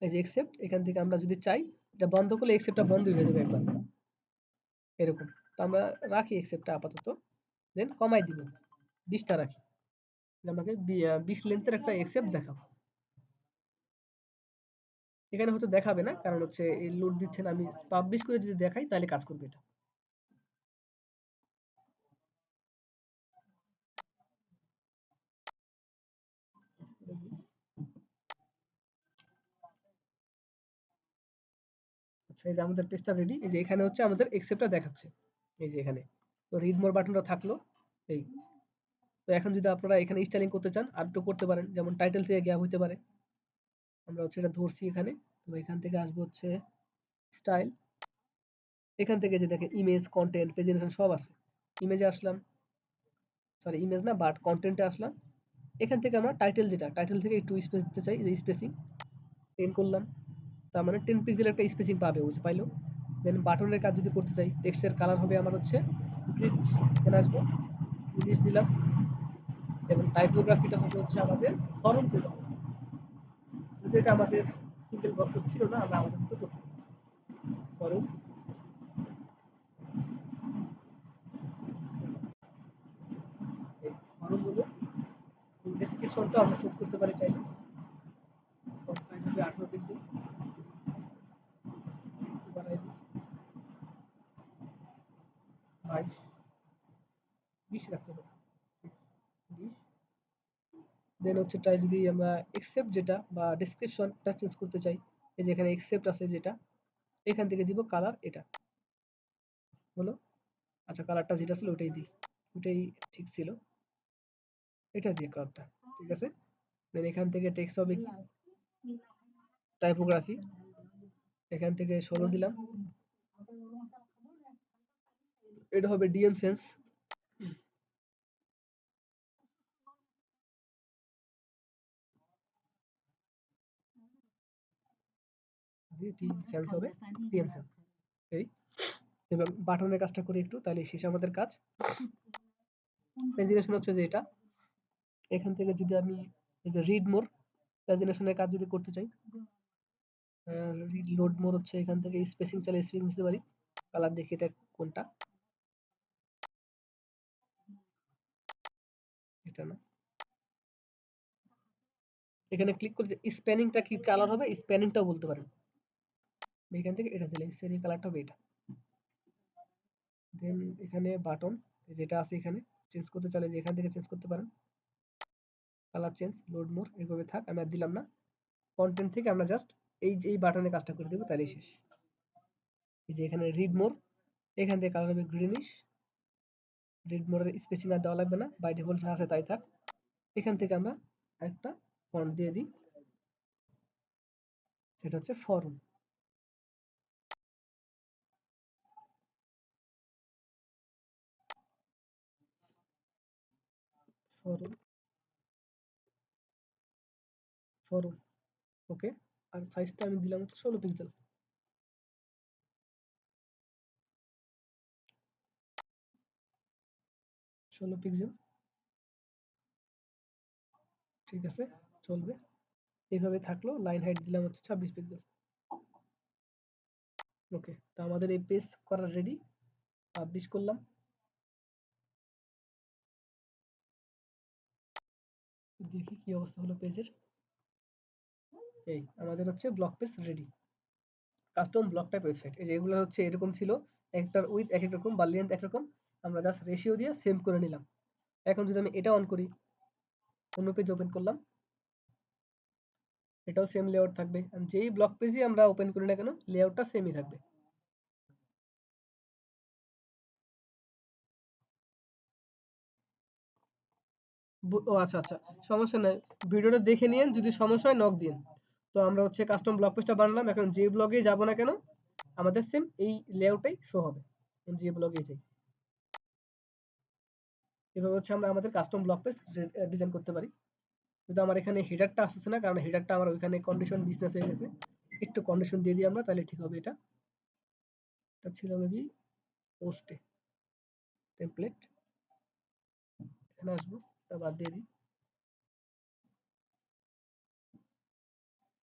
Speaker 1: এই যে এক্সেপ্ট, এখান থেকে আমরা যদি চাই এটা বন্ধ করলে এক্সেপ্টটা বন্ধ হয়ে যাবে একবার, এরকম। তো আমরা রাখি এক্সেপ্টটা আপাতত, দেন কমাই দিব, 20টা রাখি। আমাকে 20 লেন্থের একটা এক্সেপ্ট দেখাবো। এখানে হয়তো দেখাবে না, কারণ হচ্ছে এই লোড দিচ্ছে না। আমি পাবলিশ করে যদি দেখাই তাহলে কাজ করবে এটা। আচ্ছা, এই যে আমাদের পেজটা রেডি। এই যে এখানে হচ্ছে আমাদের এক্সেপ্টটা দেখাচ্ছে, এই যে এখানে। তো রিড মোর বাটনটা থাকলো এই। তো এখন যদি আপনারা এখানে স্টাইলিং করতে চান আর একটু করতে পারেন, যেমন টাইটেল থেকে গ্যাপ হতে পারে। আমরা হচ্ছে এটা ধরছি এখানে। তো এখান থেকে আসবো হচ্ছে স্টাইল। এখান থেকে যে দেখেন ইমেজ, কন্টেন্ট, প্রেজেন্টেশন সব আছে। ইমেজে আসলাম, সরি ইমেজ না বাট কন্টেন্টে আসলাম। এখান থেকে আমরা টাইটেল, যেটা টাইটেল থেকে একটু স্পেস দিতে চাই, যে স্পেসিং 10 করলাম। তার মানে 10 পিক্সেল একটা স্পেসিং পাবে, বুঝতে পাইলো। দেন বাটনের কাজ যদি করতে চাই, টেক্সটের কালার হবে আমার হচ্ছে গ্রিন। এখানে আসবো, ইংলিশ দিলাম, এবং টাইপোগ্রাফিটা হবে হচ্ছে আমাদের ফরম দিতে হবে। যদি এটা আমাদের সিঙ্গেল বক্স ছিল না, আমরা আমাদের মতো করতেছি ফরম। এই ফরম হলো, ডেসক্রিপশনটা আমরা চেঞ্জ করতে পারি চাইলে। ফন্ট সাইজ হবে 18 পিক্সেল, বাড়াই দিই 22, 20 রাখতে হবে, 20। দেন হচ্ছে তাই যদি আমরা এক্সেপ্ট যেটা বা ডেসক্রিপশনটা চেঞ্জ করতে চাই, এই যে এখানে এক্সেপ্ট আছে যেটা, এখান থেকে দিব কালার এটা হলো। আচ্ছা, কালারটা যেটা ছিল ওটাই দিই, ওটাই ঠিক ছিল, এটা দিয়ে কালারটা ঠিক আছে। দেন এখান থেকে টেক্সট হবে কি টাইপোগ্রাফি, এখান থেকে 16 দিলাম। এটা হবে ডিএম সেন্স, সেন্স হবে ডিএম সেন্স। এই, এবং বাটনের কাজটা করি একটু, তাহলে শেষ আমাদের কাজ। প্রেজেন্টেশন হচ্ছে যে এটা, এখান থেকে যদি আমি এই যে রিড মোর প্রেজেন্টেশনের কাজ যদি করতে চাই, লোড মোর হচ্ছে এখান থেকে স্পেসিং চাইলে স্পেসিং দিতে পারি। কালার দেখি এটা কোনটা, এটা না, এখানে ক্লিক করে যে স্প্যানিংটা কি কালার হবে, স্প্যানিংটাও বলতে পারেন। এখান থেকে এটা দিলে স্প্যানিং কালারটা হবে এটা। দেন এখানে বাটন যেটা আছে এখানে চেঞ্জ করতে চাইলে যে এখান থেকে চেঞ্জ করতে পারেন। কালার চেঞ্জ, লোড মোর, এভাবে থাক, আমি আর দিলাম না। কন্টেন্ট থেকে আমরা জাস্ট এই বাটনের কাজটা করে দেবো, তাহলেই শেষ। এই যে এখানে রিড মোর, এখান থেকে কালার হবে গ্রিনিশ। রিড মোরের স্পেসিং আর দেওয়া লাগবে না, বাই ডিফল্ট যা আছে তাই থাক। এখান থেকে আমরা একটা ফন্ট দিয়ে দিই, সেটা হচ্ছে ফরম। ফরম, ফরম, ওকে। আর সাইজটা আমি দিলাম হচ্ছে 16 পিক্সেল। 16 পিক্সেল, ঠিক আছে, চলবে। এইভাবে থাকলো। লাইন হাইট দিলাম হচ্ছে 26 পিক্সেল। ওকে, তো আমাদের এই পেজ করা রেডি। পাবলিশ করলাম, দেখি কি অবস্থা হলো পেজের। এই আমাদের হচ্ছে blog page ready, custom blog type website. এই যে এগুলো হচ্ছে এরকম ছিল, একটার উইথ এক এক রকম বা লেন্থ একরকম, আমরা জাস্ট রেশিও দিয়ে সেভ করে নিলাম। এখন যদি আমি এটা অন করি, অন্য পেজ ওপেন করলাম, এটাও সেম লেআউট থাকবে। যেই ব্লগ পেজই আমরা ওপেন করি না কেন, লেআউটটা সেমই থাকবে। ও আচ্ছা আচ্ছা, সমস্যা নাই, ভিডিওটা দেখে নিয়েন, যদি সমস্যা হয় নক দিন। তো আমরা হচ্ছে কাস্টম ব্লগ পেজটা বানালাম, এখন যে ব্লগে যাব না কেন আমাদের সেম এই লেআউটটাই শো হবে, যে ব্লগে যাই। এভাবে হচ্ছে আমরা আমাদের কাস্টম ব্লগ পেজ ডিজাইন করতে পারি। কিন্তু আমার এখানে হেডারটা আসছে না, কারণ হেডারটা আমার ওইখানে কন্ডিশন বিজনেস হয়ে গেছে। একটু কন্ডিশন দিয়ে দিই আমরা, তাহলে ঠিক হবে। এটা এটা ছিল মেবি পোস্টে টেমপ্লেট, এখানে আসবো, এটা বাদ দিয়ে দিই,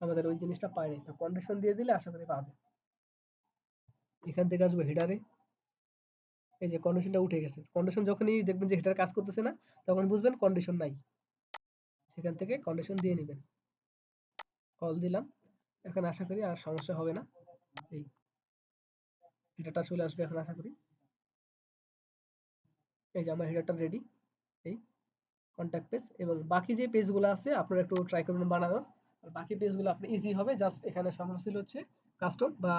Speaker 1: আমাদের ওই জিনিসটা পাইনি, তো কন্ডিশন দিয়ে দিলে আশা করি পাবে। এখান থেকে আসবো হেডারে, এই যে কন্ডিশনটা উঠে গেছে। কন্ডিশন যখনই দেখবেন যে হেডার কাজ করতেছে না, তখন বুঝবেন কন্ডিশন নাই, সেখান থেকে কন্ডিশন দিয়ে নেবেন। কল দিলাম, এখন আশা করি আর সমস্যা হবে না। এই হেডারটা চলে আসবে এখন আশা করি। এই যে আমার হেডারটা রেডি। এই কন্ট্যাক্ট পেজ এবং বাকি যে পেজগুলো আছে আপনারা একটু ট্রাই করবেন বানানোর। আর বাকি পেজগুলো আপনার ইজি হবে, জাস্ট এখানে সমস্যা ছিল হচ্ছে কাস্টম বা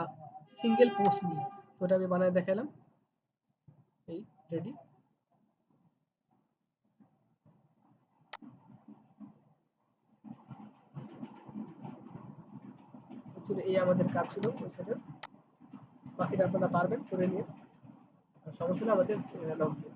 Speaker 1: সিঙ্গেল পোস্ট নিয়ে। তো ওটা আমি বানায় দেখালাম। এই রেডি। ছিল এই আমাদের কাজ ছিল ওই সাইডে। বাকিটা আপনারা পারবেন করে নিয়ে। আর সমস্যা হলে আমাদের নক দিন।